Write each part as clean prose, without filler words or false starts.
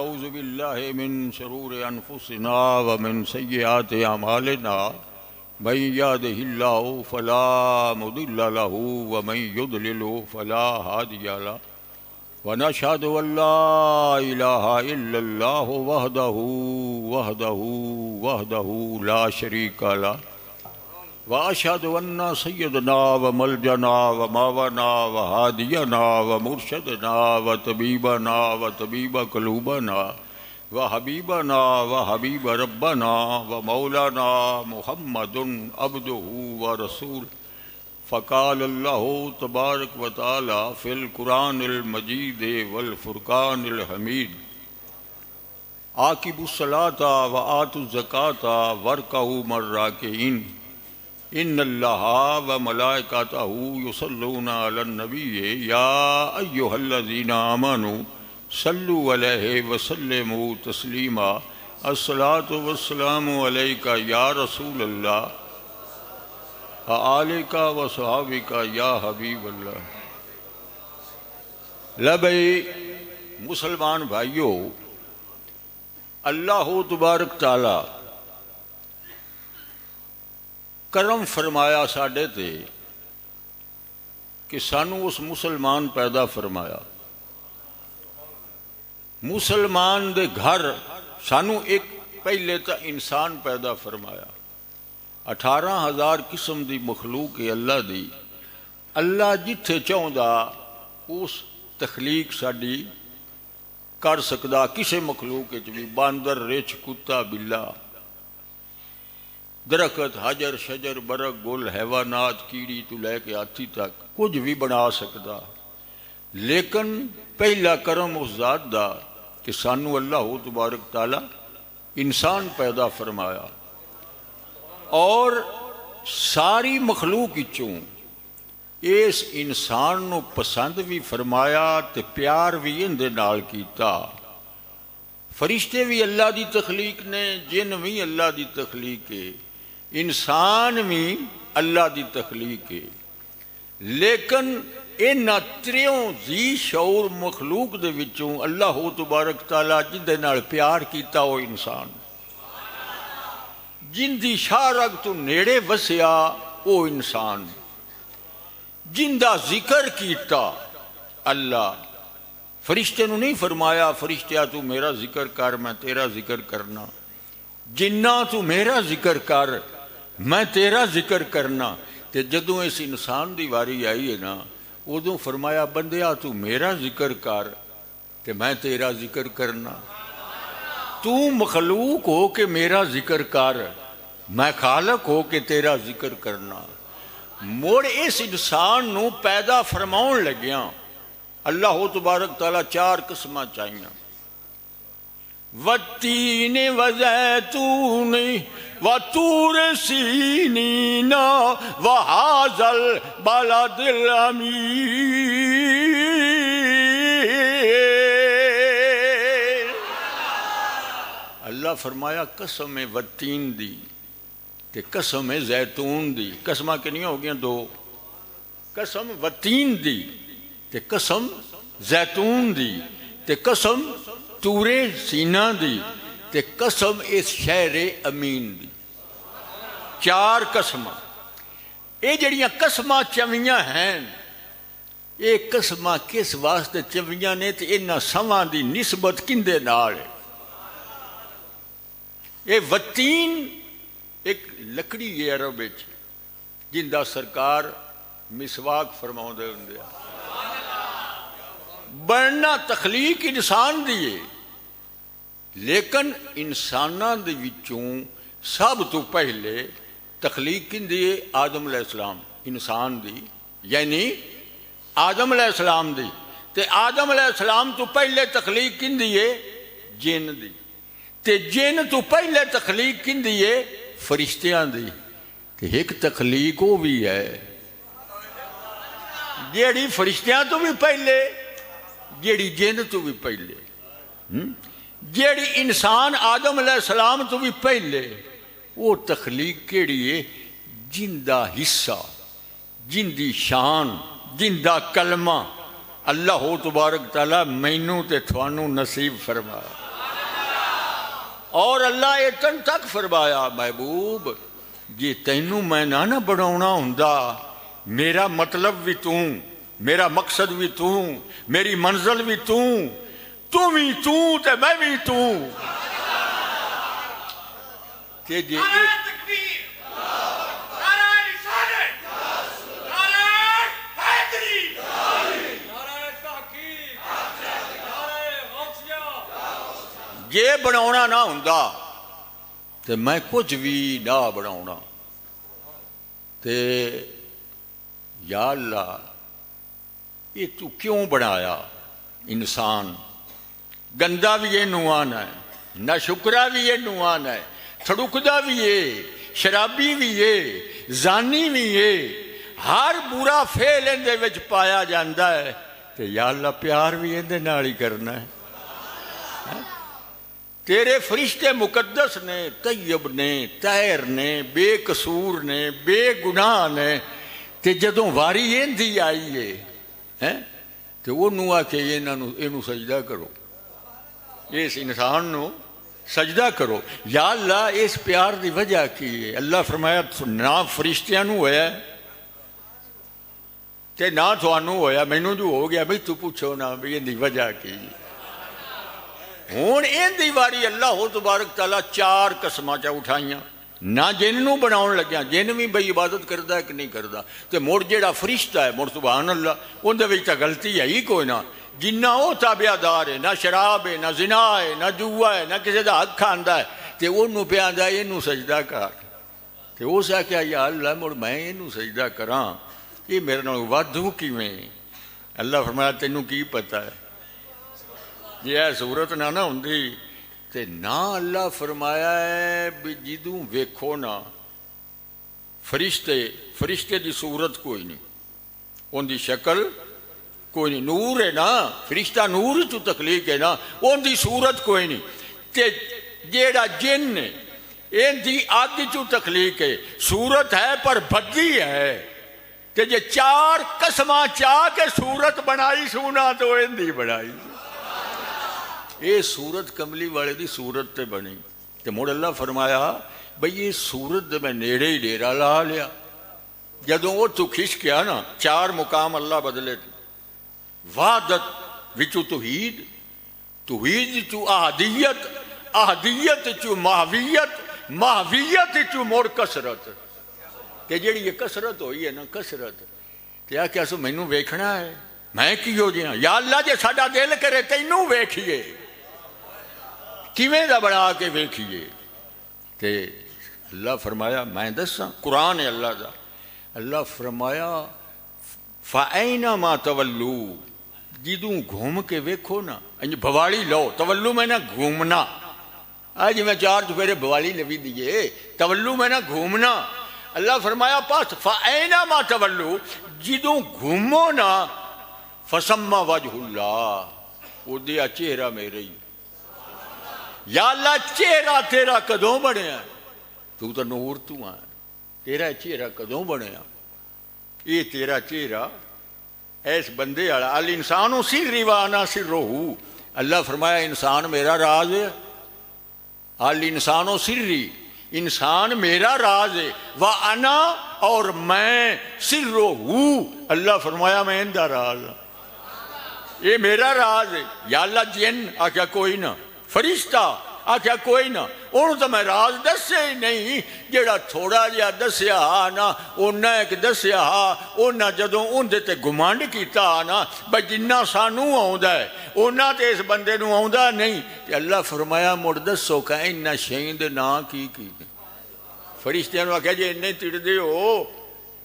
أعوذ بالله من شرور أنفسنا ومن سيئات أعمالنا من يهده الله فلا مضل له ومن يضلل فلا هادي له ونشهد أن لا إله إلا الله وحده لا شريك له وأشهد أن سيدنا وملجنا وماونا وهادينا ومرشدنا وطبيبنا وطبيب قلوبنا وحبيبنا وحبيب ربنا ومولانا محمد عبده ورسول فقال الله تبارك وتعالى في القرآن المجيد والفرقان الحميد عاقبوا الصلاة وآتوا الزكاة واركعوا مع الراكعين ان اللہ وملائکتہ یصلون علی النبی یا ایہا الذین آمنوا صلوا علیہ وسلموا تسلیما الصلاۃ والسلام علیک یا رسول اللہ وآلک وصحابک یا حبیب اللہ۔ لبئی مسلمان بھائیو، اللہ تبارک تعالی کرم فرمایا ساڈے تے کہ سانو اس مسلمان پیدا فرمایا۔ مسلمان دے گھر سانو ایک پہلے تا انسان پیدا فرمایا۔ 18,000 قسم دی مخلوق ہے اللہ دی۔ اللہ جتھے چاہندا اس تخلیق ساڈی کر سکدا، کسے مخلوق وچ بھی باندر، رچھ، کتا، بلا، درخت، حجر، شجر، برگ، گل، حیوانات، کیڑی تو لے کے ہاتھی تک کچھ بھی بنا سکتا، لیکن پہلا کرم اس ذات دا کہ سانو اللہ تبارک تعالی انسان پیدا فرمایا، اور ساری مخلوق وچوں اس انسان نو پسند بھی فرمایا تے پیار بھی اندے نال کیتا۔ فرشتے بھی اللہ دی تخلیق نے، جن بھی اللہ دی تخلیق ہے، انسان بھی اللہ دی تخلیق ہے، لیکن انہاں تریوں ذی شعور مخلوق دے وچوں اللہ تبارک تعالی جن دے نال پیار کیتا وہ انسان، جن دی شاہ رگ تو نیڑے وسیا وہ انسان، جن دا ذکر کیتا اللہ۔ فرشتے نو نہیں فرمایا فرشتیا تو میرا ذکر کر میں تیرا ذکر کرنا، جنہ تو میرا ذکر کر میں تیرا ذکر کرنا، تے جدوں اس انسان دی واری آئی ہے نا، ادوں فرمایا بندیا تو میرا ذکر کر تے میں تیرا ذکر کرنا۔ تو مخلوق ہو کے میرا ذکر کر، میں خالق ہو کے تیرا ذکر کرنا۔ موڑ اس انسان نو پیدا فرماؤن لگیاں اللہ تبارک تعالیٰ 4 قسمہ چاہیاں، والتین وزیتون وطور سینین وہذا البلد الامین۔ اللہ فرمایا قسم والتین دی تے قسم زیتون دی۔ قسمہ کنیاں ہو گیا 2، قسم والتین دی تے قسم زیتون دی تے قسم طور سینہ دی تے قسم اس شہر امین دی۔ 4 قسمہ۔ یہ جڑیاں قسمہ چویاں ہیں، یہ قسمہ کس واسطے چویاں نے تے انہاں سواں دی نسبت کندے نال ہے؟ یہ وتین ایک لکڑی ہے عرب وچ جن دا سرکار مسواک فرماؤندے ہوندے آ۔ بننا تخلیق انسان دیئے، لیکن انساناں دے وچوں سب تو پہلے تخلیق کن دیئے؟ آدم علیہ السلام، انسان دی یعنی آدم علیہ السلام دی، تے آدم علیہ السلام تو پہلے تخلیق کن دیئے؟ جن دی، تے جن تو پہلے تخلیق کن دیئے؟ فرشتیاں دی، تے ایک تخلیق وہ بھی ہے جیڑی فرشتیاں تو بھی پہلے، جیڑی جن تو بھی پہلے، جیڑی انسان آدم علیہ السلام تو بھی پہلے۔ وہ تخلیق کیڑی ہے؟ جن دا حصہ، جن دی شان، جن دا کلمہ اللہ تبارک تعالیٰ مینوں تے تھوانوں نصیب فرما۔ اور اللہ اتن تک فرمایا محبوب جی تینوں میں نہ بناونا ہوندا میرا مطلب بھی توں میرا مقصد بھی توں میری منزل بھی توں بھی توں تے میں بھی توں کہ جی یہ بناونا نہ ہوندا تے میں کچھ بھی نہ بناونا تے یا اللہ یہ تو کیوں بنایا انسان گندا بھی یہ نوان ہے نہ شکرا بھی یہ نوان ہے تھڑکدا بھی یہ شرابی بھی یہ زانی بھی یہ ہر برا فعل اندے وچ پایا جاندا ہے تے یا اللہ پیار بھی اندے نال ہی کرنا ہے تیرے فرشتے مقدس نے طیب نے طاہر نے بے قصور نے بے گناہ نے تے جدوں واری ایندی آئی ہے تے انہوں آ کے انہوں سجدہ کرو اس انسان نو سجدہ کرو یا اللہ اس پیار دی وجہ کی ہے اللہ فرمایا نہ فرشتیاں نو ہویا تے نہ تھانوں ہویا مینوں جو ہو گیا بھئی تو پوچھو نہ بھی ان دی وجہ کی ہون ان دی واری اللہ تبارک تعالیٰ 4 قسماں چا اٹھائیاں نہ جن نو بناؤن لگیا جن بھی بھئی عبادت کردا ہے کہ نہیں کردا تے مڑ جیڑا فرشتہ ہے مڑ سبحان اللہ ان دے وچ تے غلطی ہے ہی کوئی نہ جنہ وہ تابعہ دار ہے نہ شراب ہے نہ زنا ہے نہ جوا ہے نہ کسی دا حق کھاندا ہے تے انہوں پہ آندا ہے انہوں سجدہ کر تے وہ سا کیا یا اللہ مڑ میں انہوں سجدہ کراں یہ میرے نال وادھو کیویں اللہ فرمایا تینوں کی پتہ ہے یہ صورت نہ ہوندی تے نہ اللہ فرمایا ہے بھی جدوں ویکھو نا فرشتے دی صورت کوئی نہیں ان دی شکل کوئی نہیں نور ہے نا فرشتہ نور تو تخلیق ہے نا ان دی صورت کوئی نہیں تے جیڑا جن ان دی اگ چو تخلیق ہے صورت ہے پر بدی ہے تے جے 4 قسماں چاہ کے صورت بنائی سونا تو ان دی بنائی یہ صورت کملی والے دی صورت تے بنی تے مڑ اللہ فرمایا بھئی یہ صورت دے میں نیڑے ہی ڈیرا لا لیا جدوں وہ تو کھش کیا نا 4 مقام اللہ بدلے وحدت وچو توحید چو احدیت چو ماہویت چو مڑ کسرت کہ جیڑی یہ کسرت ہوئی ہے نا کسرت کیا کیا سو مینوں ویکھنا ہے میں کی ہو جیاں یا اللہ جے ساڈا دل کرے تینوں ویکھیے کیویں دا بنا کے ویکھیے تے اللہ فرمایا میں دساں قرآن ہے اللہ دا اللہ فرمایا فَأَيْنَمَا تَوَلُّوا جدوں گھوم کے ویکھو نا بھوالی لو تولو میں نہ گھومنا آج میں 4 چفیرے بھوالی لوی دیئے تولو میں نہ گھومنا اللہ فرمایا پاس فَأَيْنَمَا تَوَلُّوا جدوں گھومو نا فَسَمَّ وَجْهُ اللَّهِ وہ دیا چہرہ میرے ہی یا اللہ چہرہ تیرا کدوں بنے ہیں تو نور تو ہے تیرا چہرہ کدوں بنے ہیں یہ تیرا چہرہ ایس بندے والا الانسان سری وانا سرہو اللہ فرمایا انسان میرا راز ہے الانسان سری انسان میرا راز ہے وانا اور میں سرہو اللہ فرمایا میں اندہ راز یہ میرا راز ہے یا اللہ جن آکھا کوئی نہ فرشتہ آکھا کوئی نہ انہوں تو میں راز دسے ہی نہیں جیڑا تھوڑا جہا دسیا نا انہاں ایک دسیا انہاں جدوں ان دیتے گمانڈ کیتا نا بھئی جنہ سانوں آؤندا ہے انہاں تے اس بندے نوں آؤندا نہیں کہ اللہ فرمایا مڑ دسو کہ انہاں شیئیں دے نا کی فرشتیاں نوں آکھیا جی انہیں تڑ دے ہو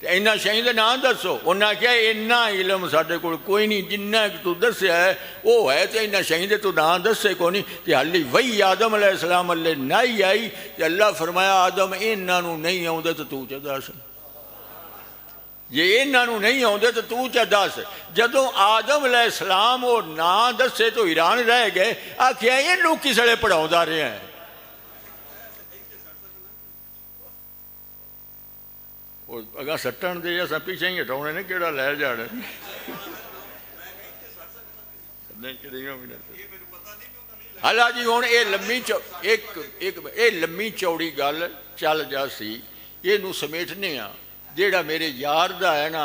اینا شہین دے نام دسو انہاں کیا اینا علم ساڑھے کوئی نہیں جنہ تو دسیا ہے وہ ہے تو اینا شہین دے تو نام دسے کو نہیں کہ حالی وہی آدم علیہ السلام اللہ نہیں آئی کہ اللہ فرمایا آدم اینا نو نہیں آؤں دے تو چا دس یہ اینا نو نہیں آؤں دے تو چا دس جدوں آدم علیہ السلام وہ نام دسے تو ایران رہ گئے آکھیا یہ لوگ کسڑے پڑھاؤں دا رہے ہیں اگر سٹن دے یا پیچھے ہی ہٹاؤنے نے کیڑا لے جانے ਹਾਲਾ ਜੀ ਹੁਣ ਇਹ ਲੰਮੀ ਚੌੜੀ ਗੱਲ ਚੱਲ ਜਾ ਸੀ, ਇਹਨੂੰ ਸਮੇਟਨੇ ਆ। ਜਿਹੜਾ ਮੇਰੇ ਯਾਰ ਦਾ ਹੈ ਨਾ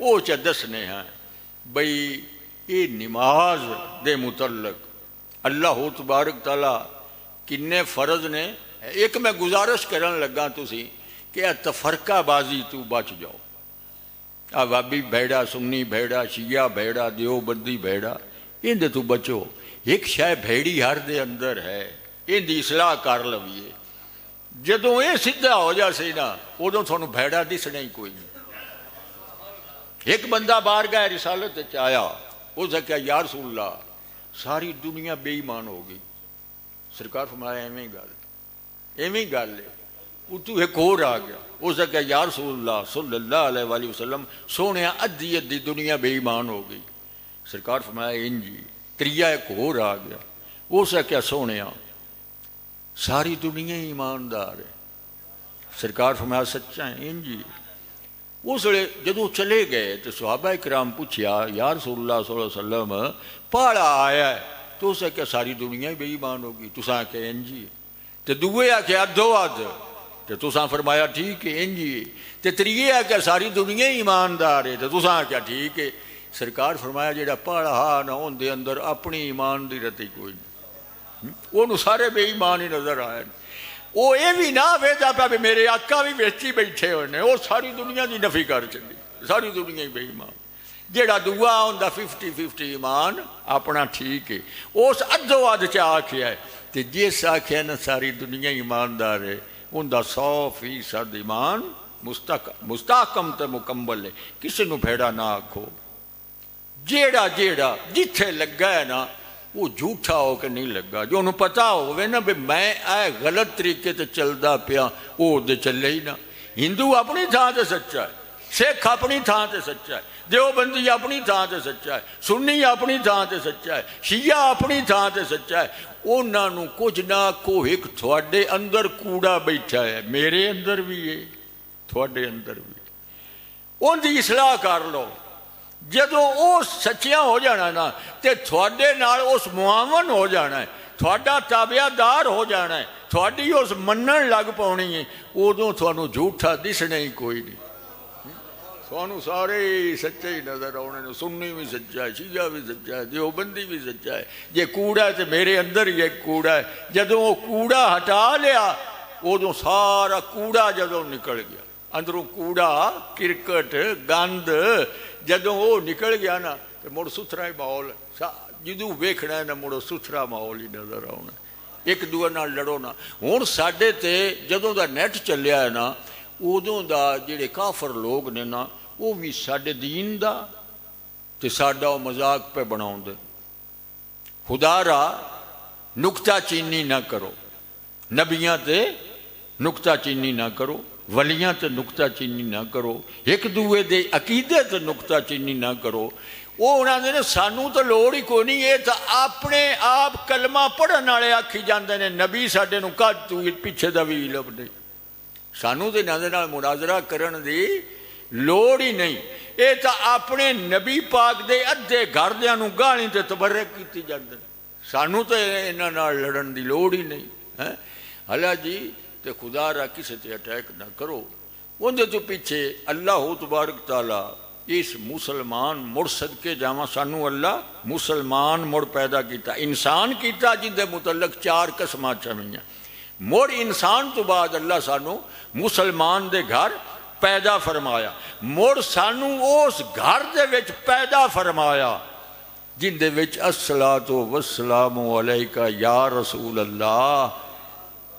وہ چ دسنے ہیں بھئی یہ نماز دے متعلق اللہ تبارک تعالیٰ کنے فرض نے۔ ایک میں گزارش کرن لگا تسی کہ تفرقہ بازی تو بچ جاؤ، وابی بھیڑا، سنی بھیڑا، شیعہ بھیڑا، دیوبندی بھیڑا، ان دے تو بچو۔ ایک شے بھیڑی ہر دے اندر ہے، ان دی اصلاح کر لویے۔ جدوں یہ سیدھا ہو جا سی نا، ادوں تھانوں بھیڑا دسنا ہی کوئی نہیں۔ ایک بندہ بارگاہ رسالت آیا، اس نے کہا یا رسول اللہ ساری دنیا بے ایمان ہو گئی۔ سرکار فرمایا ایویں گل ہے۔ اتو ایک اور آ گیا، اس نے کہا یا رسول اللہ صلی اللہ علیہ وآلہ وسلم سونے ادھی دنیا بے ایمان ہو گئی۔ سرکار فرمایا انجی۔ تریا ایک اور آ گیا، اس نے کہا سونے ساری دنیا ایماندار ہے۔ سرکار فرمایا سچا ہے انجی۔ اس ویلے جدو چلے گئے تو صحابہ کرام پوچھیا یا رسول اللہ صلی اللہ علیہ وسلم پہاڑا آیا ہے، تو اس نے کہا ساری دنیا بے ایمان ہوگی، تساں کہ انجی۔ تو دوے آکھیا ادھو ادھ، تو تساں فرمایا ٹھیک ہے انجی۔ تو تریے آکھیا ساری دنیا ایماندار ہے، تو تساں آکھیا ٹھیک ہے۔ سرکار فرمایا جیڑا پہاڑا ہا نہ ان دے اندر اپنی ایمان دی رتی کوئی نہیں، وہ سارے بے ایمان ہی نظر آئے۔ وہ یہ بھی نہ ویدا پیا بھی میرے آقا بھی ویچی بیٹھے ہوئے نے، وہ ساری دنیا کی نفی کر چلی، ساری دنیا ہی بے ایمان۔ جیڑا دعا ہوندا 50-50 ایمان اپنا ٹھیک ہے، اس ادھو ادھ چ آکھیا ہے۔ تے جس آکھیا نا ساری دنیا ایماندار ہے، ان دا 100% ایمان مستحکم تے مکمل ہے۔ کسی نو بھیڑا نہ آکھو۔ جیڑا جتھے لگا ہے نا وہ جھوٹا ہو کے نہیں لگا، جو انہوں پتا ہوئے نا بھی میں آئے غلط طریقے تے چلدا پیا، وہ دے چلے ہی نا۔ ہندو اپنی تھان تے سچا ہے، سکھ اپنی تھان تے سچا ہے، دیوبندی اپنی تھان تے سچا ہے، سنی اپنی تھان تے سچا ہے، شیعہ اپنی تھان تے سچا ہے۔ انہاں نوں کچھ نہ کو ایک تھوڑے اندر کوڑا بیٹھا ہے، میرے اندر بھی ہے، تھوڑے اندر بھی۔ ان دی اصلاح کر لو۔ جدو وہ سچیاں ہو جانا نا تے تھوڑے نال اس معاون ہو جانا ہے، تھوڑا تابعہ دار ہو جانا ہے، تھوڑی اس منن لگ پاؤنی ہے، ادوں تھانوں جھوٹا دسنا ہی کوئی نہیں، تھانوں سارے سچے ہی نظر آنے نے۔ سنی بھی سچا ہے، شیعہ بھی سچا ہے، دیوبندی بھی سچا ہے۔ جے کوڑا ہے تو میرے اندر ہی ایک کوڑا ہے۔ جدوں وہ کوڑا ہٹا لیا، ادوں سارا کوڑا جدوں نکل گیا، اندروں کوڑا کرکٹ گند جدوں وہ نکل گیا نا تو مڑ ستھرا ہی ماحول، جدوں ویکھنا ہے نا مڑ ستھرا ماحول ہی نظر آنا، ایک دوسرے نال لڑو نا۔ ہن ساڈے تے جدوں دا نیٹ چلیا ہے نا، ادوں دا جڑے کافر لوگ نے نا وہ بھی ساڈے دین دا تے ساڈا وہ مذاق پہ بناؤندے۔ خدا را نکتہ چینی نہ کرو، نبیاں تے نکتہ چینی نہ کرو، ولیاں تے نکتہ چینی نہ کرو، ایک دوے دے عقیدے تے نکتہ چینی نہ کرو۔ وہ انہوں نے سانوں تو لوڑ ہی کوئی نہیں، یہ تو اپنے آپ کلمہ پڑھن والے آکھی جاندے نے نبی ساڈے نوں کد تو پیچھے دا بھی علم نہیں، سانوں تے انہاں دے نال مناظرہ کرن دی لوڑ ہی نہیں۔ یہ تو اپنے نبی پاک دے ادھے گھر دیاں نوں گالی تے تبرک کیتی جاندے، سانوں تے انہاں نال لڑن دی لوڑ ہی نہیں ہے۔ حالا جی تے خدا را کسی تے اٹیک نہ کرو۔ اندر تو پیچھے اللہ تبارک تعالیٰ اس مسلمان مڑ صدقے جاواں، سانو اللہ مسلمان مڑ پیدا کیتا، انسان کیتا جن دے متعلق 4 قسماں چویاں، مڑ انسان تو بعد اللہ سانو مسلمان دے گھر پیدا فرمایا، مڑ سانو اس گھر دے وچ پیدا فرمایا جن دے وچ الصلاۃ والسلام علیکہ یا رسول اللہ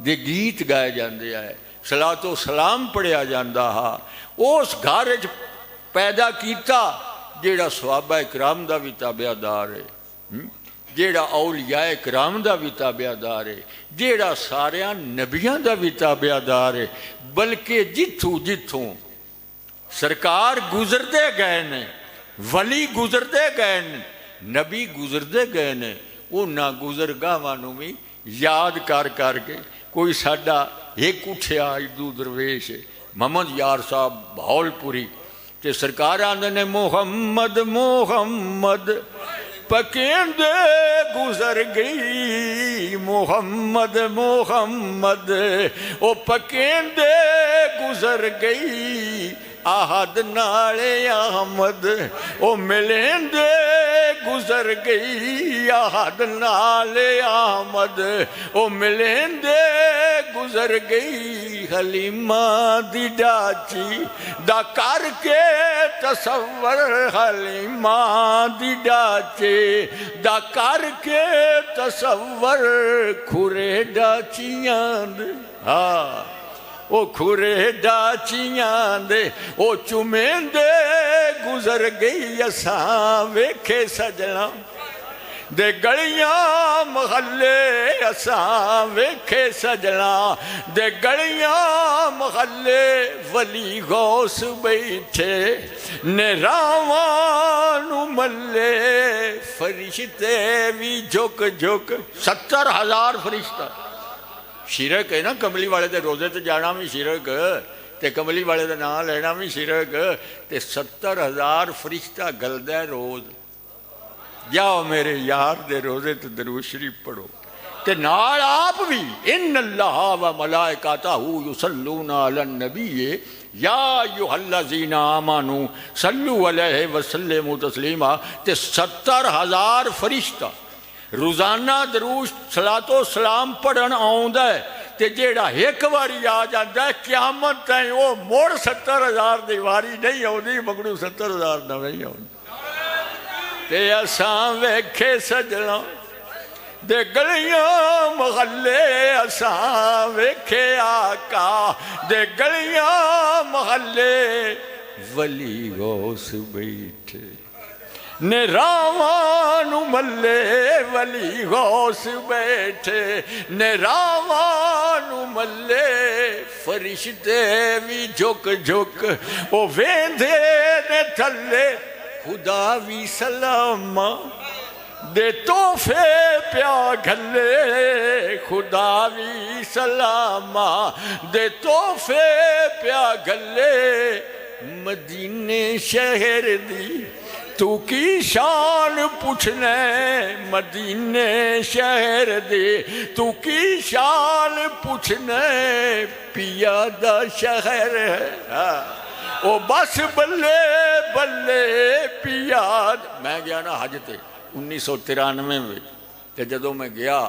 دے گیت گائے جاندے آئے، صلاۃ و سلام پڑھیا جاندہ ہا۔ اس گھر وچ پیدا کیتا جیڑا صحابہ کرام دا بھی تابعہ دار ہے، جیڑا اولیاء کرام دا بھی تابعہ دار ہے، جیڑا ساریاں نبیاں دا بھی تابعہ دار ہے، بلکہ جتھوں سرکار گزردے گئے نے، ولی گزردے گئے نے، نبی گزردے گئے نے، انہاں گزرگاواں نوں بھی یاد کر کے کوئی ساڈا ایک اٹھیا ادو درویش محمد یار صاحب بہول پوری تے سرکار آندے نے محمد محمد پکیندے گزر گئی محمد محمد، او پکیندے گزر گئی آہد نالے آمد، او ملیندے گزر گئی آہد نالے آمد، او ملیندے گزر گئی حلیمہ دی ڈاچی دا کر کے تصور، حلیمہ دی ڈاچی دا کر کے تصور، کھرے ڈاچیاں دے او کھرے ڈاچیاں دے او چمیندے گزر گئی اساں ویکھے سجنا دے گلیاں محلے، اساں ویکھے سجنا دے گلیاں محلے، ولی غوث بیٹھے نے راواں نو ملے، فرشتے بھی جھک جھک 70,000 فرشتہ، شرک ہے نا کملی والے دے روزے تے جانا بھی شرک تے کملی والے دے نام لینا بھی شرک تے 70,000 فرشتہ گلدہ روز، جاؤ میرے یار دے روزے تے درود شریف پڑھو تے نال آپ بھی ان اللہ و ملائکتہ یصلون علی النبی یا ایھا الذین آمنوا صلوا علیہ وسلموا تسلیما، تے 70,000 فرشتہ روزانہ درود صلاۃ و سلام پڑھن آوندا ہے تے جیڑا ایک واری آ جاندا ہے قیامت تائیں وہ مڑ 70,000 دی واری نہیں آوندی، مگڑو 70,000 نہیں آوندی۔ تے اساں ویکھے سجنا دے گلیاں محلے، اساں ویکھے آقا دے گلیاں محلے، ولی غوث بیٹھے نے راواں نو ملے، ولی غوث بیٹھے نے راواں نو ملے، فرشتے بھی جھک جھک او ویندے نے تھلے، خدا بھی سلام دے تحفے پیا گھلے، خدا بھی سلام دے تحفے پیا گھلے، مدینے شہر دی تو کی شان پوچھنے، مدینے شہر دے تو کی شان پوچھنے، پیا دا شہر ہے او بس بلے بلے پیا۔ میں گیا نا حج تے 1993 میں تے جدوں میں گیا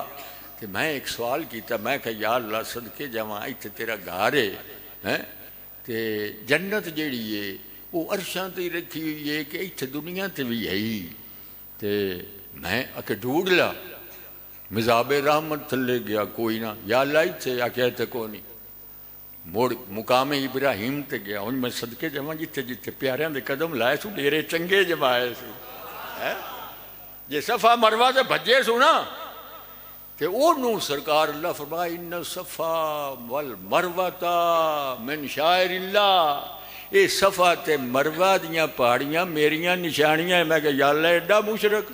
تے میں ایک سوال کیتا، میں کہا یا اللہ صدقے جاواں ایتھے تیرا گھر ہے تے جنت جیڑی ہے وہ عرشاں تے رکھی ہوئی ہے کہ ایتھے دنیا تے بھی ہے ہی، تے میں آکے ڈھونڈ لا مذاب رحمت تھلے گیا کوئی نہ، یا اللہ ایتھے آکے ایتھے کوئی نہیں، موڑ مقام ابراہیم تے گیا، ان میں صدقے جمع جتے جتے پیاریاں دے قدم لائے سو ڈیرے چنگے جمائے سو، جے صفا مروہ تے بھجے سو نا تے او سرکار اللہ فرمائے ان صفا والمروہ من شاعر اللہ، اے صفا تے مروہ دیاں پہاڑیاں میریاں نشانیاں ہیں۔ میں کہا یا اللہ ایڈا مشرک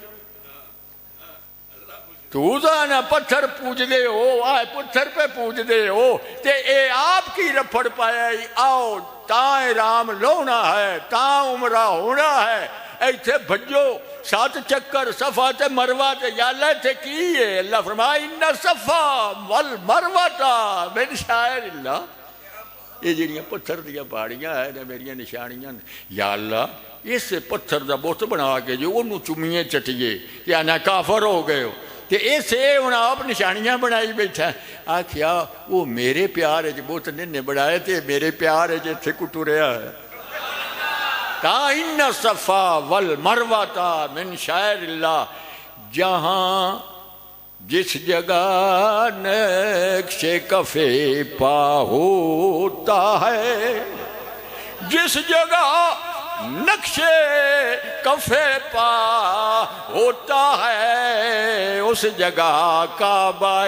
تو نا پتھر پوج دے ہو، آئے پتھر پہ پوج دے ہو تے اے آپ کی رپھڑ پایا، آؤ تاں رام لونا ہے تاں عمرہ ہونا ہے، ایتھے بھجو 7 چکر صفا تے مروہ تے، یا اللہ تے کی ہے؟ اللہ فرمائے ان صفا والمروہ من شاعر اللہ، یہ جڑیاں پتھر دیا پہاڑیاں ہیں میریاں نشانیاں، یا اللہ اس پتھر دا بت بنا کے جو انہوں چمیے چٹیے یا نہ کافر ہو گئے ہو تے اسے انہاں آپ نشانیاں بنائی بیٹھا، آکھیا وہ میرے پیار ہے جو بت نے بنائے تھے، میرے پیار ہے جو تھے کٹو رہا ہے، کہا ان صفا والمروہ من شاعر اللہ، جہاں جس جگہ نقش کفے پا ہوتا ہے، جس جگہ نقش کفے پا ہوتا ہے، اس جگہ کعبہ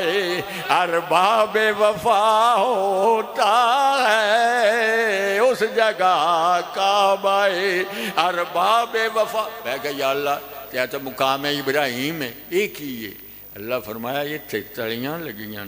ارباب وفا ہوتا ہے، اس جگہ کعبہ ارباب وفا۔ میں کہا یا اللہ کیا تو مقام ابراہیم ہے ایک ہی ہے؟ اللہ فرمایا یہ تھے تلیاں لگیاں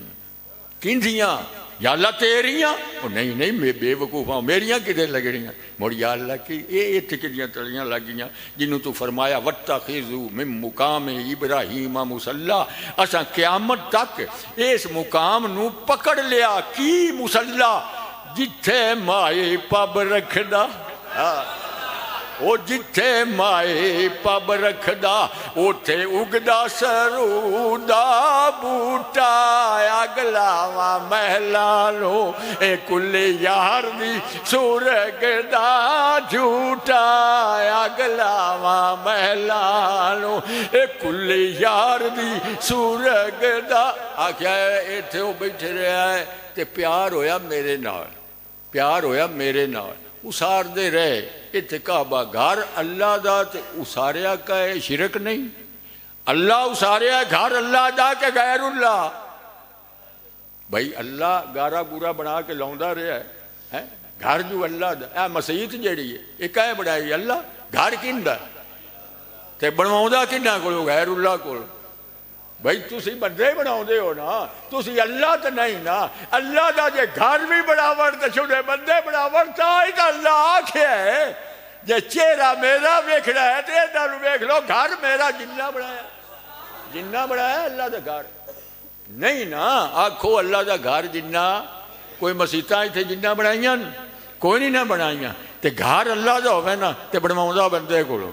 کندیاں یا اللہ تیریاں، نہیں نہیں میں بے وقوفاں میریاں کدھر لگڑیاں، مڑ یا اللہ کی یہ اتنے کدیاں تلیاں لگیاں جنہوں تو فرمایا وَاتَّخِذُوا مِن مُقَامِ ابراہیم مصلی، اساں قیامت تک اس مقام نو پکڑ لیا کی مصلی جتھے مائے پب رکھدا، وہ جتھے مائے پب رکھدا اوتھے اگدا سرودا بوٹا، اگلاواں محلانو اے کل یار دی سورگ دا جھوٹا، اگلاواں محلانو اے کل یار دی سورگ دا۔ آکھیا ایتھے وہ بیٹھے رہا ہے تے پیار ہویا میرے نال، پیار ہویا میرے نال، اسار دے رہے اتنے کعبہ گھر اللہ دا تے اساریا کا ہے شرک نہیں، اللہ اساریا گھر اللہ دا کہ غیر اللہ؟ بھائی اللہ گارا گورا بنا کے لاؤندا رہا ہے گھر جو اللہ دا، اے مسیت جیڑی ہے ایک ہے بڑائی اللہ، گھر کندا تے بنواؤندا کنہاں کولوں؟ غیر اللہ کولوں۔ بھائی تسی بندے بناؤ دے ہو نا، تسی اللہ تو نہیں نا، اللہ دا جے گھر بھی بناور تے چھوڑے بندے بناور تائی تا اللہ آکھیا ہے جے چہرہ میرا ویکھنا ہے تے ادھر ویکھ لو گھر میرا جنہ بنایا، جنہ بنایا اللہ دا گھر نہیں نا، آکھو اللہ دا گھر جنہ کوئی مسیتاں ایتھے جنہ بنائیاں کوئی نہیں نہ بنائیاں، تے گھر اللہ دا ہوے نا تے بنواؤندا بندے کولوں،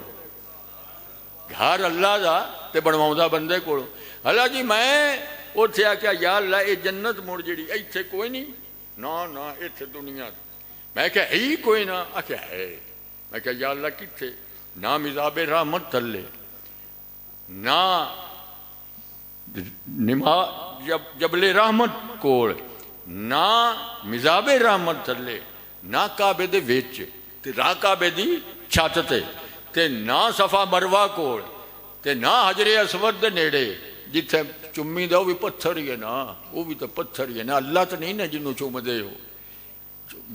گھر اللہ دا تے بنواؤندا بندے کولوں۔ اللہ جی میں اتھے آکھیا یا اللہ اے جنت مڑ جڑی ایتھے کوئی نہیں، نا نا ایتھے دنیا، میں کہا ہی کوئی نہ، آکھیا ہے، میں کہا یا اللہ کتھے؟ نہ مزاب رحمت تھلے، نہ جبل رحمت کول، نہ مزاب رحمت تھلے، نہ کعبے دے وچ تے نہ کعبے دی چھت تے نہ صفا مروہ کول تے نہ حجر اسود دے نیڑے جتھے چمی دا وہ بھی پتھر ہی ہے نا، وہ بھی تو پتھر ہی ہے نا، اللہ تو نہیں نا جنوں چوم دے ہو،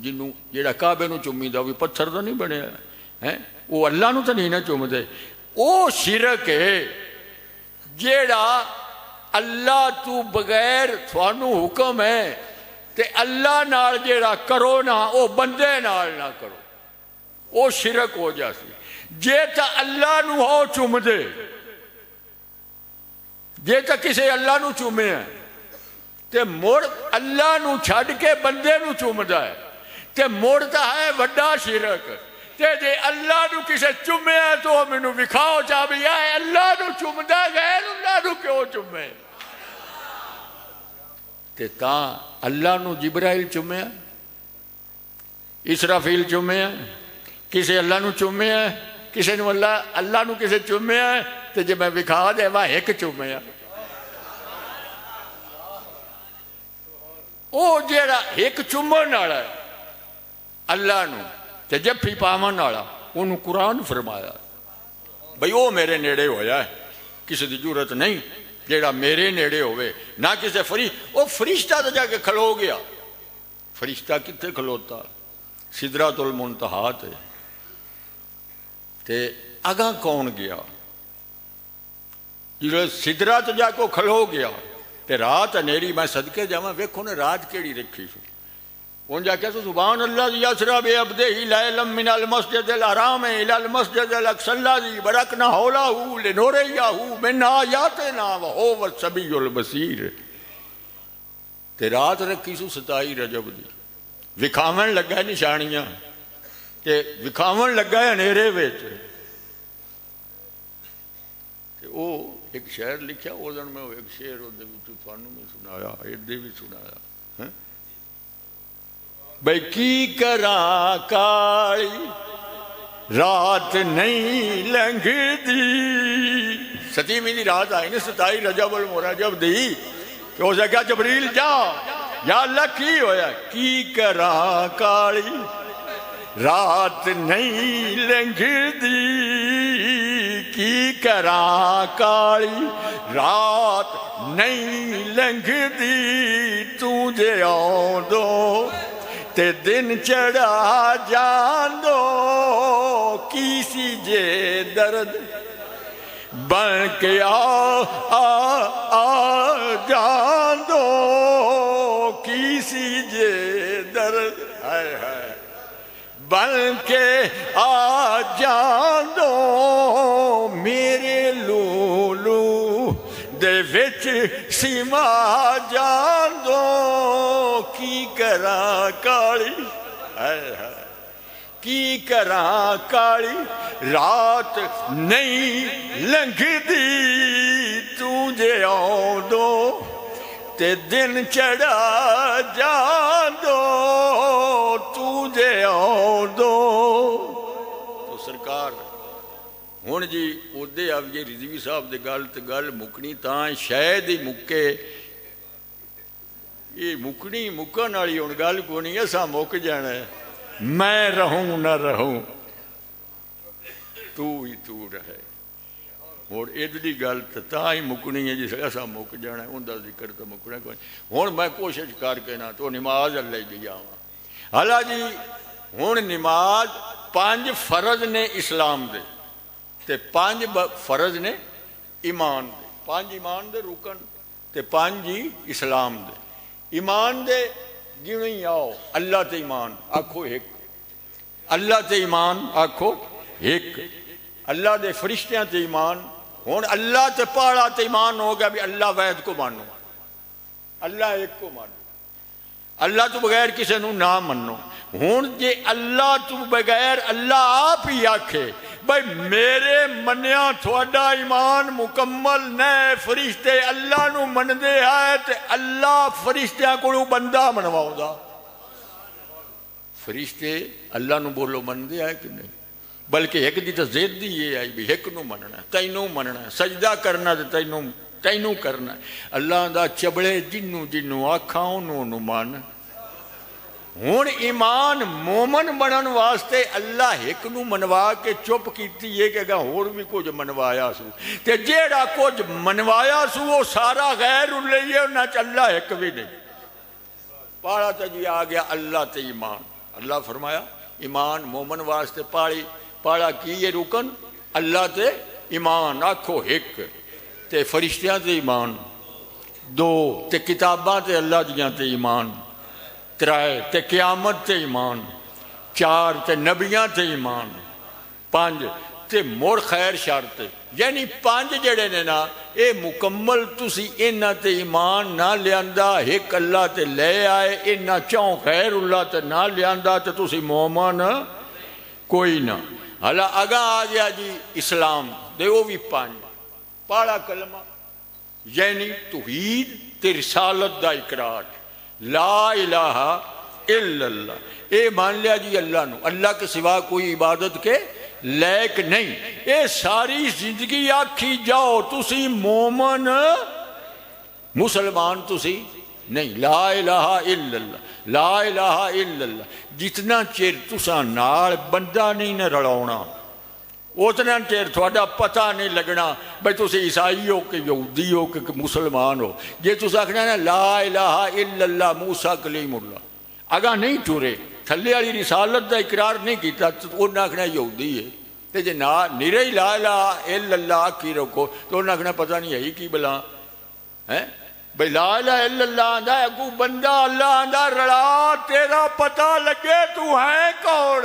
جنوں جیڑا کعبے نو چومی دا وہ بھی پتھر تو نہیں بنیا ہے، وہ اللہ نو تو نہیں نا چوم دے، وہ شرک ہے جیڑا اللہ تو بغیر تھانو حکم ہے تے اللہ نال جیڑا کرو نا وہ بندے نال نہ کرو، وہ شرک ہو جاسی۔ جے تا اللہ نو ہو چوم دے، جے تا کسے اللہ نو چومے ہیں تے مڑ اللہ نو چھڑ کے بندے نو چومدا ہے تے مڑ تا ہے وڈا شرک، تے جے اللہ نو کسے چومے ہیں تو مینوں وکھاؤ جا بھی ہے اللہ نو چومدا غیر اللہ نو کیوں چومے؟ تے تاں اللہ نو جبرائیل چومے ہیں، اسرافیل چومے ہیں، کسے اللہ نو چومے ہیں، کسے نو اللہ نو کسے چومے ہیں تے جے میں وکھا دے وا ایک چومے ہیں، او جیڑا ایک چومن والا ہے اللہ نو تے جفی پاون والا اونوں قرآن فرمایا بھئی او میرے نیڑے ہویا ہے، کسی دی ضرورت نہیں جیڑا میرے نیڑے ہوئے، نہ کسے او فرشتہ تو جا کے کھلو گیا، فرشتہ کتنے کھلوتا؟ سدرۃ المنتہا تے اگاں کون گیا؟ جڑا سدرۃ جا کو کھلو گیا تے رات انیری میں صدقے جاواں ویکھو نے رات کیڑی رکھی سو، ان جا کے سبحان اللہ یسری بعبدہ لیلا من المسجد الحرام الی المسجد الاقصی الذی بارکنا حولہ لنریہ من آیاتنا وہو السمیع البصیر، تے رات رکھی سو 27 رجب دی، وکھاون لگا نشانیاں تے وکھاون لگا انیرے وچ، تے او ایک شعر لکھیا او دن میں ایک شعر اودے وچ تھانوں میں سنایا، ایدے بھی سنایا، بھئی کی کراں کالی رات نہیں لنگھ دی، 27ویں دی رات آئی نا 27 رجب المرجب دی، کہ ہو سکیا جبریل جا یا اللہ کی ہویا، کی کراں کالی رات نہیں لنگھ دی، کی کراں کالی رات نہیں لنگھ دی، تو جے آؤندو تے دن چڑھا جاندو، کیسی جے درد بن کے آ جاندو، کی سی جے درد ہائے ہائے بن کے آ جان دو میرے لولو دے وچ سیما جان دو کی کراں کالی ہائے ہائے کی کراں کالی رات نہیں لنگھدی تجھے آؤندو تے دن چڑھا جان دو تجھے آؤندو تو سرکار ہن جی اودے اب یہ رضوی صاحب دے گل تے گل مکنی تاں شاید ہی مکے یہ مکنی مکن والی ہن گل کو نہیں اساں مک جانا ہے میں رہوں نہ رہوں تو ہی تو رہے اور ادلی گل تا ہی مکنی ہے جس ایسا مک جانا ہے ان کا ذکر تو مکنا کوئی ہوں میں کوشش کر کے نا تو نماز اللہ گیا ہوں حالا جی ہوں نماز 5 فرض نے اسلام دے تے 5 فرض نے ایمان دے 5 ایمان دے رکن تے 5 جی اسلام دے ایمان دے گنو ہی آؤ اللہ تے ایمان آکھو ایک اللہ تے ایمان آکھو ایک اللہ دے فرشتیاں تے ایمان ہون اللہ تے پاڑا تے ایمان ہو گیا بھی اللہ واحد کو مانو اللہ ایک کو مانو اللہ تو بغیر کسی نو نہ منو ہون جے اللہ تو بغیر اللہ آپ ہی آکھے بھائی میرے منیا تھوڑا ایمان مکمل نئے فرشتے اللہ نو من دے آئے تے اللہ فرشتیاں کو بندہ منواؤں دا فرشتے اللہ نو بولو من دے آئے کہ نہیں بلکہ ایک دی تو زید دی یہ آئی بھی ایک نو مننا ہے تینوں مننا ہے سجدہ کرنا تے تینوں کرنا ہے اللہ دا چبڑے جنوں آکھاؤں نو مان ہون ایمان مومن بنن واسطے اللہ ایک نو منوا کے چپ کیتی ہے کہ اگا اور بھی کچھ منوایا سو تے جیڑا کچھ منوایا سو وہ سارا غیر لئیے نہ اللہ ایک بھی نہیں پاڑا تا جی آ گیا اللہ تے ایمان اللہ فرمایا ایمان مومن واسطے پاڑا کی یہ رکن اللہ تے ایمان آکھو ایک تے فرشتیاں تے ایمان 2 تے کتاباں تے اللہ دیاں تے ایمان 3 تے قیامت تے ایمان 4 تے نبیاں تے ایمان 5 تے مڑ خیر شر تے یعنی 5 جڑے نے نا اے مکمل تسی انہاں تے ایمان نہ لیاندا ایک اللہ تے لے آئے انہاں چوں خیر اللہ تے نہ لیاندا تے تسی مومن کوئی نہ حالا اگا آ گیا جی اسلام دے وہ بھی 5 پاڑا کلمہ یعنی توحید تے رسالت دا اقرار لا الہ الا اللہ اے مان لیا جی اللہ نو اللہ کے سوا کوئی عبادت کے لائق نہیں اے ساری زندگی آکھی جاؤ تسی مومن مسلمان تسی نہیں لا الہ الا اللہ لا الہ الا اللہ جتنا چیر تسا نال بندہ نہیں نہ رڑاؤنا اتنا چیر تھوڑا پتہ نہیں لگنا بھئی تسی عیسائی ہو کہ یہودی ہو کہ مسلمان ہو یہ تسا آکھنا نا لا الہ الا اللہ موسیٰ کلیم اللہ اگا نہیں ٹورے تھلے والی رسالت دا اقرار نہیں کیتا تو انہاں آکھنا یہودی ہے تے جے نرے ہی لا الہ الا اللہ کی رکھو تو انہاں آکھنا پتہ نہیں ہے کی بلا بھئی لا الہ الا اللہ آندھا ہے اگو بندہ اللہ آندھا رڑا تیرا پتہ لگے تو ہے کون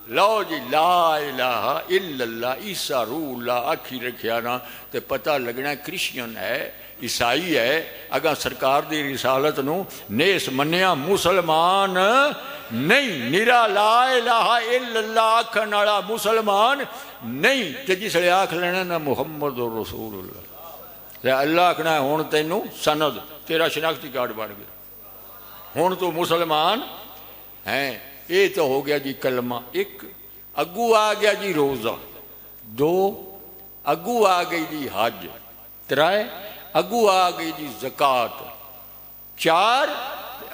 لو جی لا الہ الا اللہ عیسیٰ روح اللہ آکھی رکھیا نا تے پتہ لگنا کرسچن ہے عیسائی ہے اگا سرکار دی رسالت نو نیس منیا مسلمان نہیں نرا لا الہ الا اللہ آکھن والا مسلمان نہیں تے جس لے آکھ لینا نا محمد رسول اللہ تے اللہ آکھنا ہے ہون تینوں سند تیرا شناختی کارڈ بن گیا ہون تو مسلمان ہیں یہ تو ہو گیا جی کلمہ 1 اگو آ گیا جی روزہ 2 اگو آ گئی جی حج 3 اگو آ گئی جی زکوٰۃ 4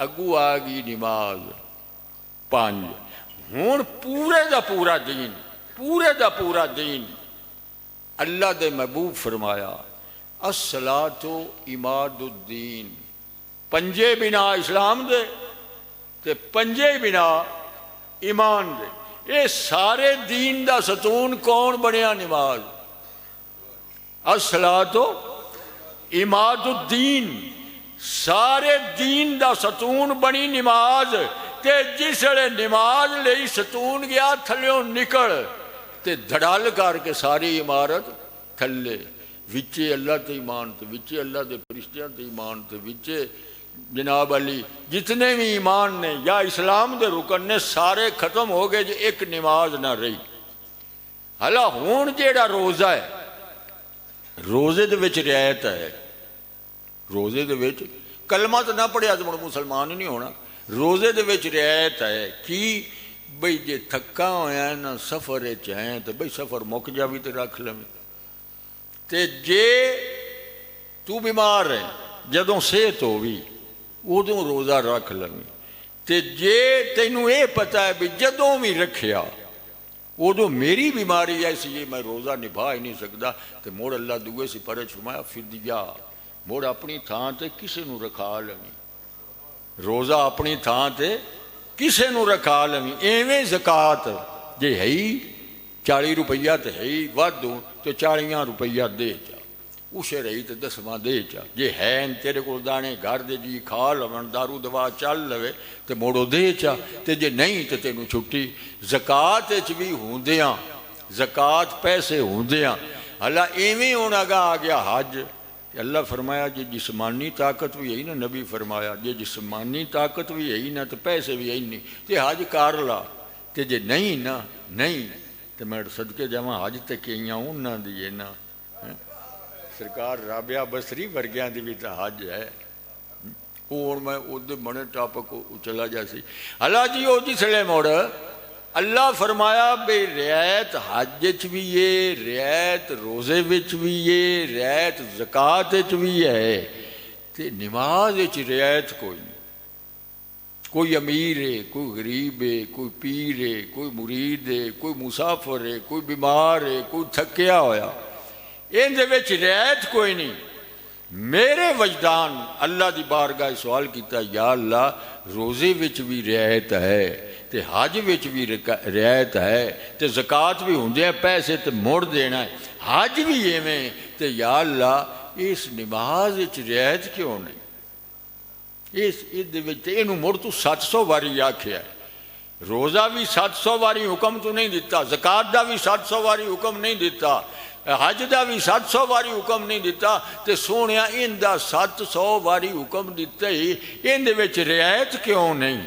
اگو آ گئی نماز 5 ہون پورے دا پورا دین اللہ دے محبوب فرمایا الصلاۃ عماد الدین 5 بنا اسلام دے تے 5 بنا ایمان دے یہ سارے دین دا ستون کون بنیا نماز الصلاۃ عماد الدین سارے دین دا ستون بنی نماز، تے جس ویلے نماز لئی ستون گیا تھلیوں نکل تے دھڑال کر کے ساری عمارت تھلے، وچے اللہ تے ایمان تے وچے اللہ دے فرشتیاں تے ایمان تے وچے جناب علی جتنے بھی ایمان نے یا اسلام دے رکن نے سارے ختم ہو گئے، جو ایک نماز نہ رہی۔ حالا ہون جیڑا روزہ ہے، روزے دے وچ رعایت ہے، روزے دے وچ کلمہ تو نہ پڑھیا تو مسلمان ہی نہیں ہونا، روزے دے وچ رعایت ہے کہ بھئی جے تھکا ہویا ہے نا سفر چاہیں تو بھئی سفر مک جاوی تو رکھ لویں، تے جے تو بیمار ہے جدوں صحت ہووی ادوں روزہ رکھ لویں، تے جے تینوں اے پتہ ہے بھی جدوں بھی رکھیا ادوں میری بیماری ایسی ہے میں روزہ نبھا ہی نہیں سکتا، تے موڑ اللہ دوے سے پرے فرمایا فدیہ، موڑ اپنی تھان تے کسے نو رکھا لویں، روزہ اپنی تھان تے کسے نو رکھا لویں۔ ایویں زکات جے ہے 40 روپیہ تے ہے وادوں تو 40 روپیہ دے چا، اسے رہی تو 10واں دے چا، جے ہے تیرے کو دانے گھر دے جی کھا لون دارو دوا چل لوے تو موڑو دے چا، تے جے نہیں تو تینوں چھٹی۔ زکات بھی ہوندیاں، زکات پیسے ہوندیاں، اللہ ایویں ہونا گا آ گیا حج، اللہ فرمایا جی جسمانی طاقت بھی ہے نا، نبی فرمایا جی جسمانی طاقت بھی ہے نا تو پیسے بھی ہے نہیں تے حج کر لا، تے جے نہیں نا نہیں تو میں صدقے جاواں حج تے کیاں انہاں دی ہے نا، سرکار رابعہ بصری ورگیاں دی بھی تا حج ہے، اور میں ادھر بڑے ٹاپک چلا جاسی۔ اللہ جی وہ جسلے موڑ اللہ فرمایا بے رعایت حج وچ بھی ہے، رعایت روزے وچ بھی ہے، رعایت زکات وچ بھی ہے، تے نماز وچ رعایت کوئی نہیں۔ کوئی امیر ہے، کوئی غریب ہے، کوئی پیر ہے، کوئی مرید ہے، کوئی مسافر ہے، کوئی بیمار ہے، کوئی تھکیا ہویا، ان دے وچ رعایت کوئی نہیں۔ میرے وجدان اللہ دی بارگاہ سوال کیتا، یا اللہ روزے وچ بھی رعایت ہے تے حج وچ بھی رعایت ہے تے زکات بھی ہوندے ہیں پیسے تے موڑ دینا ہے، حج بھی ایویں، تے یا اللہ اس نماز وچ رعایت کیوں نہیں؟ اس اینو مڑ تو 700 واری آکھیا ہے، روزہ بھی 700 واری حکم تو نہیں دیتا، زکات دا بھی 700 واری حکم نہیں دیتا، حج دا بھی 700 واری حکم نہیں دیتا، تے سونیا ان دا 700 واری حکم دیتا ہی ان دے وچ رعایت کیوں نہیں؟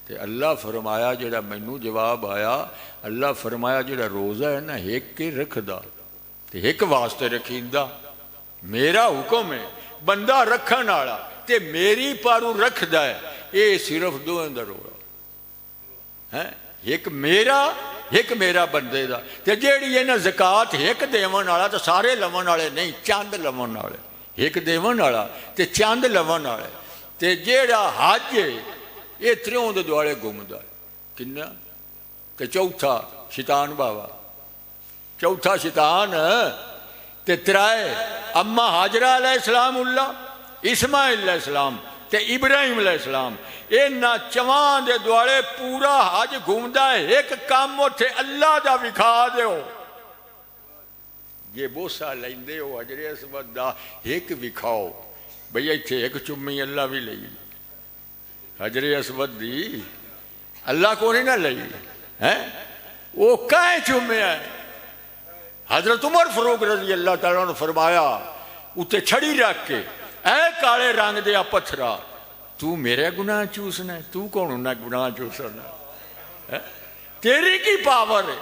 تے اللہ فرمایا جڑا مینوں جواب آیا، اللہ فرمایا جڑا روزہ ہے نا ایک کے رکھ دا تے ایک واسطے رکھیندا، میرا حکم ہے بندہ رکھن والا تے میری پارو رکھ دا ہے، اے صرف دو اندر ہو رہا ہے، ایک میرا بندے دا، تے جیڑی ہے نا زکات ایک دیون والا تے سارے لون والے نہیں، چند لون والے، ایک دیون والا تے چند لون والے، تے جیڑا حج ہے یہ تریوں دے دوالے گھومدا ہے، کنا تے چوتھا شیطان بابا، چوتھا شیطان تے ترائے اما حاجرہ علیہ السلام اللہ، اسماعیل علیہ السلام تے ابراہیم علیہ السلام، اینا چوان دے دوالے پورا حج گھومدا ہے، ایک کام اٹھے اللہ دا وکھا دیو، یہ بوسا لیندے ہو حجر اسود دا ایک وکھاؤ، بھئی ایتھے ایک چمی اللہ بھی لئی، حجر اسود دی اللہ کو نہیں نہ لئی، وہ کائیں چومے ہے؟ حضرت عمر فاروق رضی اللہ تعالیٰ نے فرمایا اتے چھڑی رکھ کے، اے کالے رنگ دیا پتھرا تو میرے گناہ چوسنا ہے، تو کون انہیں گناہ چوسنا ہے؟ تیری کی پاور ہے،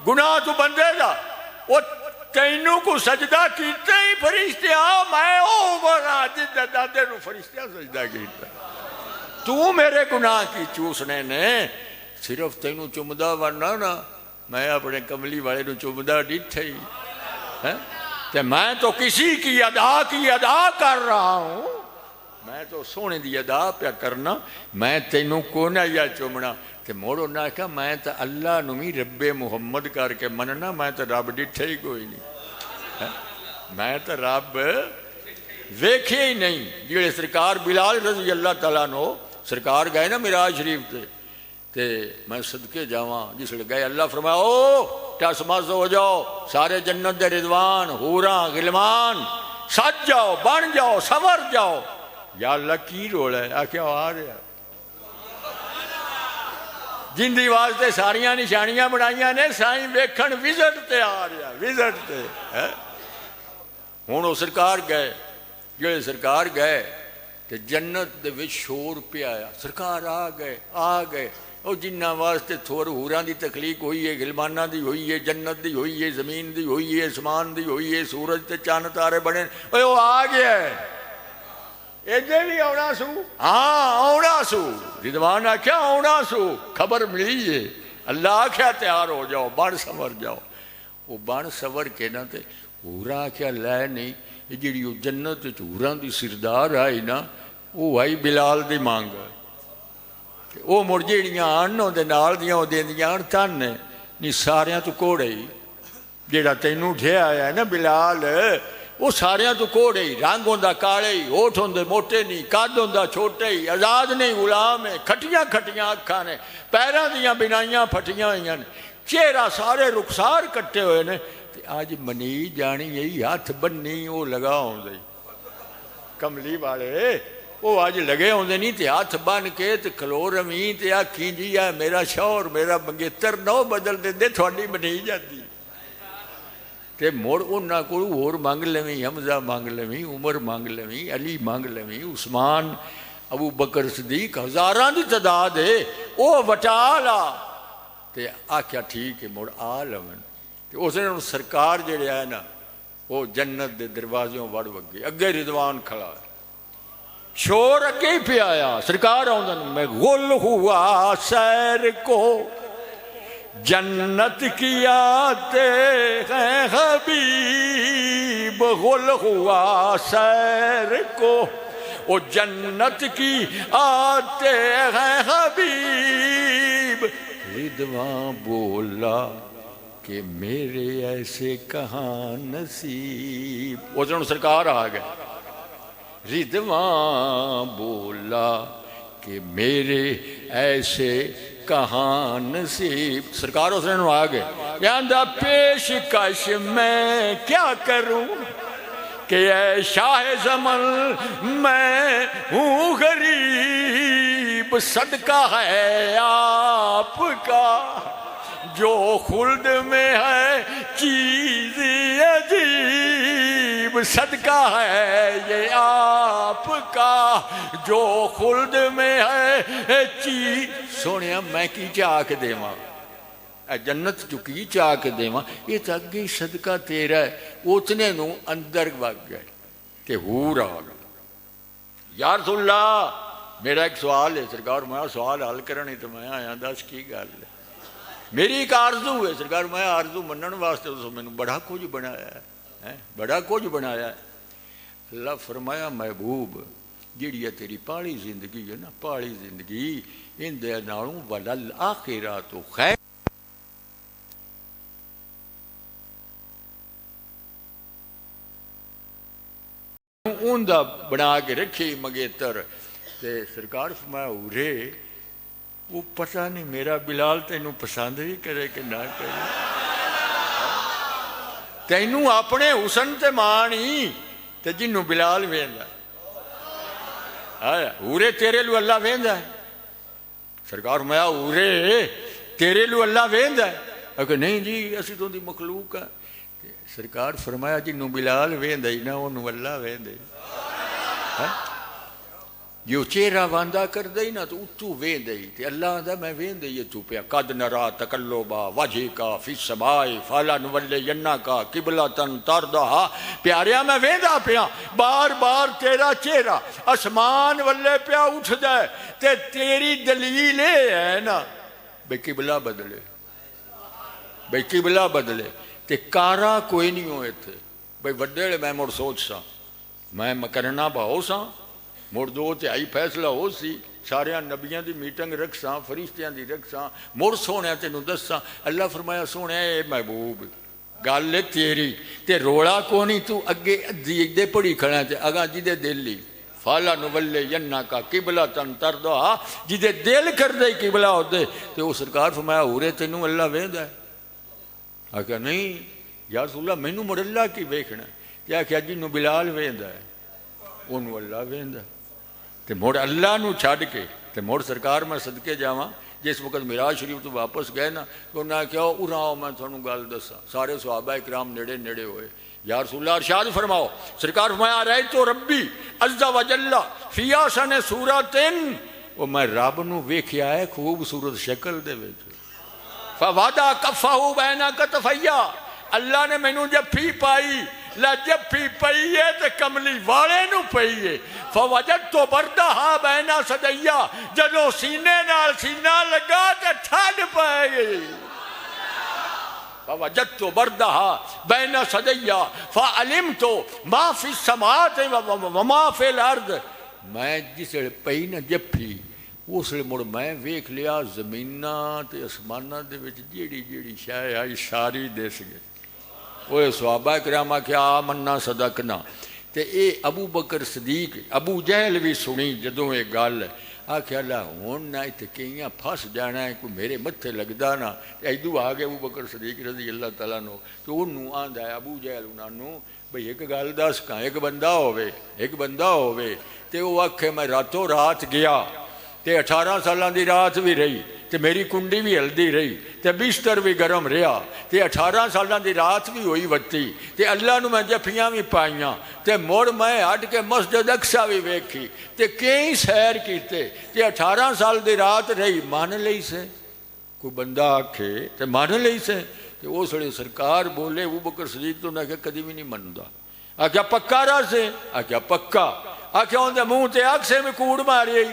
گناہ تو بندے دا، وہ تینوں کو سجدہ کیتے ہی فرشتے آؤ، میں او بنا جدہ دادے نو فرشتے سجدہ کیتا، تو میرے گناہ کی چوسنے نے صرف تینوں چمدہ ورنہ نا میں اپنے کملی والے نو چمدہ ڈٹھے ہی، تے میں تو کسی کی ادا کر رہا ہوں، میں تو سونے دی ادا پیا کرنا، میں تینوں کونا یا چمنا، تے موڑو نہ کہا میں تو اللہ نمی رب محمد کر کے مننا، میں تو رب ڈٹھے ہی کوئی نہیں، میں تو رب ویکھے ہی نہیں۔ جیڑے سرکار بلال رضی اللہ تعالیٰ نو سرکار گئے نا معراج شریف تے میں صدقے جاواں، جس لئے گئے اللہ فرمایا او ٹس مز ہو جاؤ، سارے جنت دے رضوان حوراں غلمان سج جاؤ، بن جاؤ، سور جاؤ، یا اللہ کی رول ہے؟ آخیا آ رہا جن دی واسطے ساریاں نشانیاں بنائیاں نے سائیں ویکھن وزٹ تے آ رہا وزٹ تے ہوں وہ سرکار گئے جڑے سرکار گئے تے جنت دے وچ شور پیا آیا سرکار آ گئے وہ جنہ واسطے تھور ہوراں دی تخلیق ہوئی ہے غلمانہ دی ہوئی ہے جنت دی ہوئی ہے زمین دی ہوئی ہے اسمان دی ہوئی ہے سورج تے چاند تارے بنے وہ آ گیا ہے ایجے بھی آنا سو ہاں آنا سو رضوان آخیا آنا سو خبر ملی ہے اللہ آخیا تیار ہو جاؤ بن سور جاؤ وہ بن سور کے نا تے ہورا آخیا لے نہیں یہ جڑی وہ جنت ہوراں دی سردار آئی نا وہ آئی بلال دی مانگ وہ مڑ جڑیاں آن دے نال دیاں وہ دیندیاں آن تن نہیں ساریاں تو کوڑے ہی جیڑا تینوں اٹھیا آیا ہے نا بلال وہ ساریاں تو کوڑے ہی رنگ ہوندا کالے ہی ہوٹھ ہوندے موٹے نہیں قد ہوندا چھوٹے ہی آزاد نہیں غلام ہے کھٹیاں کھٹیاں اکھاں نے پیراں دیاں بنائیاں پھٹیاں ہوئیاں نے چہرہ سارے رخسار کٹے ہوئے نے تے آج منی جانی یہی ہاتھ بننی وہ لگا ہوندے کملی والے وہ آج لگے ہوندے نہیں تے ہاتھ بن کے تے کھلو رویں تے آکھیں جی ہے میرا شوہر میرا منگیتر نو بدل دے دے تھوڑی منی جاتی تے موڑ انہاں کو اور مانگ لویں حمزہ مانگ لویں عمر مانگ لویں علی مانگ لویں عثمان ابو بکر صدیق ہزاراں دی تعداد ہے او وٹا لا تے آکھیا ٹھیک ہے موڑ آ لون تے اس نے سرکار جڑے ہے نا وہ جنت دے دروازوں وڑ وگے اگے رضوان کھڑا ہے شور اگے ہی پہ آیا سرکار آؤں میں غل ہوا سیر کو جنت کی آتے ہیں حبیب غل ہوا سیر کو وہ جنت کی آتے ہیں حبیب رضوان بولا کہ میرے ایسے کہاں نصیب وہ جنہوں سرکار آ گئے رضوان بولا کہ میرے ایسے کہاں نصیب سرکار اس نے آ گئے یاندہ پیشکش میں کیا کروں کہ اے شاہ زمن میں ہوں غریب صدقہ ہے آپ کا جو خلد میں ہے چیز عجیب صدقہ ہے یہ آپ کا جو خلد میں ہے چیز سونیا میں کی چاہ کے دیواں اے جنت چکی چاہ کے دیواں یہ تاگی صدقہ تیرا ہے اتنے نو اندر وگ گئے کہ حور آ گئے یا رسول اللہ میرا ایک سوال ہے سرکار میں سوال حل کرنے تو میں آیا دس کی گل ہے میری ایک آرزو ہے سرکار میں آرزو منن واسطے تو میں نے بڑا کچھ بنایا ہے بڑا کچھ بنایا ہے اللہ فرمایا محبوب جیڑی ہے تیری پالی زندگی ہے نا پالی زندگی ان دے نالوں ولل آخرات خیر ان دا بنا کے رکھی مگیتر تے سرکار فرمایا اورے وہ پتہ نہیں میرا بلال تینوں پسند ہی کرے کہ نہ کرے تینوں اپنے حسن تے مانی تے جنوں بلال ویندا اورے تیرے لو اللہ ویندا ہے سرکار میں اورے تیرے لو اللہ ویندا ہے کہ نہیں جی اسی تو دی مخلوق ہے سرکار فرمایا جنوں بلال ویندا ہی نہ اونوں اللہ ویندا جو چہرہ واندہ کر دئی نا تو اتو وین دئی تے اللہ دا میں وین دئی تو پیا قد نرا تقلبا وجہ کا فی السماء فلا نولینہ کا قبلۃ ترضاھا پیاریا میں ویندا پیا بار بار تیرا چہرہ آسمان والے پیا اٹھ دے تے تیری دلیل ہے نا بے قبلہ بدلے بے قبلہ بدلے تے کارا کوئی نہیں ہوئے تھے بھئی وڈے میں مڑ سوچ سا میں کرنا بہو سا مڑ دو تے آئی فیصلہ ہو سی سارے نبیاں دی میٹنگ رکھ سا فرشتیاں دی رکھ سا مڑ سونے تینوں دس سا اللہ فرمایا سونے اے محبوب گل ہے تیری تے روڑا کونی تو اگے دے پڑی کھڑا تے اگاں جی دے دل لی فالا نولینہ کا قبلۃ ترضاھا جی دے دل کر دے قبلہ ہو دے تے وہ سرکار فرمایا اورے تینوں اللہ ویندا ہے آکھا نہیں یا رسول اللہ مینوں مڑ اللہ کی ویکھنا تے آکھیا جنوں بلال ویندا ہے انہوں اللہ ویندا تے مڑ اللہ نو چھڈ کے تے مڑ سرکار میں صدقے جاواں جس وقت معراج شریف تو واپس گئے نا تو انہوں نے کہا اُراں آؤ میں تھانوں گل دساں سارے صحابہ اکرام نیڑے نیڑے ہوئے یا رسول اللہ ارشاد فرماؤ سرکار فرمایا رأیت ربی عز و جل فی احسن صورت وہ میں رب نو ویکھیا ہے خوبصورت شکل دے وچ فوضع کفہ بین کتفیا اللہ نے مینوں جفی پائی لا جفی پئی ہے تے کملی والے نو پئی ہے فوجدت بردہا بین صدیا جدوں سینے نال سینہ لگا تے ٹھنڈ پئی گئی فوجدت بردہا بین صدیا فعلمت ما فی السماوات وما فی الارض میں جس پئی نہ جفی اس لیے مڑ میں ویکھ لیا زمیناں تے اسماناں دے وچ جیڑی جیڑی شے آئی ساری دس گئے وہ صحابہ کرام آکھیا آمنا صدقنا تے اے ابو بکر صدیق ابو جہل بھی سنی جدوں یہ گل آکھیا لا ہن نہ تے کئیاں پھس جانا ہے کوئی میرے متھے لگدا نا ایدو آ گئے ابو بکر صدیق رضی اللہ تعالیٰ عنہ تو اونوں آندا ہے ابو جہل انہاں نوں بھئی ایک گل دس کہاں ایک بندہ ہوے تے وہ آکھے میں راتوں رات گیا تے 18 سالاں دی رات بھی رہی تے میری کنڈی بھی ہلدی رہی تے بستر بھی گرم رہا تے 18 سالاں دی رات بھی ہوئی وتی تے اللہ نو میں جفیاں بھی پائیاں تے مڑ میں ہٹ کے مسجد اقصی بھی ویکھی تے کئی سیر کیتے تے 18 سال دی رات رہی مان لئی سے کوئی بندہ آکھے تے مان لئی سے تے اس لیے سرکار بولے ابو بکر صدیق تو نے کہ کدی بھی نہیں مندا آکھیا پکا رہا سے آکھیا پکا آکھیا اون دے منہ تے اکھ سے میں کوڑ ماری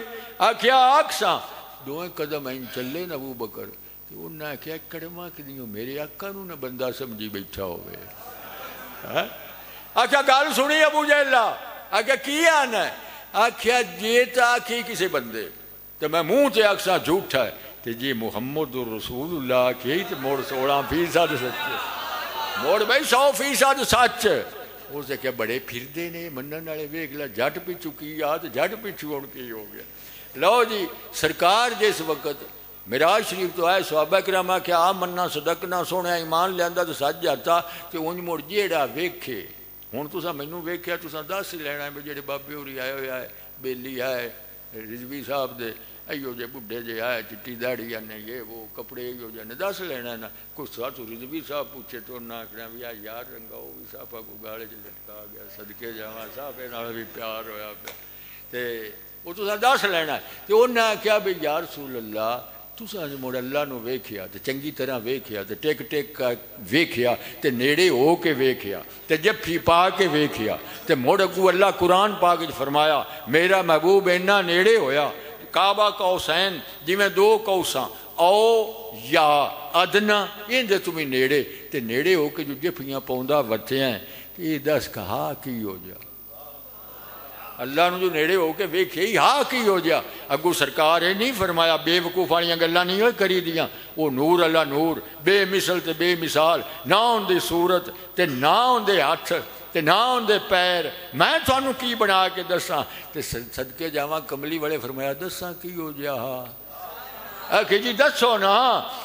آکھیا آکھساں دوئیں قدم این چلے نا ابو بکر تو انہوں نے آکھیا کڑما کدیوں میرے آقا نو نہ بندہ سمجھی بیٹھا ہوئے آکھیا گال سنی ابو جہلہ آکھیا کی آنا ہے آکھیا جیتا آکھی کسی بندے تو میں منہ تے آکھساں جھوٹا ہے کہ جی محمد رسول اللہ کی تو موڑ 16% سچے موڑ بھائی 100% سچ اسے کیا بڑے پھردے نے منن والے ویکھ لا جٹ پچھو کی یاد جٹ پچھو ہن کی ہو گیا لو جی سرکار جس وقت معراج شریف تو آئے صحابہ کرام آکھیا آمنا صدقنا سونے ایمان لیاندا تو سچ جاتا تے اونج مڑ جیڑا ویکھے ہن تساں مینوں ویکھیا تساں دس لینا ہے جڑے بابے ہوری آئے ہوئے آئے بیلی آئے رضوی صاحب دے ایو جے بڈھے جے آئے چٹی داڑھی آنے یہ وہ کپڑے ایو جے نے دس لینا ہے نا کچھ ساتھ رضوی صاحب پوچھے تو نہ آکھنا بھی یار رنگا وہ بھی صافہ کو گالے چ لٹکا گیا صدقے جاواں صافے نال بھی پیار ہویا پیا تے وہ تساں دس لینا ہے تے انہاں آکھیا بھی یا رسول اللہ تساں مڑ اللہ نو ویکھیا تے چنگی طرح ویکھیا تے ٹک ٹک ویکھیا تے نیڑے ہو کے ویکھیا تے جفی پا کے ویکھیا تے مڑ اگوں اللہ قرآن پاک وچ فرمایا میرا محبوب اینا نیڑے ہویا کعبہ قوسین جویں دو قوساں او یا ادنا اندے تمہیں نیڑے تے نیڑے ہو کے جو جفیاں پوندا وتیاں یہ دس کہا کی ہو جا اللہ نو جو نیڑے ہو کے ویکھے ہی ہاں کی ہو جا اگو سرکار ہے نہیں فرمایا بے وقوف والیاں گلاں نہیں ہوئے کری دیاں وہ نور اللہ نور بے مثل تے بے مثال نہ ان دی صورت تے نہ ان دے ہاتھ تے نہ ان دے پیر میں تھانوں کی بنا کے دساں تے صدقے جاواں کملی والے فرمایا دساں کی ہو جا کہ جی دسو نا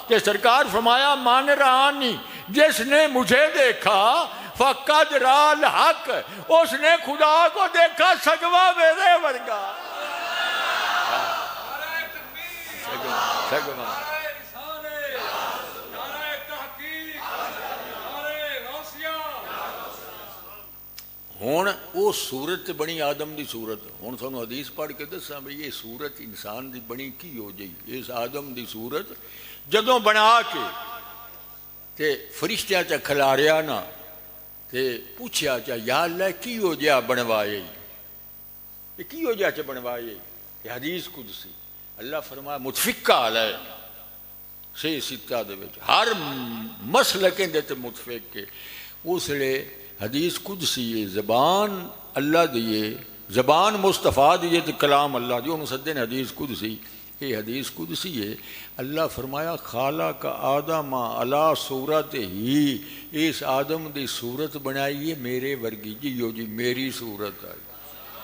کہ سرکار فرمایا مان رہا نہیں جس نے مجھے دیکھا فقد را الحق اس نے خدا کو دیکھا سگوا میرے ورگا سگوا ہوں وہ صورت بنی آدم دی صورت ہوں سانو حدیث پڑھ کے دساں بھئی یہ صورت انسان دی بنی کی ہو جائی اس آدم دی صورت جدوں بنا کے تے فرشتیاں چا کھلاریا نا تے پوچھیا چا یا اللہ کی ہو جا بنوائے یہ کی ہو جا چا بنوائے یہ حدیث قدسی اللہ فرمایا متفقہ علیہ سے ستہ دے وچ ہر مسلکیں دیتے متفق کے اس لئے حدیث قدسی یہ زبان اللہ دیئے زبان مصطفیٰ دیئے تو کلام اللہ جو مسدن حدیث قدسی یہ حدیث قدسی ہے اللہ فرمایا خالق آدم علی صورت ہی اس آدم دی صورت بنائی ہے میرے ورگی جی یو جی میری صورت ہے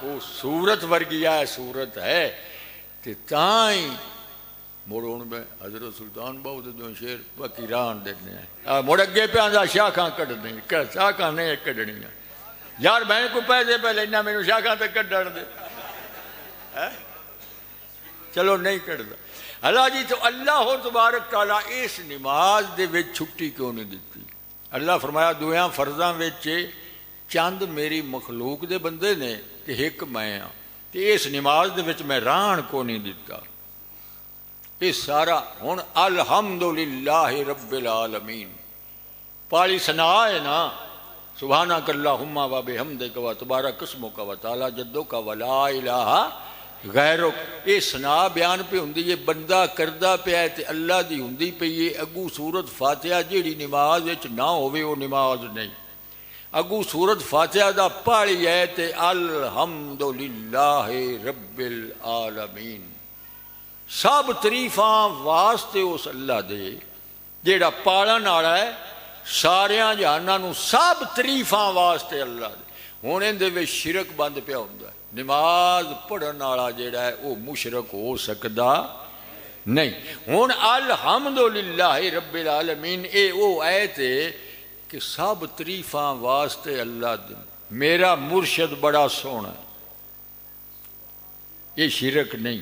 وہ صورت ورگی ہے صورت ہے تے تائیں موڑون میں حضرت سلطان باؤ دے دو شیر وکیران دیکھنے ہیں موڑ اگے پہ آندا شاکھاں کڑھنے شاکھاں نہیں کڑھنی ہیں یار میں کو پیسے پہ لینا میں شاکھاں تے کڑھن دے چلو نہیں کٹتا اللہ جی. تو اللہ تبارک تعالیٰ اس نماز دے وچ چھٹی کیوں نہیں دیتی؟ اللہ فرمایا دویاں فرضاں وچ چند میری مخلوق دے بندے نے کہ ایک میں ہاں، تے اس نماز دے وچ میں رہن کو نہیں دیتا. یہ سارا ہن الحمدللہ رب العالمین پالی ثنا ہے نا. سبحانک اللہم و بحمدک و تبارک اسمک و تعالی جدک و لا الہ غیرک. یہ ثنا بیان پہ ہوندی ہے، بندہ کردہ پیا ہے تے اللہ دی ہوندی پئی ہے. اگو سورت فاتحہ جیڑی نماز وچ نہ ہووے وہ نماز نہیں. اگو سورت فاتحہ دا پڑھی ہے تے الحمدللہ رب العالمین. سب تعریفاں واسطے اس اللہ دے جیڑا پالن والا ہے ساریاں جہاناں نوں. سب تعریفاں واسطے اللہ دے. ہن اندے وچ شرک بند پیا ہوندا ہے. نماز پڑھن والا جیڑا ہے وہ مشرک ہو سکدا نہیں. ہن الحمدللہ رب العالمین اے او آیت ہے کہ سب تعریفاں واسطے اللہ دے. میرا مرشد بڑا سونا ہے، یہ شرک نہیں.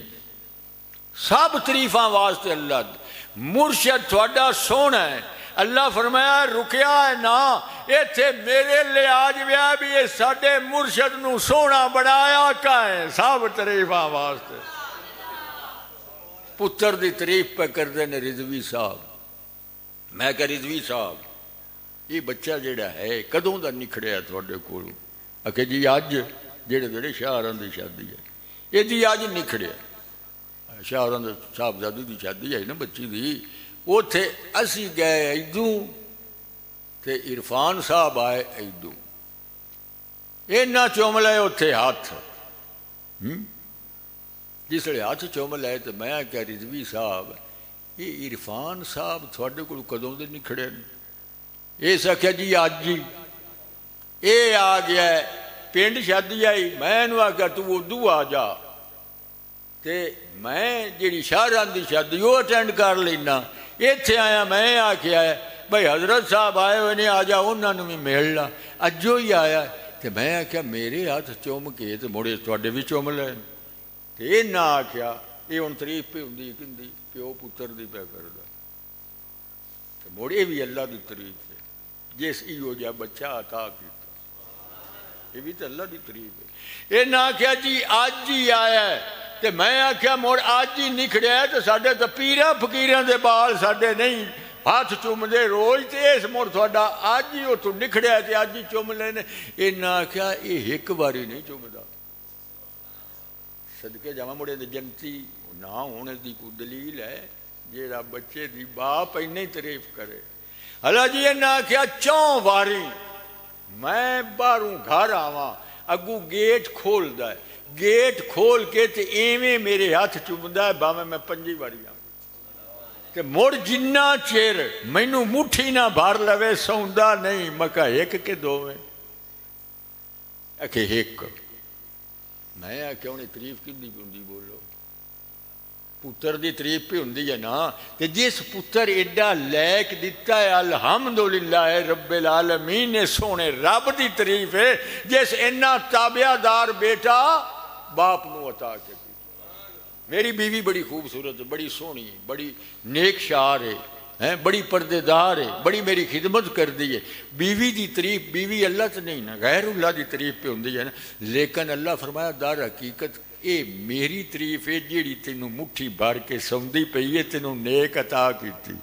سب تعریفاں واسطے اللہ دے. مرشد تھوڑا سونا ہے. اللہ فرمایا رکیا ہے نا ایتھے میرے لے آج ویا بھی یہ ساڈے مرشد نو سونا بنایا کا ہے. سب تعریفاں واسطے. پتر دی تعریف پہ کردے نے رضوی صاحب. میں کہ رضوی صاحب یہ بچہ جیڑا ہے کدوں دا نکھڑیا تھوڑے کول؟ کہ جی اج جیڑے جیڑے شاہراں دی شادی ہے یہ جی اج نکھڑیا. شاہراں دے صاحبزادی دی شادی ہے نا بچی دی. اوتھے اسی گئے ایدوں تے عرفان صاحب آئے ایدوں. اینا چوم لے اوتھے ہاتھ. جس لئے ہاتھ چوم لے تو میں کہہ رضوی صاحب یہ عرفان صاحب تھوڑے کو کدوں دے نکھڑے نے؟ یہ سکھیا جی آج جی اے آ گیا ہے پینڈ شادی آئی. میں نے آگیا تو ادو آ جا تے میں جیڑی شاہراں دی شادی وہ اٹینڈ کر لینا. ایتھے آیا میں آکھیا ہے بھائی حضرت صاحب آئے ہوئے نے آ جا انہاں نوں بھی مل لا. اجو ہی آیا تے میں آکھیا میرے ہاتھ چوم کے تے مڑے تواڈے بھی چوم لے. تے نہ آکھیا یہ ہن تعریف پہ ہوندی کندی پیو پتر دی پہ کردا. تے مڑے بھی اللہ دی تعریف ہے جس ایو جا بچہ عطا کیتا. یہ بھی تے اللہ دی تعریف ہے. یہ نہ آکھیا جی اج ہی آیا ہے تے میں آکھیا مڑ اج ہی نکھڑیا ہے تے ساڈے تے پیراں فقیراں دے بال ساڈے نہیں ہاتھ چوم دے روز تے اس مڑ تھوڑا اج ہی اتوں نکھڑیا تے اج ہی چوم لینے. یہ نہ آکھیا یہ ایک باری نہیں چومدا. صدقے جاواں مڑے دے جنتی نہ ہونے دی کوئی دلیل ہے جیڑا بچے دی باپ اینی تعریف کرے؟ اللہ جی نہ آکھیا 4 واری میں باہروں گھر آواں اگوں گیٹ کھولدا ہے. گیٹ کھول کے تے ایویں میرے ہاتھ چومدا ہے باویں میں 5 واری آواں. تے مڑ جنہ چیر مینوں مٹھی نہ بھر لوے سوندا نہیں. میں کہا ایک کہ دوویں؟ کہ ایک. میں آکھیا انہیں تعریف کیندی ہوندی بولو؟ پتر دی تعریف پہ ہوندی ہے نا. تے جس پتر ایڈا لیک دیتا ہے الحمدللہ رب العالمین نے سونے رب دی تعریف ہے جس اینا تابعہ دار بیٹا باپ نو عطا کے. میری بیوی بڑی خوبصورت ہے، بڑی سونی ہے، بڑی نیک شار ہے، بڑی پردے دار ہے، بڑی میری خدمت کر دی ہے. بیوی دی تعریف بیوی اللہ تو نہیں نا غیر اللہ دی تعریف پہ ہوندی ہے نا. لیکن اللہ فرمایا دار حقیقت اے میری تعریف ہے جیڑی تینوں مٹھی بھر کے سوندی پئی ہے تینوں نیک عطا کیتی.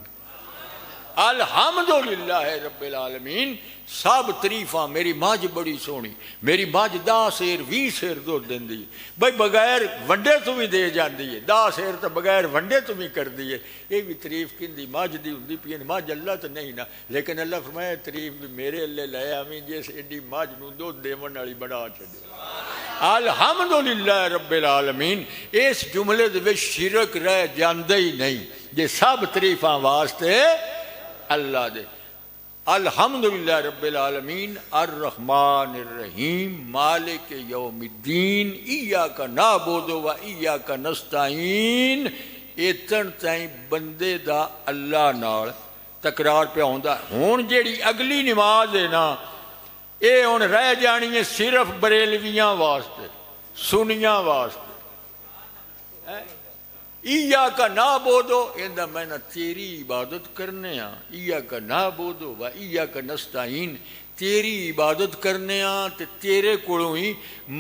الحمدللہ رب العالمین. سب تعریفاں. میری ماج بڑی سونی، میری ماج 10 سیر 20 سیر دودھ دیندی ہے بھائی بغیر ونڈے تو بھی دے جاندی ہے. 10 سیر تو بغیر ونڈے تو بھی کر دی ہے. یہ بھی تعریف کندی ماج دی ہوندی پئی ہے. ماج اللہ تو نہیں نا. لیکن اللہ فرمایا تعریف بھی میرے اللہ لے آویں جس ایڈی ماج نو دودھ دیون والی بنا چھڈے. الحمدللہ رب العالمین. اس جملے دے وچ شرک رہ جاندے ہی نہیں. یہ سب تعریفاں واسطے اللہ دے. الحمدللہ رب العالمین الرحمن الرحیم مالک یوم الدین ایاک نعبد و ایاک نستعین. اتن تائیں بندے دا اللہ نال تکرار پہ ہوندا. ہن جیڑی اگلی نماز ہے نا اے ہن رہ جانی ہے صرف بریلویاں واسطے، سنیاں واسطے. ایاک نعبدو ایندا میں نہ تیری عبادت کرنے ہاں، ایاک نعبدو و ایاک نستعین، تیری عبادت کرنے ہاں تے تیرے کولوں ہی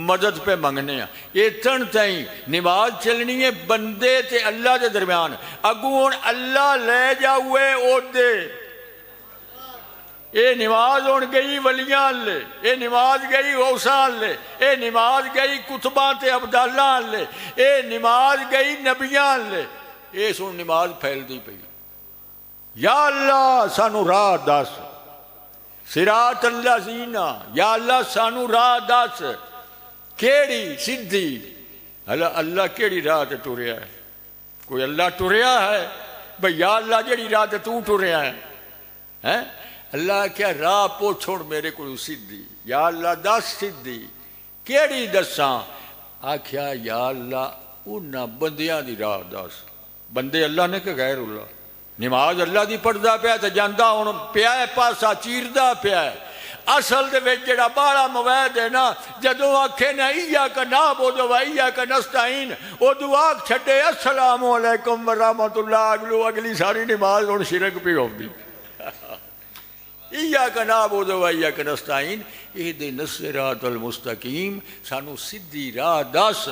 مدد پہ منگنے ہاں۔ یہ تن تائیں نماز چلنی ہے بندے تے اللہ دے درمیان، اگوں اللہ لے جاوے او دے۔ اے نماز ہون گئی ولیاں لے، اے نماز گئی غوثاں لے، اے نماز گئی کتباں تے عبداللہ لے، اے نماز گئی نبیاں لے، اے سن نماز پھیل دی پئی۔ یا اللہ سانو راہ دس، صراط الذین، یا اللہ سانو راہ دس، کیڑی سدھی؟ اللہ کیڑی راہ تے ٹریا ہے؟ کوئی اللہ ٹریا ہے بھئی یا اللہ جیڑی راہ تے تو ٹریا ہے؟ اللہ کیا راہ پوچھوڑ میرے کو سدھی، یا اللہ دس سدھی کیڑی دساں؟ آکھیا یا اللہ انہاں بندیاں دی راہ دس۔ بندے اللہ نے کہ غیر اللہ؟ نماز اللہ دی پڑھدا پیا تے جاندا ہن پیا ہے پاسا چیردا پیا ہے۔ اصل دے وچ جڑا بالا موید ہے نا، جدوں آکھے نا ایاک نعبدو و ایاک نستعین، او دعا چھڈے السلام علیکم ورحمۃ اللہ، اگلی ساری نماز ہن شرک پی ہوندی۔ ایاک نعبدو و ایاک نستعین، اہدنا الصراط المستقیم، سانو سدھی راہ دس۔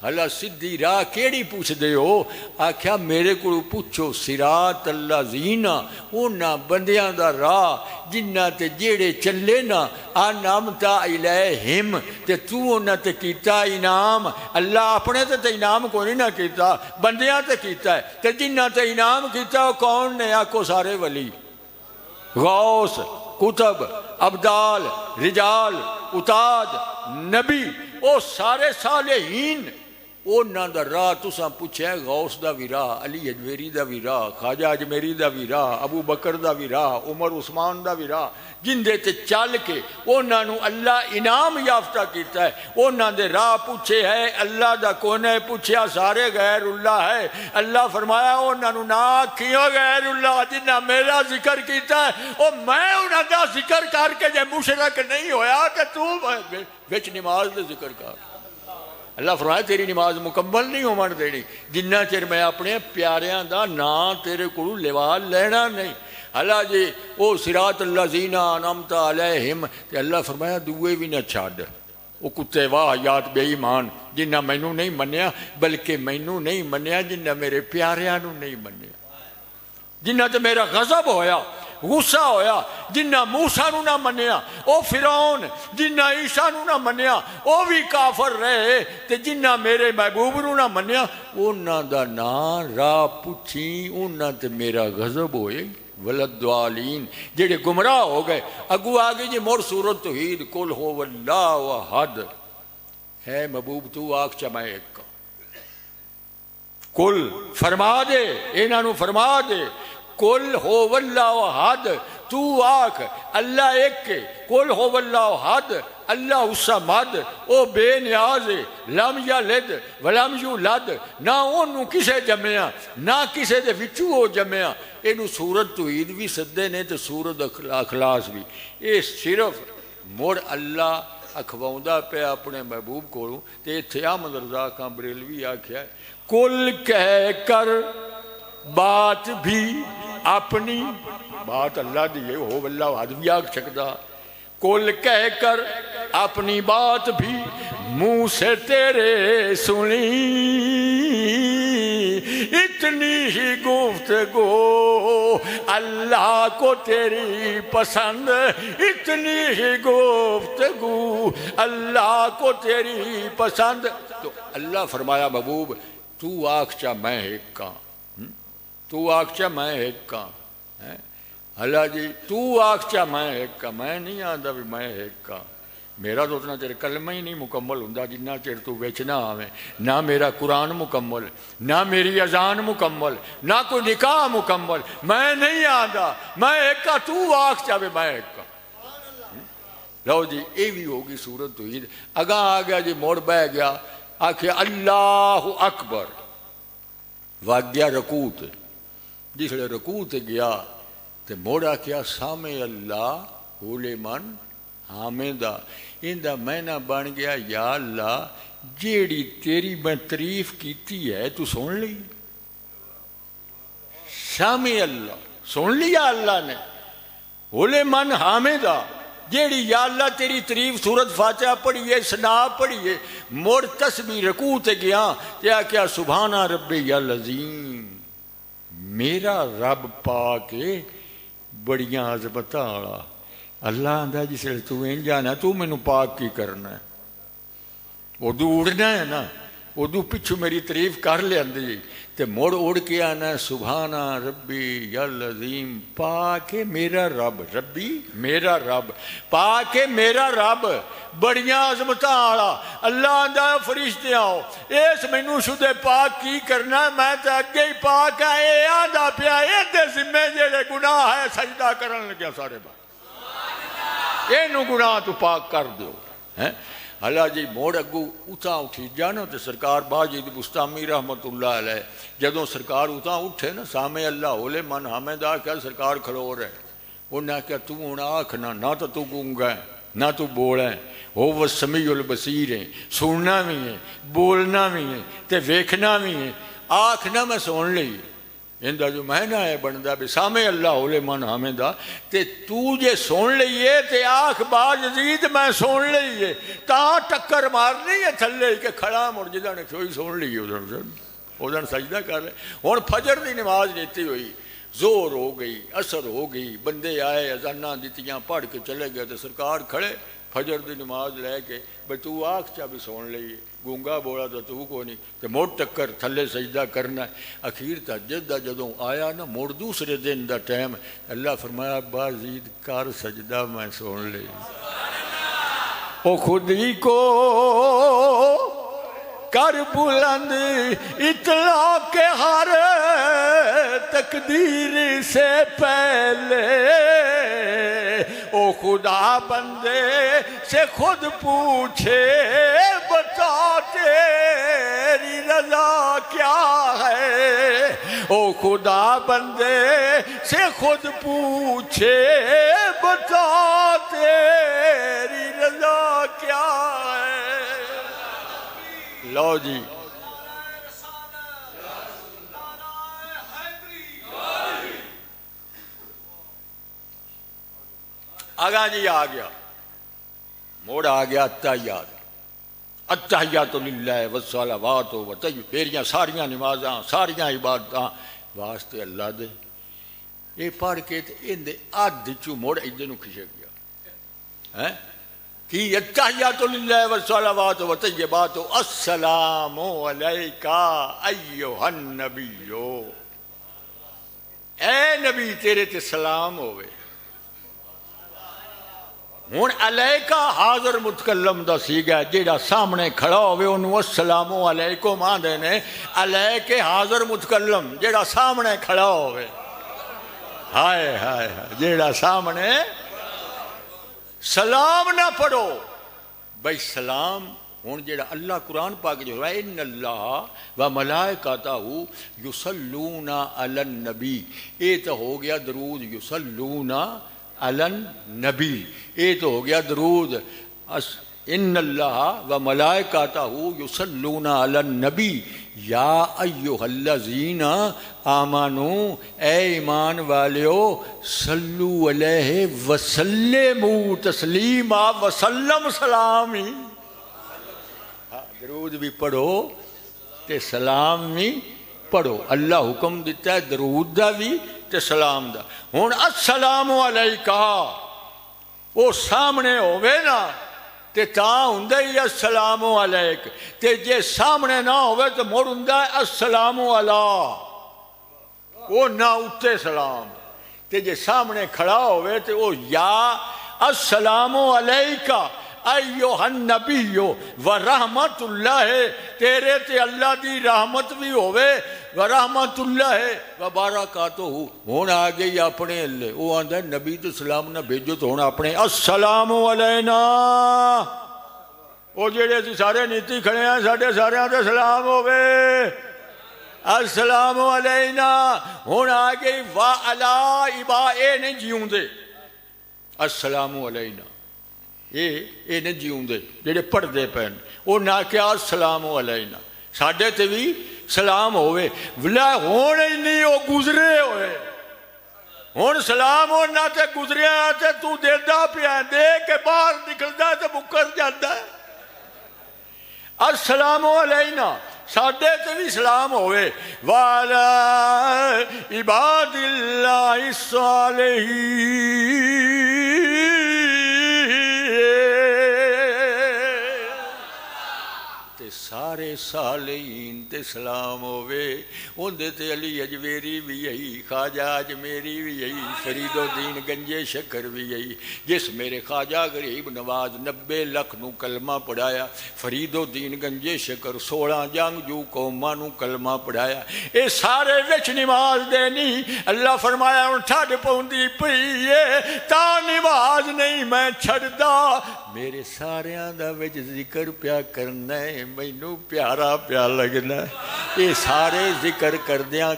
اللہ سدھی راہ کیڑی پوچھ دے ہو؟ آکھیا میرے کو پوچھو صراط الذین، انہاں بندیاں دا راہ جنہاں تے جیڑے چلے نا انعمت علیہم، تے تو انہاں تے کیتا انعام۔ اللہ اپنے تے انعام کو نہیں نہ کیتا، بندیاں تے کیتا ہے۔ تے جنہاں تے انعام کیتا وہ کون نے؟ آکھو سارے ولی، غوث، کتب، ابدال، رجال، اتاج، نبی، او سارے صالحین۔ انہاں دا راہ تساں پوچھیا ہے، غوث دا بھی راہ، علی اجمیری دا بھی راہ، خواجہ اجمیری دا بھی راہ، ابو بکر دا بھی راہ، عمر عثمان دا بھی راہ، جن دے تے چل کے انہاں نو اللہ انعام یافتہ کیتا ہے۔ انہاں دے راہ پوچھے ہے اللہ دا کونے پوچھیا سارے غیر اللہ ہے۔ اللہ فرمایا انہاں نو نہ کیوں غیر اللہ، جنہاں میرا ذکر کیتا ہے او میں انہاں دا ذکر کر کے جے مشرک نہیں ہویا کہ تو وچ نماز دے ذکر کر۔ اللہ فرمایا تیری نماز مکمل نہیں ہومن دینی جنہ چر میں اپنے پیاریاں دا نام تیرے کو لیوا لینا نہیں۔ اللہ جی او صراط الذین انعمت علیہم، تے اللہ فرمایا دوئے بھی نہ چھاڑ، او کتے واہیات بے ایمان جنہ مینوں نہیں منیا، بلکہ مینوں نہیں منیا جنہ میرے پیاریاں نو نہیں منیا، جنہ تے میرا غضب ہویا، غصہ ہویا، جنہ موسیٰ نو نہ منیا، او فرعون جنہ عیسیٰ نو نہ منیا، او بھی کافر رہے، تے جنہ میرے محبوب نو نہ منیا، انہاں دا نام راہ پوچھی، انہاں تے میرا غضب ہوئے۔ ولدوالین، جڑے گمراہ ہو گئے۔ اگو آگے جی مور سورت توحید، قل هو اللہ احد، ہے محبوب تو آکھ چا میں ایک کا، قل فرما دے، انہاں نو فرما دے، قل هو اللہ احد، تو آکھ اللہ ایک کے، قل هو اللہ احد، اللہ الصمد، او بے نیاز، لم یلد ولم یولد، نہ انہوں کسے جمعیاں نہ کسے دے وچوں ہو جمعیاں۔ اینو سورت توحید بھی سدے نے تے سورت اخلاص بھی۔ اے صرف مڑ اللہ اکھواؤندا پہ اپنے محبوب کو، تے ایتھے احمد رضا خان بریلوی آکھیا ہے، کل کہہ کر بات بھی اپنی، بات اللہ دی ہے، ہو اللہ حد بھی آکھ سکتا، کل کہہ کر اپنی بات بھی منہ سے تیرے سنی، اتنی ہی گفتگو اللہ کو تیری پسند، اتنی ہی گفتگو اللہ کو تیری پسند۔ تو اللہ فرمایا محبوب تو آکھ چا میں ایک کا، تو آکھ چا میں ایک کا، اللہ جی تو آکھ چا میں ایک کا، میں نہیں آندا بھی میں ایک کا، میرا تو اتنا چر کلمہ ہی نہیں مکمل ہوندا جنہ چر تو وچ نہ آویں، نہ میرا قرآن مکمل، نہ میری اذان مکمل، نہ کوئی نکاح مکمل، میں نہیں آندا میں ایک کا، تو آکھ چا بھی میں ایک کا۔ لو جی یہ بھی ہوگی سورت توحید۔ اگاں آ گیا جی موڑ بہ گیا، آکھے اللہ اکبر، واگ گیا رکوع تے، جس لئے رکوع تے گیا تے موڑا کیا سامع اللہ لمن حامدہ، اندہ معنی بن گیا یا اللہ جیڑی تیری میں تعریف کیتی ہے تو سن لی؟ سامع اللہ سن لیا اللہ نے؟ بولے من حامدہ جیڑی یا اللہ تیری تعریف سورت فاتحہ پڑھیے ثنا پڑھیے مڑ تسبیح رکوع تے گیا کیا سبحانہ ربی العظیم میرا رب پاک بڑیاں عظمتاں والا اللہ آندا جس ویلے تو جانا تو مینوں پاک کی کرنا ہے ادو اڑنا ہے نا ادو پچھو میری تعریف کر لیندی تے مڑ اڑ کے آنا سبحانہ ربی العظیم پاک میرا رب ربی میرا رب پاک میرا رب بڑیاں عظمتاں والا اللہ آندا فرشتے آؤ اس مینوں شدے پاک کی کرنا میں تے اگے ہی پاک ہے اے آندا پیا اے دے ذمے جڑے گناہ ہے سجدہ کرن لگیا سارے بات اینوں گناہ تو پاک کر دیو ہیں اللہ جی موڑ اگو اتاں اٹھی جانا تو سرکار باجد بستامی رحمت اللہ علیہ جدوں سرکار اتاں اٹھے نا سامع اللہ ہولے من حامدہ کیا سرکار کھلو رہے انہیں کہا تو ہونا آکھنا نہ تو گونگا ہے نہ تو بولا ہے وہ سمیع البصیر ہے سننا بھی ہے بولنا بھی ہے تے ویکھنا بھی ہے آکھنا میں سن لی اندہ جو مہینہ ہے بندہ بھی سامع اللہ ہولے من حامدہ تے تو جے سن لئیے تے آنکھ باز زید میں سن لئیے تاں ٹکر مارنی ہے تھلے کہ کھڑا مڑ جدہ نے کیوں سن لئیے ادھر سجدہ کر رہے اور فجر دی نماز لیتی ہوئی زور ہو گئی اثر ہو گئی بندے آئے اذاناں دیتیاں پڑھ کے چلے گئے تو سرکار کھڑے فجر دی نماز لے کے بھئی تو آنکھ چا بھی سن لئیے گونگا بولا تو کو نہیں تو موڑ ٹکر تھلے سجدہ کرنا ہے اخیر تہجد دا جدوں آیا نا موڑ دوسرے دن دا ٹائم اللہ فرمایا بازید کر سجدہ میں سن لئی او خود ہی کو کر بلند اطلاع کے ہر تقدیر سے پہلے او خدا بندے سے خود پوچھے بتا تیری رضا کیا ہے او خدا بندے سے خود پوچھے بتا تیری رضا کیا ہے لو جی آگاں جی آ گیا موڑ آ گیا التحیات للہ والصلوات والطیبات پیریاں ساریاں نمازاں ساریاں عبادتاں واسطے اللہ دے یہ پڑھ کے ان دے آدھ چو موڑ ادھر نو کھشے گیا کہ التحیات للہ والصلوات والطیبات السلام علیکا ایہا النبی اے نبی تیرے تے سلام ہوئے ہون علیکہ حاضر متکلم دا سیگا جیڑا سامنے کھڑا ہوئے انہوں السلام علیکم آدھے نے علیکہ حاضر متکلم جیڑا سامنے کھڑا ہوئے ہائے ہائے جیڑا سامنے سلام نہ پڑھو بھئی سلام ہون جیڑا اللہ قرآن پاک جو ہے ان اللہ و ملائکتہ یصلون علی النبی یہ تو ہو گیا درود یصلون علی النبی یہ تو ہو گیا درود ان اللہ و ملائکتہ یصلون علی النبی یا ایہا الذین آمنوا اے ایمان والیو صلو علیہ وسلموا تسلیما وسلم سلامی درود بھی پڑھو تے سلام بھی پڑھو اللہ حکم دیتا ہے درود دا بھی تے سلام دا ہون السلام علیکہ وہ سامنے ہوئے نا تے تاں ہندے ہی السلام علیک تے جے سامنے نہ ہوئے تو مور ہندے السلام علیہ وہ نہ اتے سلام تے جے سامنے کھڑا ہوئے تے وہ یا السلام علیکہ ایوہ النبی و رحمت اللہ تیرے تے اللہ دی رحمت بھی ہوئے و رحمت اللہ و بارکاتہ ہونا آگے ہی اپنے اللہ وہ آندہ نبی تو سلام نہ بھیجو تو ہونا اپنے السلام علینا وہ جیڑے سی سارے نیتی کھڑے ہیں ساڑھے سارے آندہ سلام ہوئے السلام علینا ہونا آگے ہی وَعَلَىٰ عِبَائے نہیں جیوں دے السلام علینا یہ نہیں جیوندے جڑے پڑھتے پے انہیں کیا سلام علینا ساڈے تے بھی سلام ہوئے ولا ہون ہی نہیں وہ گزرے ہوئے ہوں سلام ہونا تے گزریا تے تو دینا پیا دے کے باہر نکلتا تے مکر جاتا ہے السلام علینا ساڈے تے بھی سلام ہوئے والا عباد اللہ الصالحین تے سارے صالحین تے سلام ہوئے اندے تے علی اجویری بھی یہی خواجہ اجمیری بھی یہی فرید الدین گنجے شکر بھی یہی جس میرے خواجہ غریب نواز 90 لاکھ نو کلمہ پڑھایا فرید الدین گنجے شکر 16 جنگجو قوماں نو کلمہ پڑھایا اے سارے وچ نماز دینی اللہ فرمایا ہن چھڈ پوندی پئی اے تا نماز نہیں میں چھڈدا میرے ساریاں دا وچ ذکر پیا کرنا ہے مینوں پیارا پیا لگنا یہ سارے ذکر کردیاں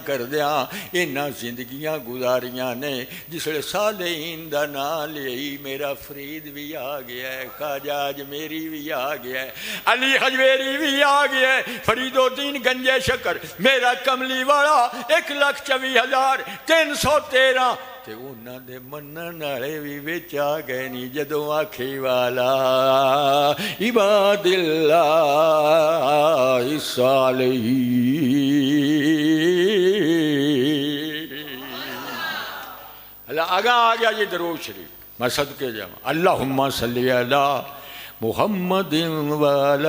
انہاں زندگیاں گزاریاں نے جس لئے صالحین دا نام لئی میرا فرید بھی آ گیا ہے خواجہ اجمیری بھی آ گیا ہے علی حجویری بھی آ گیا ہے فرید الدین گنجے شکر میرا کملی والا 1,24,313 تے انہاں دے منن والے بھی وچ آ گئے نی جدوں آکھی والا عباد اللہ الصالحین اللہ آگاہ آ گیا یہ درود شریف میں صدقے جاؤں اللہم صلی علی محمد وعلی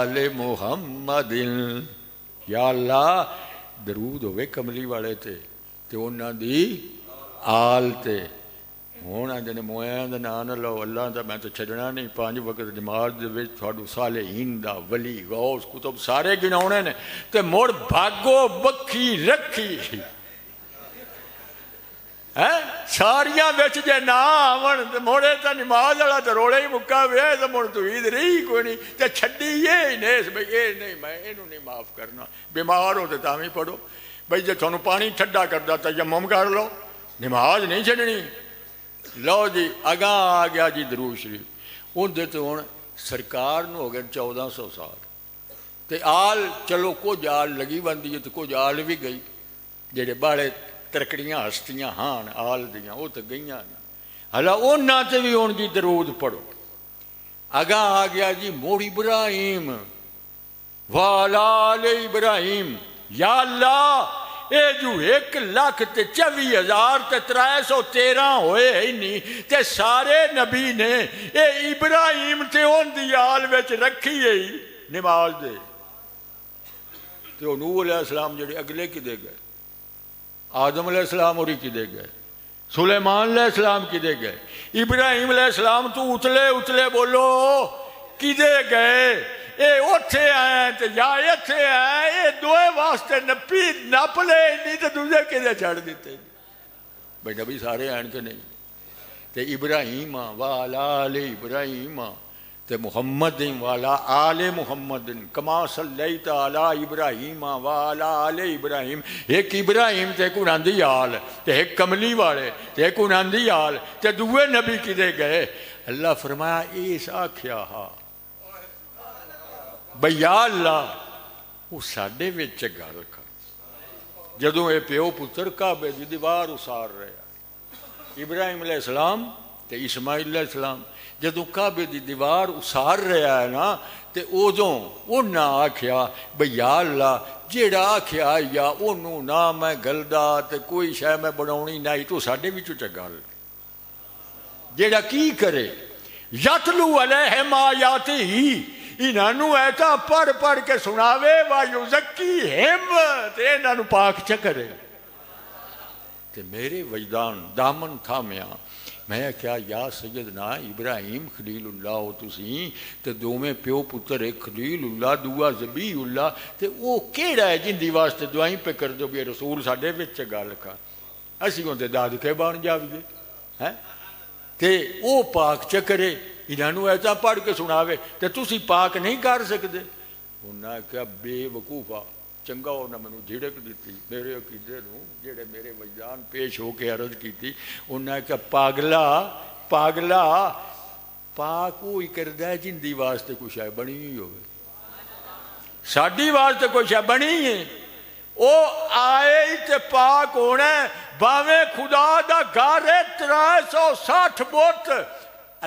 آل محمد یا اللہ درود ہوئے کملی والے تے انہاں دی آل تے ہوں آدھے مویاں دا نام نہ لو اللہ دا میں تو چھڈنا نہیں 5 وقت نماز دے وچ تھوڑو صالحین دا ولی غوث کتب سارے گناونے نے تے مڑ بھاگو بکھی رکھی ساریاں بچ جے نہ آون تے موڑے تے نماز والا تے روڑے ہی مکا وے تے مڑ تو عید رہی کوئی نہیں تے چھڈی یہ نہیں بھئی یہ نہیں میں اینوں نہیں معاف کرنا بیمار ہو تے تاویں پڑھو بھئی جے تھانوں پانی ٹھڈا کردا تیمم کر لو نماز نہیں چھڈنی لو جی اگاں آ گیا جی درود شریف اندر تو ہوں سرکار نو ہو گئے 1400 سال تے آل چلو کچھ آل لگی بندی ہے تو کچھ آل بھی گئی جڑے باڑے ترکڑیاں ہستیاں ہاں آل دیاں وہ تو گئیاں حالا انہاں تے بھی ہوں جی درود پڑھو اگاں آ گیا جی موڑ ابراہیم والا آل ابراہیم یا اللہ اے جو 1,24,313 ہوئے ہی نہیں تے سارے نبی نے اے ابراہیم تے ان دی آل وچ رکھی ہے نماز دے تے نوح علیہ السلام جڑے اگلے کی دے گئے آدم علیہ السلام اور کی دے گئے سلیمان علیہ السلام کی دے گئے ابراہیم علیہ السلام تو اتلے بولو کی دے گئے اے اوتھے آئے تے یا ایتھے آئے اے دوئے واسطے نپ لے نہیں تے دوسرے کدے چھڑ دیتے بھئی نبی سارے آئین کے نہیں تے ابراہیم والا آل ابراہیم تے محمد والا آل محمد کما صلیت علی ابراہیم والا آل ابراہیم ایک ابراہیم تے ایک انہاں دی آل تے ایک کملی والے تے ایک انہاں دی آل تے دوئے نبی کدے گئے اللہ فرمایا ایس آکھیا ہا بھئی یا اللہ وہ ساڈے وچ گل کر جدوں اے پیو پتر کعبے دی دیوار اسار رہا ابراہیم علیہ السلام تے اسماعیل علیہ السلام جدوں کعبے دی دیوار اسار رہا ہے نا تے ادوں انہاں آکھیا بھئی یا اللہ جیڑا آکھیا یا اونوں نہ میں گلدا تے کوئی شے میں بناونی نہیں تو ساڈے وچوں گل جیڑا کی کرے یتلو علیہم آیاتہ انہوں ایتا پڑھ کے سناوے وَيُزَكِّيهِمْ تے انہوں پاک چکرے تے میرے وجدان دامن تھامیا میں کیا یا سیدنا ابراہیم خلیل اللہ ہو تسیں تے دوویں پیو پتر ایک خلیل اللہ دوہ ذبیح اللہ تے وہ کیڑا ہے جن دی واسطے دعائیں پہ کر دو بھی رسول ساڈے وچ گل کر اسی کونتے دادکے بن جاویے تے او پاک چکرے انہوں ایسا پڑھ کے سناوے تے تسی پاک نہیں کر سکتے انہاں کہا بے وقوفا چنگا انہاں میں جھڑک دیتی میرے عقیدے نو جڑے میرے وجدان پیش ہو کے عرض کیتی انہاں کہا پاگلا پاک وہی کردا ہے جن دی واسطے کوئی شے بنی ہوئی ہوئے. ساڈی واسطے کوئی شے بنی ہے وہ آئے تے پاک ہونا ہے. باویں خدا دا گھر ہے 360 بت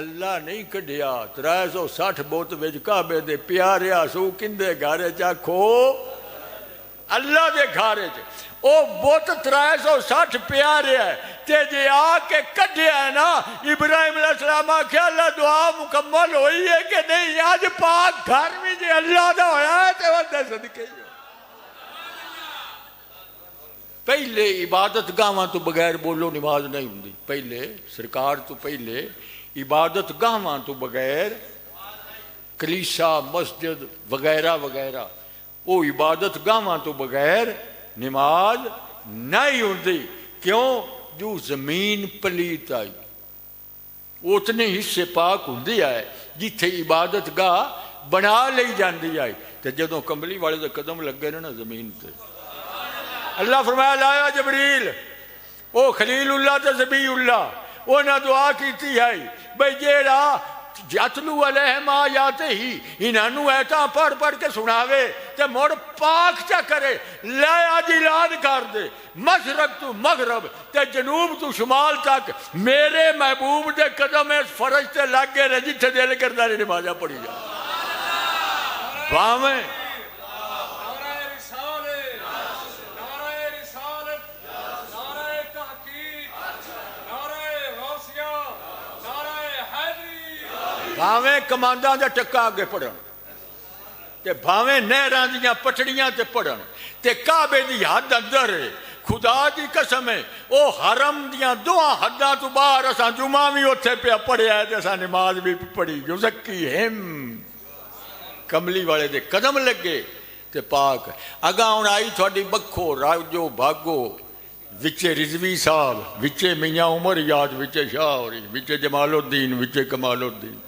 اللہ نہیں کڈیا. 360 بت وچ کعبے دے پیاریا سو کندے گھر چاکھو اللہ دے گھر او بت 360 پیارے ہے تے جے آ کے کڈیا ہے نا ابراہیم علیہ السلام آکھیا اللہ دعا مکمل ہوئی ہے کہ نہیں. آج پاک گھر میں جے اللہ دا ہویا ہے تے ودے صدقے ہی. پہلے عبادت گاواں تو بغیر بولو نماز نہیں ہوندی. پہلے سرکار تو پہلے عبادت گاواں تو بغیر کلیسا مسجد وغیرہ وغیرہ وہ عبادت گاواں تو بغیر نماز نہیں ہوندی. کیوں؟ جو زمین پلیت آئی اتنے حصے پاک ہوندی ہے جتھے عبادت گاہ بنا لئی جاندی آئی. تے جدوں کمبلی والے دے قدم لگے نا زمین تے اللہ فرمایا لایا جبریل او خلیل اللہ تے ذبیح اللہ انہاں دعا کیتی ہے بھئی جیڑا یتلو علیہم آیاتہ ہی انہوں ایتاں پڑھ پڑھ کے سناوے تے مڑ پاک چا کرے لایا اعلان کر دے مشرق تو مغرب تے جنوب تو شمال تک میرے محبوب دے قدم اس فرج تے لگ گئے جتھے دل کردا رہے نمازاں پڑھی جا. باویں بھاویں کمانداں دا ٹکا آگے پڑھن تے بھاویں نہراں دیاں پٹڑیاں تے پڑھن تے کعبے دی حد اندر ہے. خدا دی قسم ہے او حرم دیاں دعا حداں تو باہر اساں جمعہ بھی اوتھے پہ پڑھیا ہے تے اساں نماز بھی پڑھی. یزکیہم کملی والے دے قدم لگے تے پاک. اگاں ہن آئی تھوڑی بکھو راجو بھاگو وچے رضوی صاحب وچے میاں عمر یاد وچے شاہ ہوری وچے جمال الدین وچے کمال الدین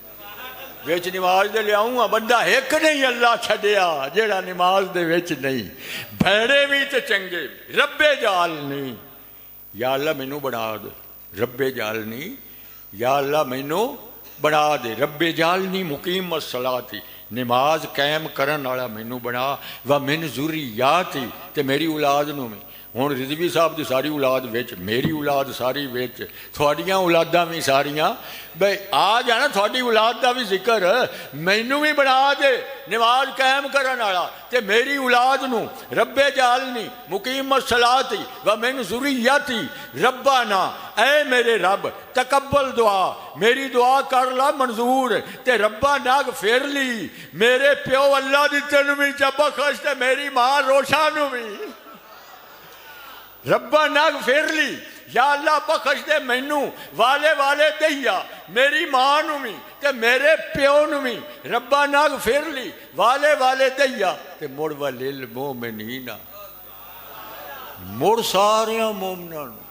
وچ نماز دے لیاؤں بندہ ایک نہیں اللہ چھڈیا جیڑا نماز دے وچ نہیں. بھیڑے بھی تے چنگے رب جعلنی یا اللہ مینوں بنا دے. رب جعلنی یا اللہ مینوں بنا دے. رب جعلنی مقیم الصلاۃ نماز قائم کرن والا مینوں بنا و من ذریاتی تے میری اولاد نو میں. ہن رضوی صاحب دی ساری اولاد وچ میری اولاد ساری وچ تھوڑیاں اولاداں بھی ساریاں بھئی آ جانا تھوڑی اولاد دا بھی ذکر مینوں بھی بنا دے نماز قائم کرن والا تے میری اولاد نو. رب جعلنی مقیم الصلاۃ و من ذریتی ربنا اے میرے رب تقبل دعا میری دعا کر لا منظور تے ربنا اغفر لی میرے پیو اللہ دی تینوں بھی بخش تے میری ماں روشا نو بھی. ربنا اغفر لی یا اللہ بخش دے مینوں والے والے دیا میری ماں نو بھی تے میرے پیو نو بھی. ربنا اغفر لی والے والے دیا تے مڑ وللمؤمنین مڑ ساریاں مومناں نو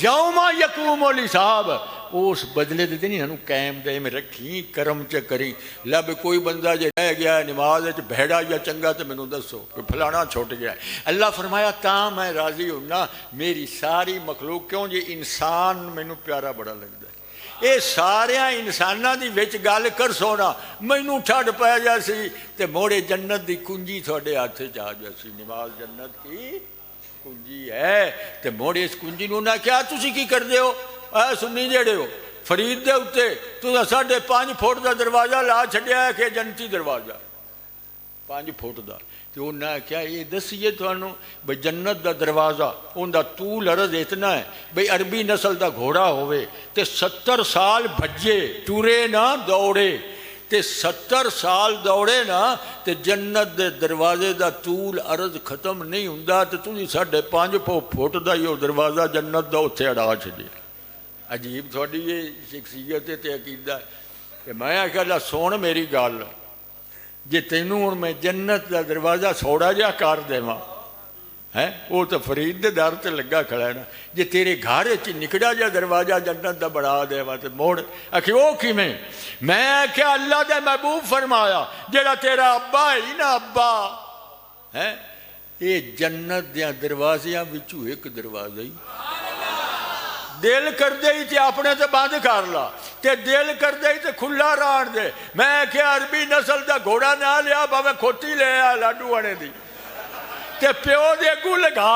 یوم یقوم الحساب اس بدلے دے نہیں انہوں قائم دائم رکھی کرم چ کری. لب کوئی بندہ جے رہ گیا ہے نماز بھیڑا یا چنگا تو مینوں دسو کہ فلانا چھوٹ گیا ہے. اللہ فرمایا تاں میں راضی ہونا میری ساری مخلوق. کیوں جی انسان مینوں پیارا بڑا لگتا ہے. اے ساریاں انساناں دی وچ گل کر سونا مینوں ٹھڈ پی جاسی تے موڑے جنت دی کنجی تھوڑے ہاتھ چ آ جاسی. نماز جنت کی کنجی ہے تے موڑے اس کنجی نوں نہ کیا تسی کی کردے ہو اے سنی جڑے ہو فرید دے اتے تو 5.5 فٹ دا دروازہ لا چھڈیا ہے کہ جنتی دروازہ 5 فٹ دا. تو انہاں کیا یہ دسیے تھانوں بھئی جنت دا دروازہ ان دا طول عرض اتنا ہے بھئی عربی نسل دا گھوڑا ہوئے تے 70 سال بھجے ٹورے نہ دوڑے تے 70 سال دوڑے نا تے جنت دے دروازے دا طول عرض ختم نہیں ہوندا تے تسی 5.5 فٹ دا یہ دروازہ جنت دا اتھے اڑا چھڈے. عجیب تھوڑی یہ شخصیت تے عقیدہ ہے کہ میں آخیا سن میری گل جے تینوں ہن میں جنت دا دروازہ سوڑا جا کر دیواں ہے وہ تو فرید دے در تے لگا کھڑا ہے نا. جے تیرے گھر وچ نکڑا جا دروازہ جنت دا بڑھا دیواں تے موڑ آکھے او کیویں. میں آخیا اللہ دے محبوب فرمایا جیڑا تیرا ابا ہے نا ابا ہے یہ جنت دیاں دروازیاں وچوں ایک دروازہ ہی دل کردے ہی تے اپنے تے بند کر لا تے دل کردے ہی تے کھلا ران دے. میں کہ عربی نسل دا گھوڑا نہ لیا باویں کھوتی لے آ لاڈو آنے دی تے پیو دے اگوں لگا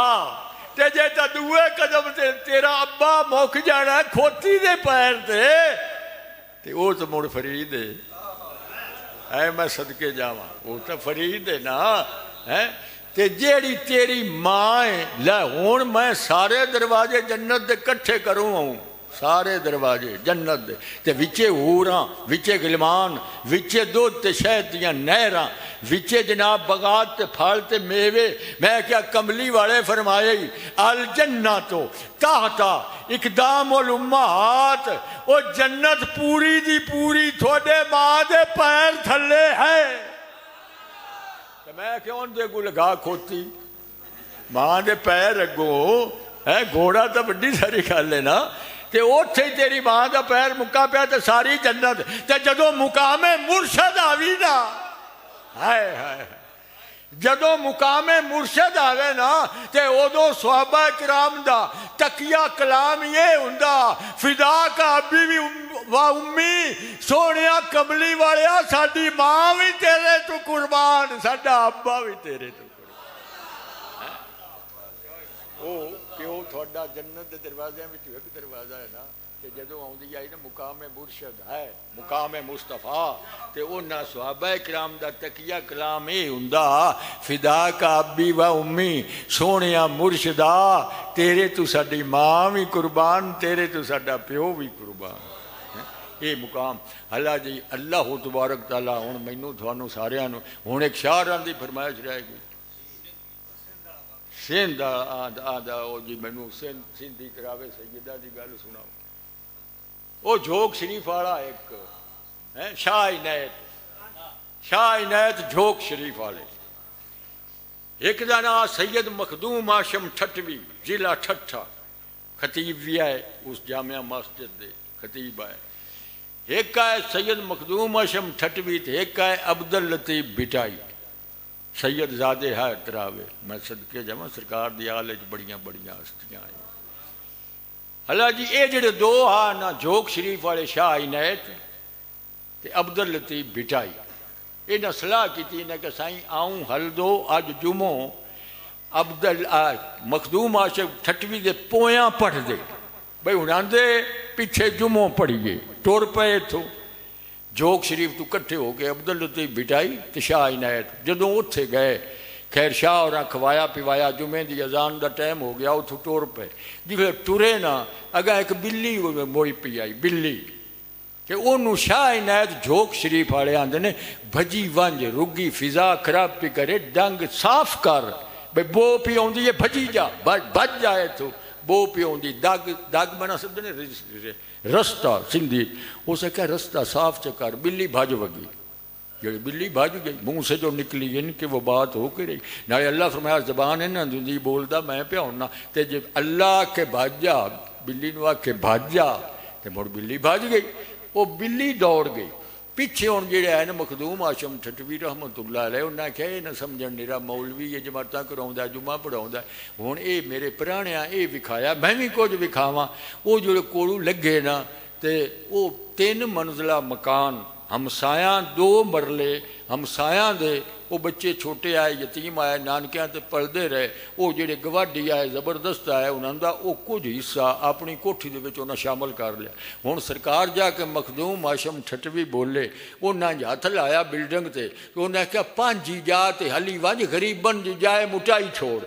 تے جے تا دوے قدم تے تیرا ابا موک جانا کھوتی دے پیر تے او تو مڑ فرید ہے. میں صدقے جاواں وہ تو فرید ہے نا. تے جیڑی تیری ماں ہے لے ہون میں سارے دروازے جنت دے کٹھے کروں ہوں سارے دروازے جنت دے تے وچے حوراں وچے غلمان وچے دودھ تے شہد دیاں نہراں وچے جناب بغات تے پھل تے میوے. میں کیا کملی والے فرمائے الجنتو تحتا اقدام الامہات او جنت پوری دی پوری تھوڑے ماں دے پیر تھلے ہے. میں کیوں دے کو لگا کھوتی ماں دے پیر اگوں ہے گھوڑا تو بڑی ساری گل ہے نا تے اوتھے تیری ماں دا پیر مکا پیا تے ساری جنت تے جدوں مقام مرشد آوی نا ہائے ہائے جدوں مقام مرشد آوے نا تے ادو صحابہ کرام دا تقیہ کلام یہ ہوندا فدا کا ابی و امی سونیا کملی والیا ساڈی ماں بھی تیرے تو قربان ساڈا ابا بھی تیرے تو قربان. او کیوں تھوڑا جنت دے دروازے میں ایک دروازہ ہے نا کہ جدوں آؤندی آئی نا مقام مرشد ہے مقام مصطفیٰ تے انہاں صحابہ کرام دا تقیہ کلام اے ہوندا فدا کا ابی و امی سونیا مرشدا تیرے تو ساڈی ماں بھی قربان تیرے تو ساڈا پیو بھی قربان. یہ مقام اللہ جی اللہ تبارک تعالیٰ ہوں مینوں تھانوں ساریاں نوں ہوں ایک شاعراں دی فرمائش رہے گی سندھ آدھا جی مینوں سندھی کراوے سیدہ دی گل سناؤ. وہ جھوک شریف والا ایک شاہ عنایت جھوک شریف والے ایک دا نام سید مخدوم ہاشم ٹھٹوی ضلع ٹھٹھا خطیب بھی ہے اس جامعہ مسجد دے خطیب ہے. ایک ہے سید مخدوم ہاشم ٹھٹوی تے ایک ہے عبداللطیف بٹائی سید زادے ہے تراوے. میں صدقے جاواں سرکار دی آل وچ بڑیاں بڑیاں ہستیاں ہیں. اللہ جی اے جڑے دو ہاں نا جھوک شریف والے شاہ عنایت تے عبداللطیف بٹائی انہاں صلاح کیتی انہاں کہ سائیں آؤں ہل دو اج جمعوں مخدوم ہاشم ٹھٹوی دے پویاں پڑھ دے بھئی انہاں دے پیچھے جمعوں پڑھیے ٹور پے تھو. جھوک شریف تو کٹھے ہو گئے عبداللطیف بٹائی تے شاہ عنایت جدوں اتھے گئے خیر شاہ اور کھوایا پیوایا جمعے دی اذان دا ٹائم ہو گیا اتھو ٹور پے جی ٹرے نا اگا ایک بلی موئی پی آئی بلی کہ انہوں شاہ عنایت جھوک شریف والے آندے نے بھجی ونج رگی فضا خراب پی کرے ڈنگ صاف کر بے بو پی ہوندی ہے بھجی جا بھج جائے تو بو پی ہوندی داغ بنا سب نے رستہ سندھی ہو سکا رستہ صاف چکر بلی بھاج وگی جڑی بلی بھاج گئی منہ سے جو نکلی ان کہ وہ بات ہو کے رہی نہ اللہ فرمایا زبان ہے نا دی بولدا میں پیا ہونا تے جب اللہ کے بھاجا بلی نو آ کے بھاجا تے مڑ بلی بھاج گئی وہ بلی دوڑ گئی پیچھے ہوں جڑے ہے نا مخدوم ہاشم ٹھٹوی رحمت اللہ علیہ انہیں کہا یہ نہ سمجھن میرا مولوی یہ جماعتاں کراؤندا جمعہ پڑھاؤندا ہوں اے میرے پرانیاں اے وکھایا میں بھی کچھ وکھاواں. وہ جڑے کولو لگے نا تے وہ 3 منزلہ مکان ہمسایاں 2 مرلے ہمسایاں دے وہ بچے چھوٹے آئے یتیم آئے نانکیاں تے پلدے رہے وہ جڑے گواڈی آئے زبردست آئے انہاں دا وہ کچھ حصہ اپنی کوٹھی دے وچ انہاں شامل کر لیا. ہن سرکار جا کے مخدوم ہاشم ٹھٹوی بولے انہاں ہاتھ لایا بلڈنگ تے انہاں کہا 5 جا تے ہلی ونج غریباں دی جائے مٹائی چھوڑ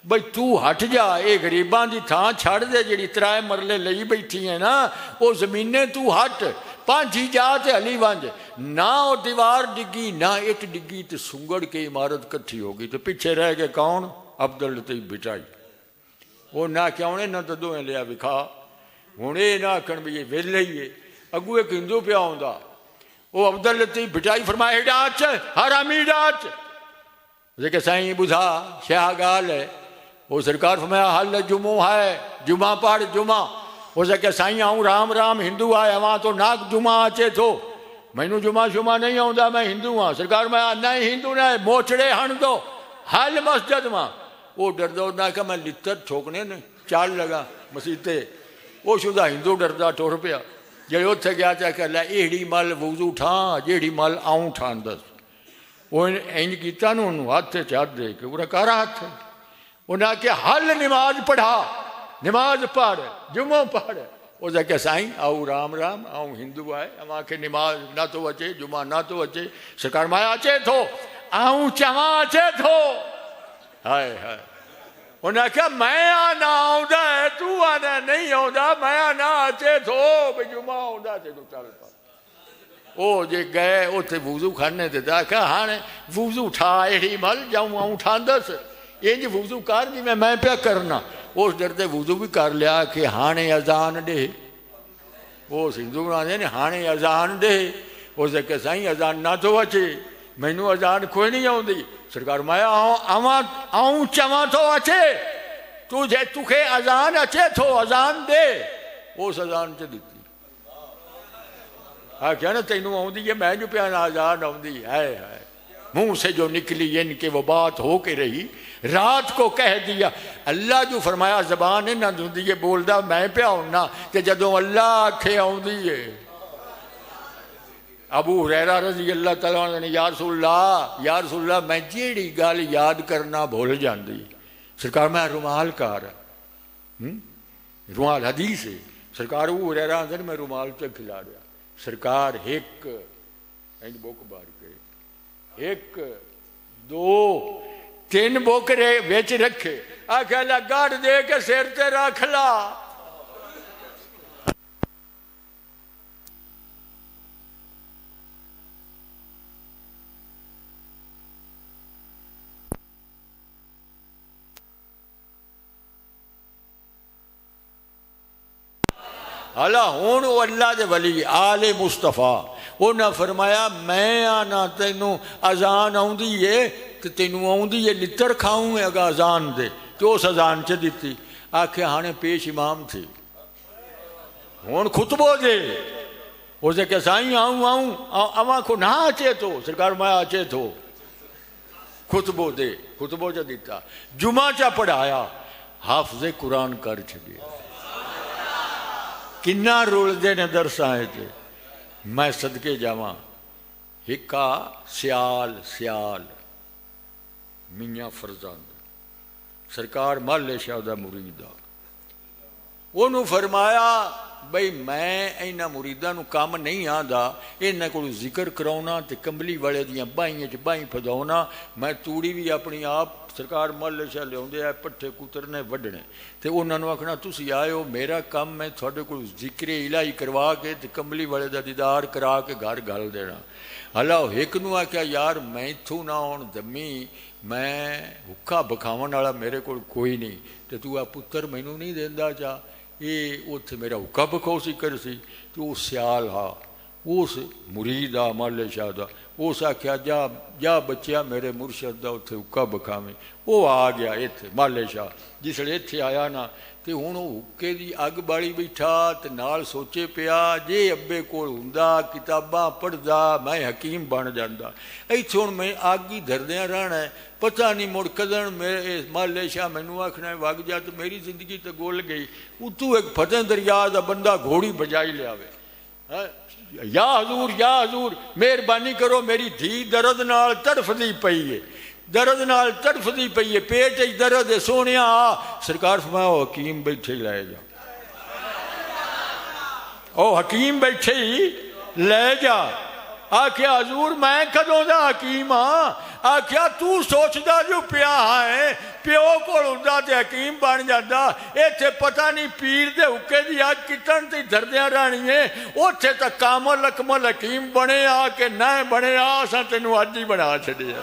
بھئی تو ہٹ جا اے غریباں دی تھاں چھڑ دے جڑی 3 مرلے لئی بیٹھی ہیں نا وہ زمینے تو ہٹ 5 جا تے ہلی ونج نہ وہ دیوار ڈگی نہ اٹ ڈگی تے سنگڑ کے عمارت کٹھی ہو گئی تو پیچھے رہ گئے کون عبداللطیف بٹائی. وہ نہ کیوں نے نہ تو دوئیں لیا وکھا ہوں یہ نہ آخر بھی یہ ویلے ہی ہے اگو ایک ہندو پیا ہوندا وہ عبداللطیف بٹائی فرمائے ڈاچ حرامی ڈاچ کہ سائیں بجھا شاہ گال ہے وہ سرکار فرمایا حل جمعہ ہے جمعہ پڑھ جمعہ ہو سکے سائیں آؤں رام رام ہندو آئے وہاں تو ناک جمعہ آچے تھو مینوں جمعہ شمعہ نہیں آؤں میں ہندو ہاں سرکار میں نہیں ہندو نے موچڑے ہن دو حل مسجد ماں وہ ڈر دو نہ کہ میں لتر ٹھوکنے نے چال لگا مسیتے وہ شدہ ہندو ڈردا ٹر پیا جی اتنے گیا چاہ کہ لے ایڑی مل وضو ٹھان جیڑی مل آؤں ٹھان دس وہ انج کیتا نا انہوں ہاتھ چاہت دے کے وہ کارا ہاتھ انہیں آخیا حل نماز پڑھا نماز پڑھ جمعہ پڑھ وہ کہ سائیں آؤ رام رام آؤں ہندو آئے ہم آ کے نماز نہ تو اچے جمعہ نہ تو اچے سرکار مایا اچے تھو آؤں چواں اچے تھو ہائے ہائے انہیں آخیا میں آنا آؤں ہے تو آنا نہیں آؤں میں آنا اچے تھو بھئی جمعہ آؤں تے تو چل پا وہ جی گئے اتنے وضو کھانے تے آخیا ہاں وضو اٹھا ایڑی مل جاؤں آؤں ٹھان دس انج وضو کر جی میں پیا کرنا اس ڈرتے وضو بھی کر لیا کہ ہانے اذان دے وہ ہندو بنا دے ہانے اذان دے اس کہ سائیں اذان نہ تو اچے مینوں اذان کوئی نہیں آؤندی سرکار مایا آؤں چواں تو اچے تجھے تکھے اذان اچے تھو اذان دے اس اذان چ دیتی کیا نا تینوں آؤندی ہے میں جو پیا نا اذان آؤندی ہے منہ سے جو نکلی ان کے وہ بات ہو کے رہی رات کو کہہ دیا اللہ جو فرمایا زبان نہ دھندی ہے بولدا میں پیا ہونا کہ جدوں اللہ آکھے آؤندی ہے ابو ہریرہ رضی اللہ تعالیٰ عنہ نے یا رسول اللہ میں جیڑی گل یاد کرنا بھول جاندی سرکار میں رومال کار رومال حدیث ہے سرکار ابو ہریرہ اندر میں رومال تے کھلا رہا سرکار ایک بک بار کے ایک دو تین بک ویچ رکھے آخیا لا گاڑ دے کے سر تے رکھ لا اللہ ہون وہ اللہ دے ولی آل مصطفیٰ انہاں فرمایا میں آنا تینوں اذان آؤندی ہے کہ تینوں آؤندی ہے لتر کھاؤں ہے اگا اذان دے تو اس اذان چ دیتی آکھیا ہانے پیش امام تھی ہون خطبو دے اسے کہ سائیں آؤں اواں کو نہ اچے تو سرکار مایا اچے تو خطبو دے خطبو چ دیتا جمعہ چا پڑھایا حافظ قرآن کر چھڑیا کنا رول دے نے درس آئے تھے میں صدقے جاواں ہکا سیال میاں فرزند سرکار مالے شاہ دا مریدہ انہوں فرمایا بھئی میں اینا مریدہ نو کام نہیں آدھا انہاں کو ذکر کراؤنا تے کمبلی والے دیاں بائیں پھداؤنا میں توڑی بھی اپنی آپ سرکار مالے شاہ لے ہوندے آئے پٹھے کترنے وڈنے تے انہوں نے آکھنا تسی آئے ہو میرا کام میں تھوڑے کو ذکر الہی کروا کے تے کمبلی والے دا دیدار کرا کے گھر گھل دینا اللہ ایک نو آکھیا یار میں تھو نہ ہون دمی میں حکا بکھاون والا میرے کو کوئی نہیں تے تو پتر مینوں نہیں دیندا چا یہ اتنے میرا حکا بکھاؤ سی کر سی تو وہ سیال ہا اس مرید آ مالے شاہ دا اس آخیا جا بچیا میرے مرشد دا اتنے حکا بکھاویں وہ آ گیا اتنے مالے شاہ جس لئے اتنے آیا نا تے ہوں حکے دی اگ بالی بیٹھا تے نال سوچے پیا جے ابے کول ہوندا کتاباں پڑھدا میں حکیم بن جاندا ایتھے ہن میں اگ ہی دھردیاں رہنا ہے پتہ نہیں مڑ کدن میرے مالے شاہ مینوں آکھنا ہے وگ جا تو میری زندگی تے گول گئی اتوں ایک فتح دریا دا بندہ گھوڑی بجائی لے آوے یا حضور مہربانی کرو میری دھی درد نال تڑفدی پئی ہے درد نال تڑفدی پئی ہے پیٹ وچ درد ہے سونیا سرکار فرمایا او حکیم بیٹھے ہی لے جا او حکیم بیٹھے ہی لے جا آکھیا حضور میں کدوں دا حکیم ہاں آکھیا تو سوچدا جو پیا ہے پیو کول ہوندا تے حکیم بن جاندا ایتھے پتہ نہیں پیر دے حکے دی اگ کتن تے دھردیاں رہنی ہے اوتھے تک کامل اکمل حکیم بنے آ کہ نہ بنے آ اساں تینوں اج ہی بنا چھڈیا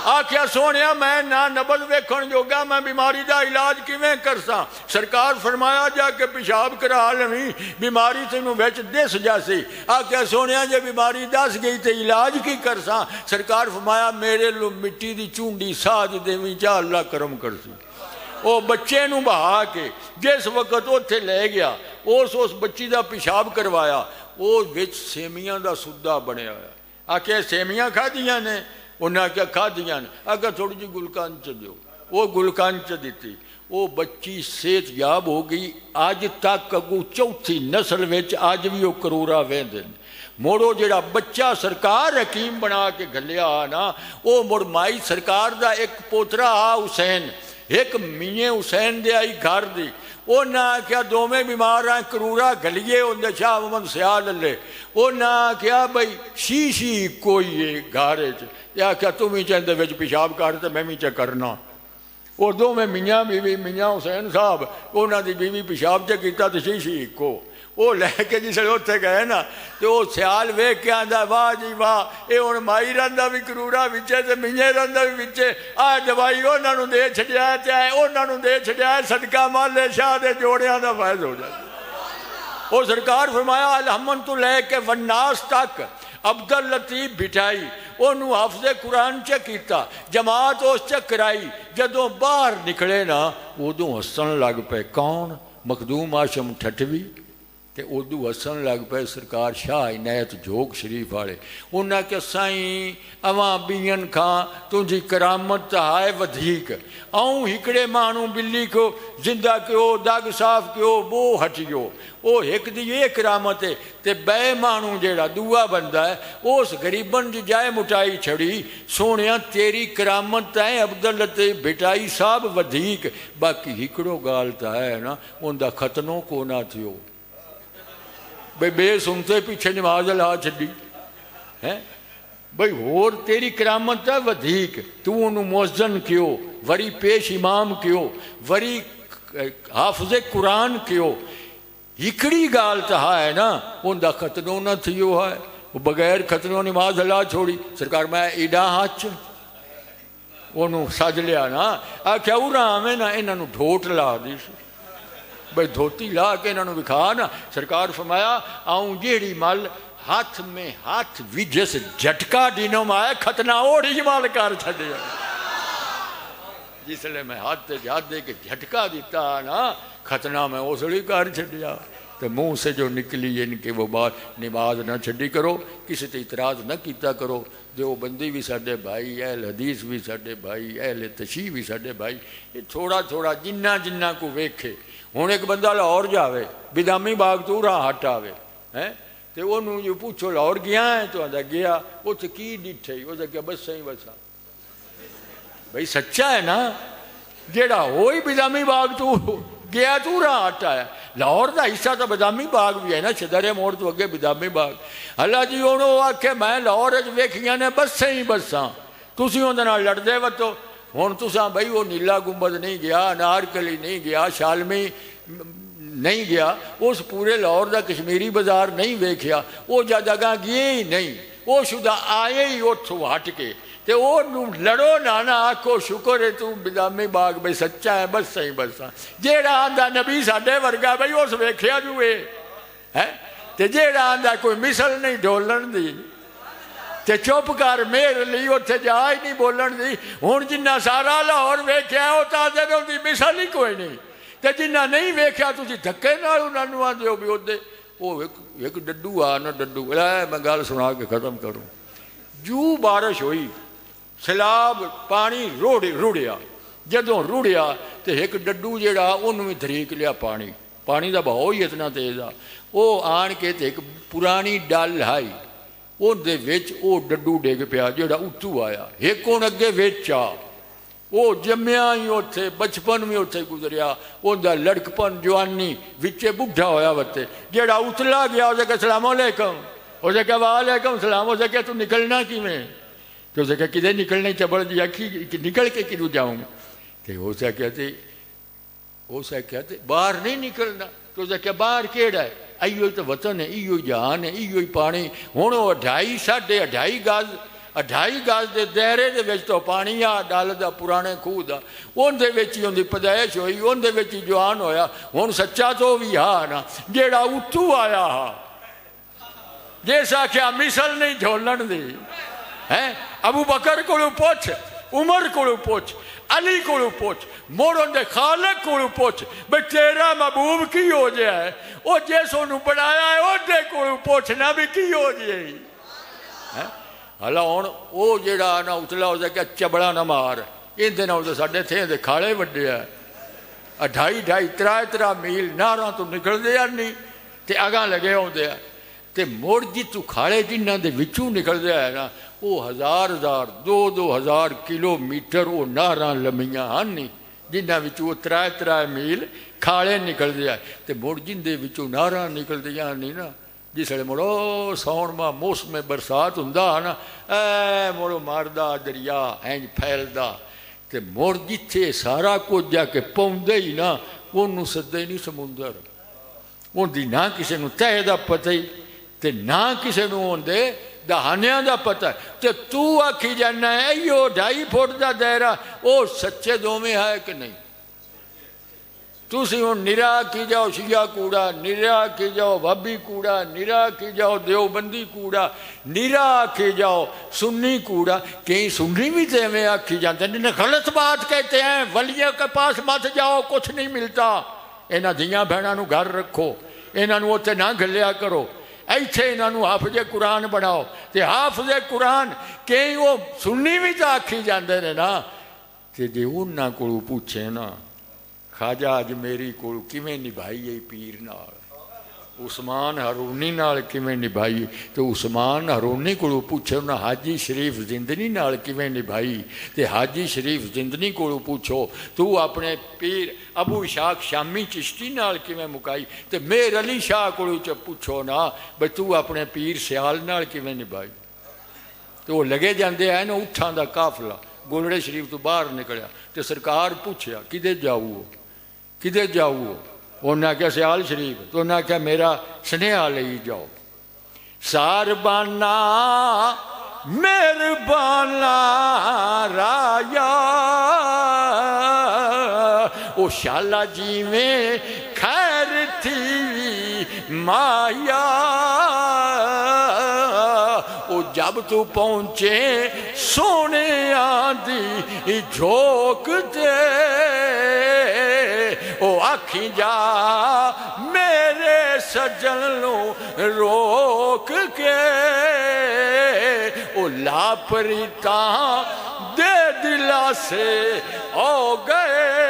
آکھیا سونیا میں نہ نبض ویکھن جوگا میں بیماری دا علاج کیویں کرساں سرکار فرمایا جا کے پیشاب کرا لویں بیماری تینوں وچ دس جاسی آکھیا سونیا جے بیماری دس گئی تے علاج کی کرساں سرکار فرمایا میرے لو مٹی دی چونڈی ساج دیویں چا اللہ کرم کرسی او بچے نو بہا کے جس وقت اوتھے لے گیا اس بچی دا پیشاب کروایا او وچ سیمیاں دا سدا بنیا ہوا آکھیا سیمیاں کھادیاں نے انہیں کیا کھا دیا نے اگر تھوڑی جی گلکان چ دیو وہ گلکان چ دیتی وہ بچی صحت یاب ہو گئی، اج تک اگوں چوتھی نسل وچ اج بھی وہ کرورا وہندے نے۔ مڑو جڑا بچہ سرکار حکیم بنا کے گھلیا نا، وہ مڑ مائی سرکار دا ایک پوترا آ حسین، ایک میاں حسین دے آئی گھر دی، وہ نہ کیا دوویں بیمار ہیں کرورا گلیے اندر شاہ محمد سیال لے، وہ نہ کیا بھائی شیشی کوئی ہے گھر یا کیا تم ہی چاہتے وچ پیشاب کرتے میں بھی کرنا۔ وہ دوویں میاں بیوی، میاں حسین صاحب انہاں دی بیوی پیشاب کیتا تو شیشی کو وہ لے کے جس ویلے اتنے گئے نا تو وہ سیال ویکھ کے آندا واہ جی واہ، یہ ہن مائی رہندا بھی کرورا وچے تے میاں رہندا بھی وچے، آ دوائی انہاں نوں دے چھڈیا تے انہاں نوں دے چھڈیا، صدقہ مالے شاہ دے جوڑیاں دا فیض ہو جائے۔ وہ سرکار فرمایا الحمن تو لے کے والناس تک عبداللطیف بٹھائی، انہوں حافظ قرآن کیتا، جماعت اس کرائی، جدوں باہر نکلے نا ادوں ہسن لگ پے، کون؟ مخدوم آشم ٹھٹوی، تے ادو ہسن لگ پے سرکار شاہ عنایت جوگ شریف والے۔ انہاں کہ سائیں اواں بین کھاں تنجی کرامت ہائے ودھیک، آؤں ہکڑے مانوں بلی کو زندہ کیو، داغ صاف کیو، بو ہٹیو، وہ ایک دی یہ کرامت ہے۔ تے بے مانوں جیڑا دعا بندہ ہے اس غریبن دی جائے مٹائی چھڑی، سونیاں تیری کرامت ہے عبداللطیف بھٹائی صاحب ودھیک، باقی ہکڑو گالتا ہے نا ان دا ختنوں کو نہ تھیو۔ بھئی بے سنتے پیچھے نماز لا چھڈی ہے، بھئی اور تیری کرامت ہے ودھیک، تو انہوں مؤذن کیو، وری پیش امام کیو، وری حافظ قرآن کیو، ہکڑی گال تہا ہے نا ان دا ختنوں نہ تھیو ہے، وہ بغیر ختنوں نماز لا چھوڑی۔ سرکار میں ایڈا ہاتھ انہوں سج لیا نا، آکھیا اورا ہمیں نا انہوں ڈھوٹ لا دی، بھئی دھوتی لا کے انہوں بکھا نا۔ سرکار فرمایا آؤں جیڑی مل ہاتھ میں ہاتھ بھی جس جھٹکا ڈینوں میں آئے ختنہ اوڑی مال کر چھڑے، جس لئے میں ہاتھ دے کے جھٹکا دیتا نا ختنہ میں اوسڑی کر چھڑیا۔ تو منہ سے جو نکلی ان کے وہ بات، نماز نہ چھڑی کرو، کسی تے اعتراض نہ کیتا کرو، جو بندی بھی ساڈے بھائی، اہل حدیث بھی ساڈے بھائی، اہل تشیع بھی ساڈے بھائی، یہ تھوڑا تھوڑا جنہ کو ویکھے۔ ہوں ایک بندہ لاہور جاوے، بدامی باغ تو راہ ہٹ آوے ہیں تو انہوں جو پوچھو لاہور گیا ہے تو آدھا گیا، وہ تو کی ڈٹھے، وہ تو کیا بس صحیح بسا، بھئی سچا ہے نا، جیڑا ہوئی بدامی باغ تو گیا تو راہ ہٹ آیا، لاہور دا حصہ تو بدامی باغ بھی ہے نا، شدرے موڑ تو اگے بدامی باغ۔ اللہ جی انہوں آکھے میں لاہور ویکھیاں نے بس صحیح بساں، تسی اندر نال لڑدے وتو۔ ہوں تساں بھائی وہ نیلا گنبد نہیں گیا، انارکلی نہیں گیا، شالمی نہیں گیا، اس پورے لاہور دا کشمیری بازار نہیں ویکھیا، وہ جگہ گئے ہی نہیں، وہ شدہ آئے ہی اتھوں ہٹ کے تے وہ لڑو نانا آکھو شکر ہے تو بدامی باغ بھئی سچا ہے بس صحیح بساں۔ جیڑا آندہ نبی ساڈے ورگا بھئی اس ویکھیا جو ہے تے جیڑا آندہ کوئی مثل نہیں ڈولن دی تے چپ کر میرے لی اتھے جا ہی نہیں بولن دی۔ ہون جنہ سارا لاہور ویکھیا ہے ہوتا دے دے دی مثال ہی کوئی نہیں، تے جنہ نہیں ویکھیا تسی دھکے نال انہاں نوں آندے ہو بھی اودے وہ ایک ڈڈو آ نا ڈڈو، میں گل سنا کے ختم کروں۔ جو بارش ہوئی سیلاب پانی روڑیا، جدوں روڑیا تے ایک ڈڈو جیڑا انہوں بھی دھریک لیا، پانی دا بہاؤ ہی اتنا تیز آ، وہ آن کے تے ایک پرانی ڈل آئی، وہ دے ویچ وہ ڈڈو ڈیگ پیا جیڑا اتو آیا، ایک کون اگے ویچ آ، وہ جمعہ ہی ہوتے بچپن میں ہوتے گزریا، وہ دا لڑکپن جوانی وچے بڑھا ہویا وتے، جیڑا اتلا گیا اسے کہا السلام علیکم، اسے کہا وعلیکم السلام، اسے کہا تو نکلنا کی میں، تو اسے کہا کدھے نکلنے چبڑ دیا نکل کے کدھو جاؤں، تو اسے کہتے باہر نہیں نکلنا، تو اسے کہا باہر کیڑا ہے، ایو تو وطن ہے، ایو جہان ہے، ایو پانی، ہوں وہ 2.5 گز دے دائرے دے وچ تو پانی آ ڈال دا پرانے خوہ دا، ان دے وچ ہی ان دی پیدائش ہوئی، ان دے وچ ہی جوان ہویا۔ ہن سچا تو بھی ہا نا جیڑا اتو آیا ہا، جیسا کہ مثل نہیں جھولن دی ہے، ابو بکر کو پوچھ، عمر کو پوچھ، علی کو پوچھ، موڑوں دے خالق کو پوچھ، بھئی تیرا محبوب کی ہو جائے، وہ جیسوں نو بنایا ہے وہ دے کو پوچھنا بھی کی ہو جائے۔ حالا ہون وہ جیڑا نا اتلا ہو جائے کہ چبڑا نہ مار، ان دے نا ہو جائے ساڑھے تھے دے کھاڑے وڈے ڈھائی ڈھائی ترا میل نہراں تو نکلتے ہیں نہیں تے اگاں لگے ہوندے ہیں تے مڑ جتوں کھاڑے جنہاں دے وچوں نکلتے ہیں نا وہ ہزار ہزار دو ہزار کلو میٹر وہ نہراں لمیاں ہن نہیں جنہاں وچوں ترائے میل کھاڑے نکلتے ہیں تے مڑ جن دے وچوں نہراں نکلدیاں نہیں نا جس ویلے مڑو ساؤن ماہ موسم برسات ہوندا نا اے مڑو ماردا دریا اینج پھیلدا تے مڑ جتھے سارا کچھ جا کے پوندا ہی نا اونوں سدے نہیں سمندر اون دی نہ کسے نوں تہہ دا پتہ ہی تے نہ کسے نوں ہوندے دہانیاں دا پتہ تے تو آکھی جانا ہے ایو 2.5 فٹ دا دائرہ او سچے دوویں ہے کہ نہیں تسی ہوں نرا کی جاؤ شیعہ کوڑا نرا کی جاؤ بھابی کوڑا نرا کی جاؤ دیوبندی کوڑا نرا کی جاؤ سنی کوڑا کہیں سنی بھی تے میں آکھی جانتے ہیں غلط بات کہتے ہیں ولیوں کے پاس مت جاؤ کچھ نہیں ملتا انہاں دھیاں بہناں نو گھر رکھو انہاں نو اوتے نہ گھلیا کرو ایتھے انہاں نو حافظ قرآن بناؤ تے حافظ قرآن کہیں وہ سنی بھی تے آکھی جاندے نے نا تے جے انہاں کولوں پوچھے نا خواجہ اجمیری کول کیویں نبھائی ہے پیر نال عثمان ہارونی نال کیویں نبھائی تو عثمان ہارونی کولوں پوچھو نا حاجی شریف زندنی نال کیویں نبھائی تے حاجی شریف زندنی کولوں پوچھو تو اپنے پیر ابو اسحاق شامی چشتی نال کیویں مکائی تے میر علی شاہ کولوں پوچھو نا بھئی تو اپنے پیر سیال نال کیویں نبھائی تو وہ لگے جاندے ہیں نا اٹھاں دا قافلہ گولڑے شریف تو باہر نکلیا تے سرکار پوچھیا کدے جاؤ کدھر جاؤ انہوں نے کہا سیال شریف تو انہوں نے کہا میرا سنیہا لئی جاؤ ساربانا مہربانا رایا او شالا جی میں خیر تھی مایا او جب تو پہنچے سونے آندی جھوک دے او آکھی جا میرے سجن نو روک کے او لاپریتا دے دلا سے او گئے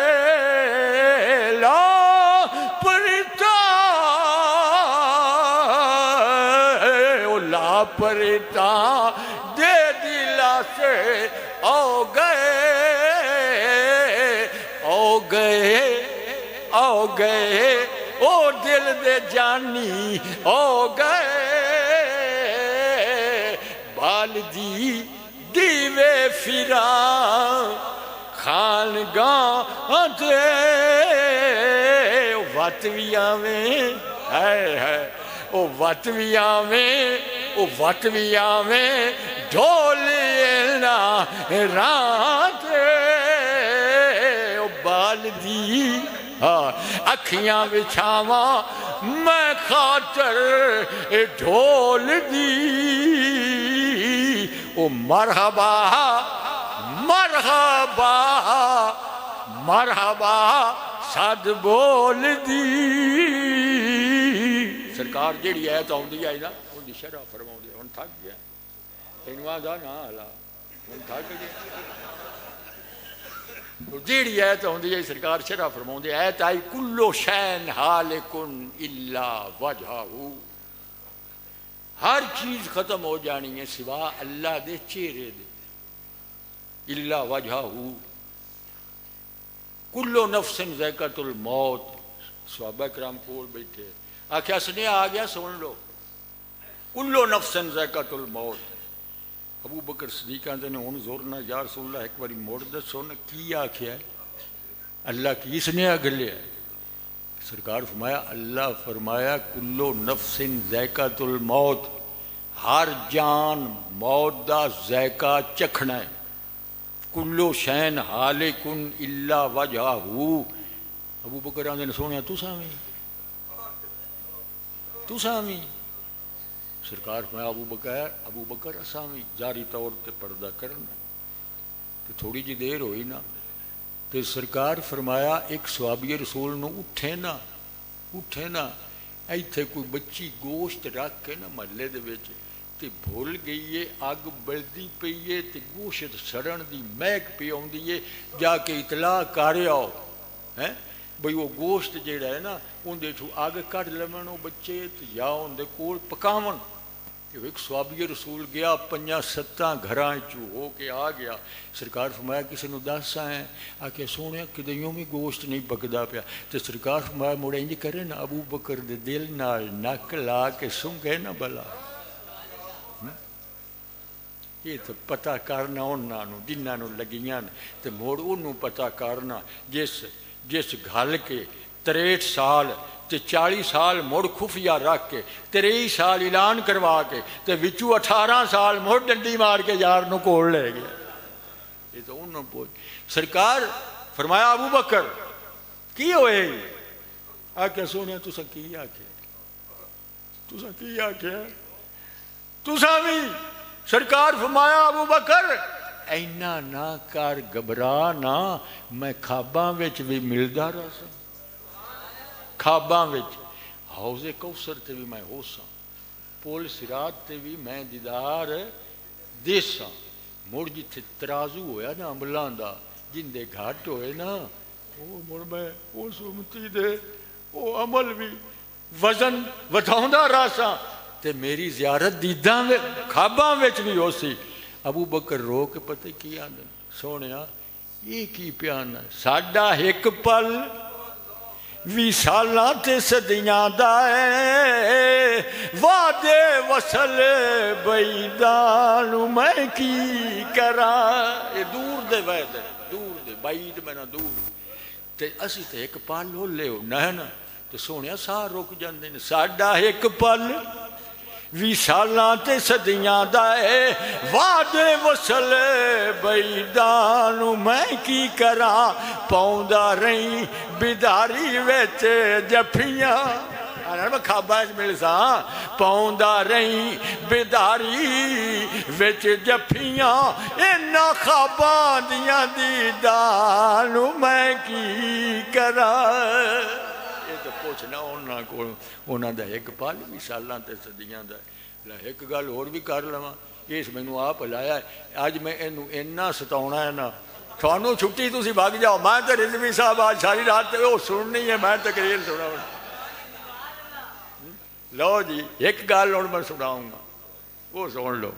لاپریتا او لاپریتا دے دلا سے او گئے او گئے او دل دے جانی او گئے بالدی دیوے فیران خانگاہ دے وطویاں میں او وطویاں میں ڈھولینا راتے او بالدی اکھیاں بچھاواں میں خاطر ڈھول دی او مرحبا مرحبا مرحبا صد بول دی سرکار جیڑی ہے تو ہوندی آئی نا ان دی شرح فرماؤں دی ان تھک گیا انواں دا نا حالا ان تھک گیا جیڑی ایت ہوندی ہے سرکار شرح فرماؤں دی ایت آئی کلو شین حالکن الا وجہہو ہر چیز ختم ہو جانی ہے سوا اللہ دے چہرے دے الا وجہہو کلو نفس ذائقۃ الموت صحابہ کرام کول بیٹھے آکھیا سنیا آ گیا سن لو کلو نفس ذائقۃ الموت ابو بکر صدیق آندے نے ہن زور نہ یا رسول اللہ ایک باری موڑ دسو نا کی آکھیا ہے اللہ کی سنیا گلیا سرکار فرمایا اللہ فرمایا کلو نفس ذائقۃ الموت ہر جان موت دا ذائقہ چکھنا ہے کلو شین حالکن الا وجہہو ابو بکر آندے نے سونے تو سامی سرکار فرمایا ابو بکر اسامی ظاہری طور تے پردہ کرنا تو تھوڑی جی دیر ہوئی نا تو سرکار فرمایا ایک صحابی رسول نو اٹھے نا ایتھے کوئی بچی گوشت رکھ کے نا محلے دے وچ تے بھول گئی ہے اگ بلدی پئی ہے تے گوشت سڑن دی مہک پئی اوندی ہے جا کے اطلاع کر آؤ بھئی وہ گوشت جیڑا ہے نا اندر چو آگ کٹ لون وہ بچے یا اندر کول پکاون. ایک صحابی رسول گیا 5-7 گھراں چو ہو کے آ گیا. سرکار فرمایا کسی نے دس آئے آ کے سونے کدیوں بھی گوشت نہیں پکدا پیا. تو سرکار فرمایا مڑ انج کرے نا ابو بکر دے دل نال نک لا کے سونگے نا بلا. یہ تو پتہ کرنا انہوں جنہوں لگیاں تو موڑ انہوں پتہ کرنا جس گھل کے 63 سال تے 40 سال مڑ خفیہ رکھ کے 23 سال اعلان کروا کے تے وچو 18 سال مڑ ڈنڈی مار کے یار نو کوڑ لے گیا. یہ تو انہوں پوچھ. سرکار فرمایا ابو بکر کی ہوئے آکے سونے تسا کی آکے تسا بھی. سرکار فرمایا ابو بکر اینا نہ کر گھبرا نہ میں خواباں وچ بھی ملدا رہا سا. خواباں وچ حوض کوثر تے بھی میں ہو سا پول صراط تے بھی میں دیدار دے سا. مڑ جتھے ترازو ہویا نا عملاں دا جن دے گھٹ ہوئے نا وہ مڑ میں اس امتی دے وہ عمل بھی وزن ودھاوندا رہا سا تے میری زیارت دیداں خواباں وچ بھی ہو سی. ابو بکر رو کے پتہ کی آندے سونیا یہ کی پیانا ساڈا ایک پل وی سالاں تے صدیاں دا اے وعدے وصل بعیداں میں کی کراں. یہ دور دے وعدے دور دے بعید میں نہ دور تے اسی تے ایک پل ہو لے نہ نا تے سونیا سا رک جاندے نے. ساڈا ایک پل وی سالاں تے صدیاں دا اے وعدے وصل بعیداں میں کی کراں. پاؤندا رہی بیداری وچ جفیاں میں خواباں مل سا پاؤندا رہی بیداری وچ جفیاں انہاں خواباں دیاں دیداں میں کی کراں. پوچھنا انہاں کو انہاں دا ایک پل بھی سالاں تے صدیاں دا. ایک گل اور بھی کر لواں اس مینوں آپ لایا اج میں اینوں اینا ستاونا ہے نا تھانوں چھٹی تسی بھگ جاؤ میں تے رضوی صاحب آج ساری رات وہ سننی ہے میں تقریر سنا. لو جی ایک گل ہن میں سناؤں گا وہ سن لو.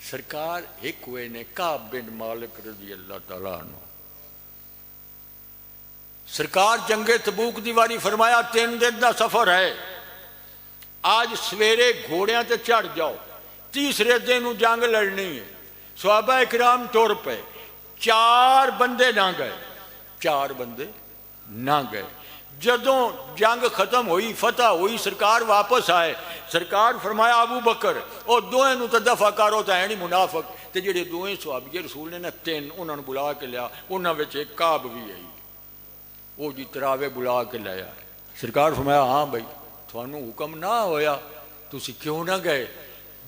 سرکار ایک ہوئے نے کعب بن مالک رضی اللہ تعالیٰ عنہ. سرکار جنگ تبوک دی واری فرمایا 3 دن دا سفر ہے آج سویرے گھوڑیاں تے چڑھ جاؤ تیسرے دن جنگ لڑنی ہے. صحابہ اکرام ٹر پے 4 بندے نہ گئے. جدوں جنگ ختم ہوئی فتح ہوئی سرکار واپس آئے. سرکار فرمایا ابو بکر او دوئیں نو تے دفع کرو تے ہے نہیں منافق. تے جڑے دوئیں صحابی رسول نے نا 3 انہاں نو بلا کے لیا انہاں وچ ایک کعب بھی آئی وہ جی تراوے بلا کے لایا. سرکار فرمایا ہاں بھائی تھانوں حکم نہ ہویا تسی کیوں نہ گئے.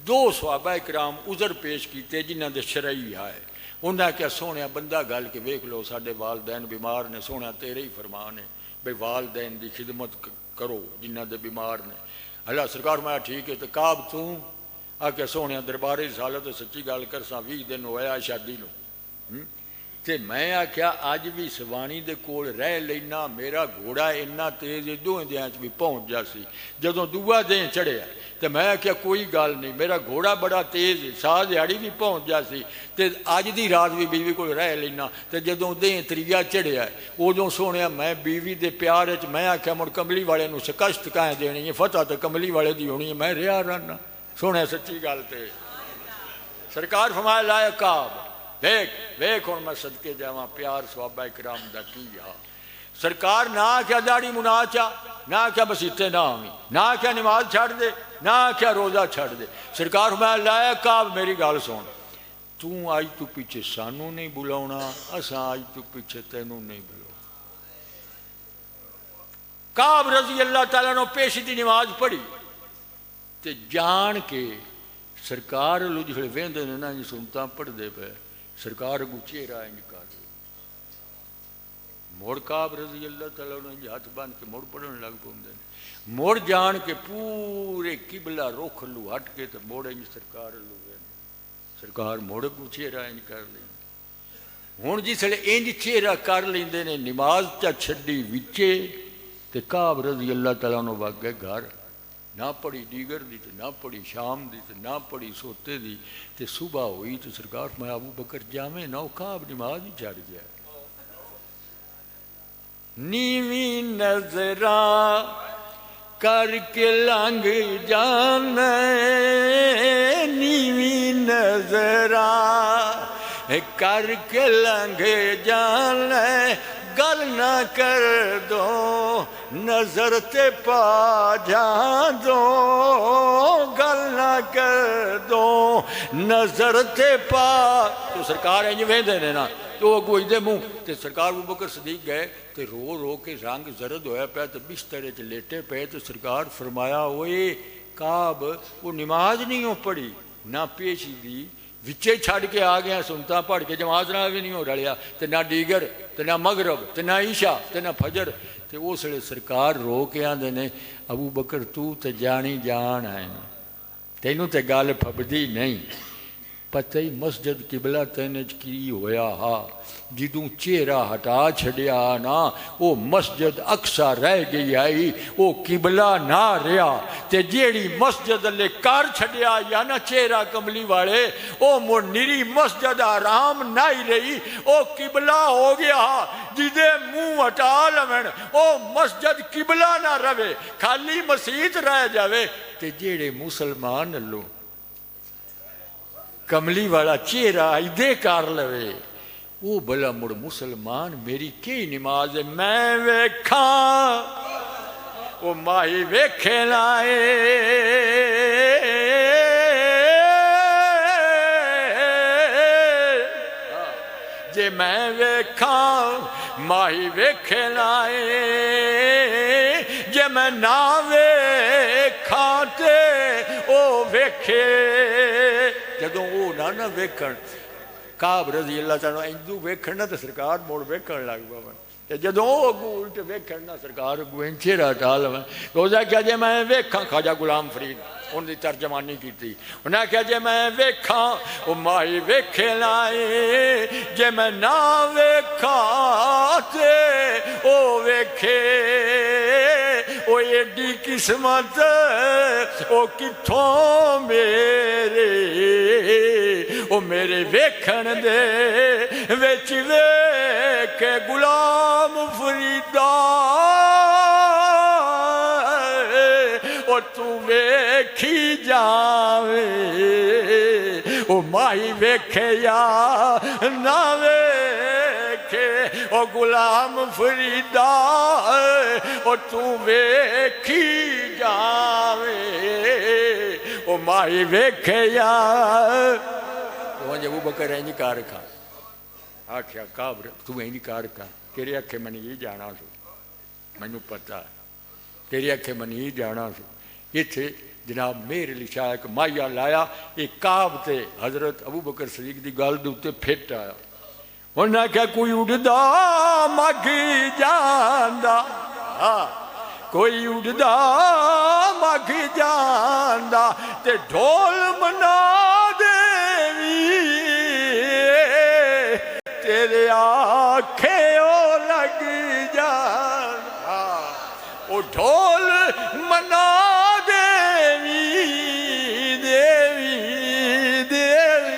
2 صحابہ اکرام عذر پیش کیتے جنہاں دے شرعی آئے. انہاں کیا سونیا بندہ گل کے ویکھ لو ساڈے والدین بیمار نے. سونیا تیرے ہی فرمان ہے بھئی والدین دی خدمت کرو جنہاں دے بیمار نے. اللہ سرکار فرمایا ٹھیک ہے. تو کعب توں آ کے سونیا دربار رسالت سچی گل کرساں 20 دن ہویا شادی نو تے میں آکھیا اج بھی سوانی دے کول رہ لینا میرا گھوڑا اتنا تیز دوئیں دیاں چ بھی پہنچ جاسی. جدوں دوجا دن چڑھیا تے میں آکھیا کوئی گل نہیں میرا گھوڑا بڑا تیز ہے سا دیہڑی بھی پہنچ جاسی تے اج دی رات بھی بیوی کول رہ لینا. تے جدوں دن تریا چڑھیا ادوں سونیا میں بیوی دے پیار وچ میں آکھیا مڑ کملی والے نو شکست کائیں دینی ہے فتح تے کملی والے دی ہونی ہے میں رہا رہنا. سونے سچی گل تے سرکار فرمایا لا کعب ویکھ ہن میں صدقے جاواں پیار صحابہ کرام دا کی آ. سرکار نہ کیا داڑھی منا چا نہ کیا مسیتے نہ آویں نہ کیا نماز چھڑ دے نہ کیا روزہ چھڑ دے. سرکار فرمایا لا کعب میری گل سن تو آج تو پیچھے سانوں نہیں بلاونا اساں آج تو پیچھے تینوں نہیں بلاونا. کعب رضی اللہ تعالیٰ نے پیش دی نماز پڑھی تے جان کے سرکار لجھڑ ویندے نے نا جی سنتاں پڑھ دے پے سرکار اگو چہرہ انج کر مڑ کعب رضی اللہ تعالیٰ نے ہاتھ باندھ کے مڑ پڑھن لگ پوندے مڑ جان کے پورے قبلہ رخ لو ہٹ کے تے مڑ انج سرکار لو ویندے سرکار مڑ اگو چہرہ انج کر لیں ہوں جسے انج چہرہ کر لیندے نے نماز چا چھڈی وچے تے کعب رضی اللہ تعالیٰ عنہ وگ گئے گھر نہ پڑھی دیگر دی تے نہ پڑھی شام دی تے نہ پڑھی سوتے دی تے صبح ہوئی تو سرکار میں ابو بکر جامع نہ کعب نماز ہی چھڑ گیا نیویں نظراں کر کے لنگ جانا نیویں نظراں کر کے لنگ جانا گل نہ کر دو نظر تے پا جان دو گل نہ کر دو نظر تے پا تو سرکار انج ویندے نے نا تو اگوئی دے منہ تے سرکار ابو بکر صدیق گئے تے رو رو کے رنگ زرد ہویا پیا تے بسترے چ لیٹے پے تے سرکار فرمایا اوئے کعب وہ نماز نہیں ہو پڑھی نہ پیشی دی وچے چھڑ کے آ گیا سنتا پڑھ کے جماعت نہ بھی نہیں ہو رلیا تے نہ دیگر تے نہ مغرب تے نہ عشاء تے نہ فجر تے اس لیے سرکار رو کے آندے نے ابو بکر تو تے جانی جان ہے تینوں تے گل پھبدی نہیں پتہ ہی مسجد قبلہ تینج کی ہویا ہا جدوں چہرہ ہٹا چھڑیا نا وہ مسجد اقصا رہ گئی آئی وہ قبلہ نہ رہا تے جیڑی مسجد لے کار چھڑیا یا نا چہرہ کملی والے وہ منیری مسجد آرام نہ ہی رہی وہ قبلہ ہو گیا جدے منہ ہٹا لمن وہ مسجد قبلہ نہ روے خالی مسجد رہ جاوے تے جیڑے مسلمان لو کملی والا چہرہ ایدے کار لوے وہ بلا مڑ مسلمان میری کی نماز میں ویکھاں وہ ماہی ویکھے لائے جے میں ویکھاں ماہی ویکھے لائے جے میں نہ ویکھاں تے او ویکھے جدوں وہ نہ ویکھن کعب رضی اللہ تعالیٰ اندو ویکھن نہ تو سرکار موڑ ویکھن لگ پاون جدوں وہ اگو الٹ ویکھن نہ سرکار اگو انچیرہ ٹال میں روزہ کیا جے میں ویکھاں خواجہ غلام فرید ان دی ترجمانی کی تھی انہیں کیا جے میں ویکھاں وہ ماہی ویکھے لائے جے میں نہ ویکھاں تے او ویکھے او ایڈی قسمت او کتھوں میرے او میرے ویکھن دے ویچ ویکھے غلام فریدا او تو ویکھی جاوے او ماہی ویکھے یا نہ ویکھے او غلام فریدا او تو ویکھی جاوے او ماہی ویکھے یا ابو بکر اینج کار کھا آکھیا کعب تو اینج کار کھا تیرے اکھے منی ہی جانا سو مینوں پتہ تیرے اکھے منی ہی جانا سو یہ تھے جناب میرے لیے شاید مائیا لایا یہ کعب تے حضرت ابو بکر صدیق دی گل دے اوتے پھٹ آیا انہاں کہا کوئی اڑدا مگ جاندا کوئی اڑدا مگ جاندا تے ڈھول منا تیرے آنکھے او لگ جان او ڈھول منا دیوی دیوی دیوی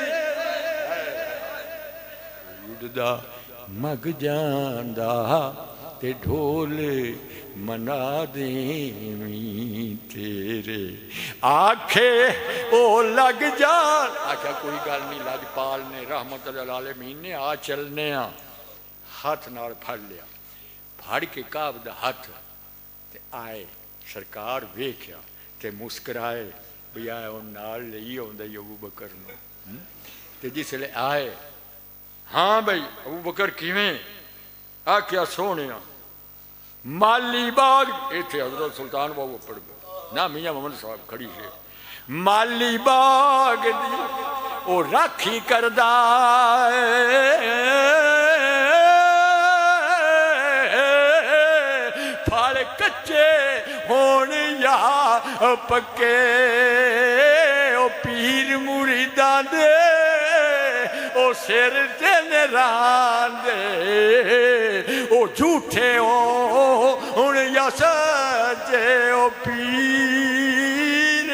اڑدا مگ جاندا تے ڈھول منا دیوی تیرے آنکھے او لگ جان آکھا کوئی گل نہیں لاجپال نے رحمت اللہ العالمین نے آ چلنے ہاتھ نال پھڑ لیا پھڑ کے کعب دا ہاتھ تے آئے سرکار ویکھیا تے مسکرائے بھی آئے ان نال لئی ہوندا ابو بکر نو تے جس لے آئے ہاں بھائی ابو بکر کیویں آکھیا سونیا مالی باغ ایتھے حضرت سلطان بابو پڑھ گئے نہ میاں محمد صاحب کھڑی سے مالی باغ دی او راکھی کردا پھل کچے ہون یا پکے او پیر مریداں دے او او سر تے راندے او جھوٹے ہن یا سچے او پیر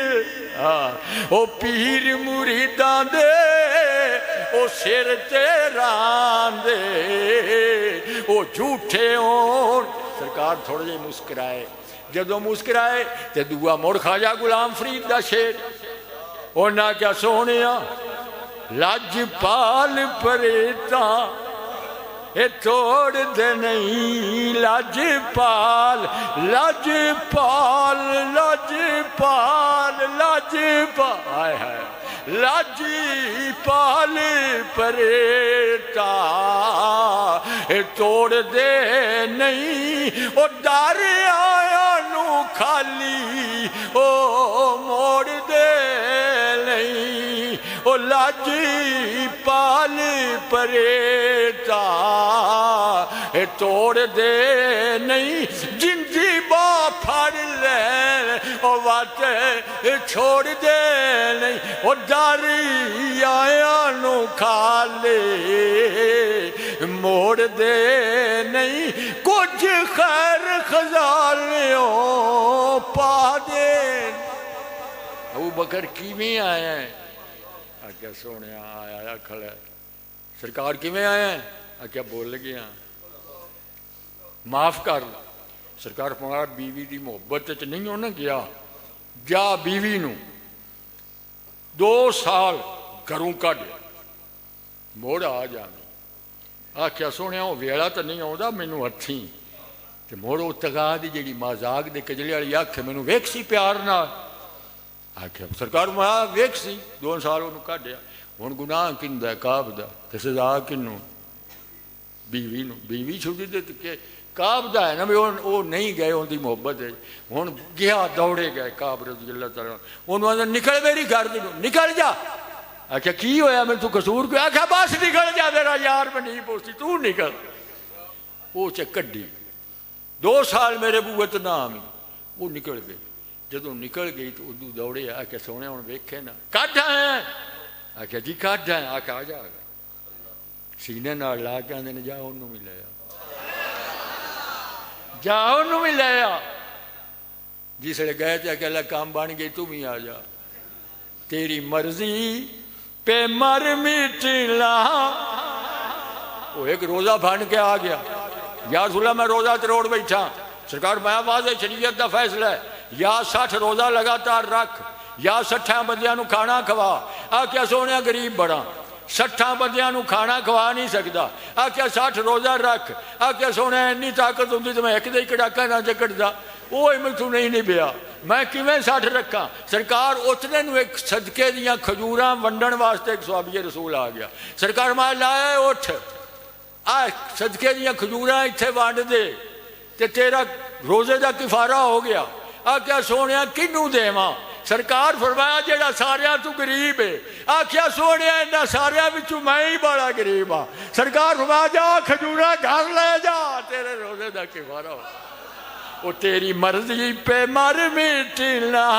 او پیر مریداں دے او سر تے راندے او جھوٹے ہون. سرکار تھوڑے جے مسکرائے. جدو مسکرائے تے دعا مڑ خواجہ غلام فرید دا شیر. انہاں کیا سونیا لج پال پریتا اے توڑ دے نہیں لج پال لج پال لج پال لج پال لج پال پریتا اے توڑ دے نہیں او ڈر آیا نو خالی او موڑ دے نہیں او لج پال پریتا اے توڑ دے نہیں جنجی با پھڑ لے او وات چھوڑ دے نہیں او ڈاری آیا نو کھالے موڑ دے نہیں کچھ خیر خزانیوں پا دے. ابو بکر کیویں آیا ہے؟ آکیا سونے آیا کھڑا ہے. سرکار کیویں آیا ہے؟ آکیا بول گیا معاف کر. سرکار فرمایا بیوی دی محبت وچ نہیں ہونا گیا جا بیوی نو 2 سال گھروں کڈ موڑ آ جانا. آکیا سونے وہ ویلا تو نہیں آتا مینو ہتھی تے موڑ وہ تگا دی جیڑی مازاق دے کجلے والی اکھ مینو ویکھ سی پیار نال. آکیا سرکار فرمایا ویکھ سی 2 سال انہوں کڈیا. ہن گناہ کندا ہے کعب دا تے سزا کنوں بیوی نو. بیوی چھوٹی دے کہ کعب دا ہے نا بھی وہ نہیں گئے ان دی محبت ہے. ہن گیا دوڑے گئے کعب رضی اللہ تعالیٰ انہوں نے نکل میری گھر دی نکل جا. آکھا کی ہویا میں تو قصور کو؟ آکھا بس نکل جا میرا یار میں نہیں پہنچتی تو نکل. وہ کڈی 2 سال میرے بوت نہ آمی. وہ نکل گئی. جدوں نکل گئی تو ادو دوڑے. آکھا سونے ہن ویکھے نا کڈ آئے. آکھا جی کڈ آئے. آکھا آ جا سینے نال لا کے آندے نے جا انہوں بھی لے آ جا انہوں بھی لے آ. جس لے گئے تھے کہ اللہ کام بن گئی تو بھی آ جا تیری مرضی پہ مر مٹلا. وہ ایک روزہ بھان کے آ گیا. یا رسول اللہ میں روزہ تروڑ بیٹھا. سرکار میں واضح شریعت دا فیصلہ ہے یا 60 روزہ لگاتار رکھ یا 60 بندیاں نو کھانا کھوا. آکیا سونے غریب بڑا 60 بندیاں نو کھانا کھوا نہیں سکتا. آکیا 60 روزہ رکھ. آکیا سونے انی طاقت ہوندی تو میں ایک دے کڑاکا نہ چکڑدا. وہ میں تو نہیں بیا میں کیویں 60 رکھا. سرکار اتنے نو ایک صدقے دیاں کھجوراں ونڈن واسطے ایک صحابی رسول آ گیا. سرکار میں لائے اٹھ آ صدقے دیاں کھجوراں ایتھے ونڈ دے تے تیرا روزے دا کفارہ ہو گیا. آکیا سونیا کنوں دیواں؟ سرکار فرمایا جیڑا ساریاں تو غریب ہے. آکھیا سونیا انہاں ساریاں وچوں میں ہی بڑا غریب ہاں. سرکار فرمایا جا کھجوراں گھر لے جا تیرے روزے دا کفارہ ہو. وہ تیری مرضی پہ مر مٹنا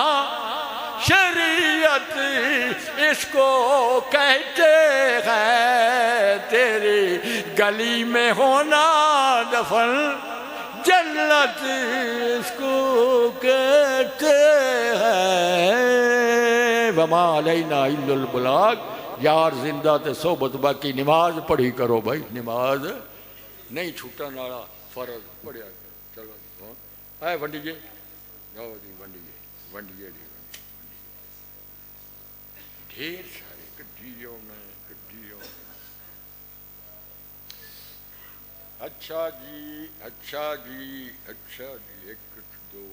شریعت اس کو کہتے ہیں. تیری گلی میں ہونا دفن جنت اس کو کہتے ہیں. وما علینا الا البلاغ. یار زندہ تے صحبت باقی. نماز پڑھی کرو بھائی. نماز نہیں چھوٹن والا فرض پڑھیا کرو. چلو آئے ونڈیے جاؤ جی ونڈیے جی ڈھیر سارے کڈیوں میں. اچھا جی 1 2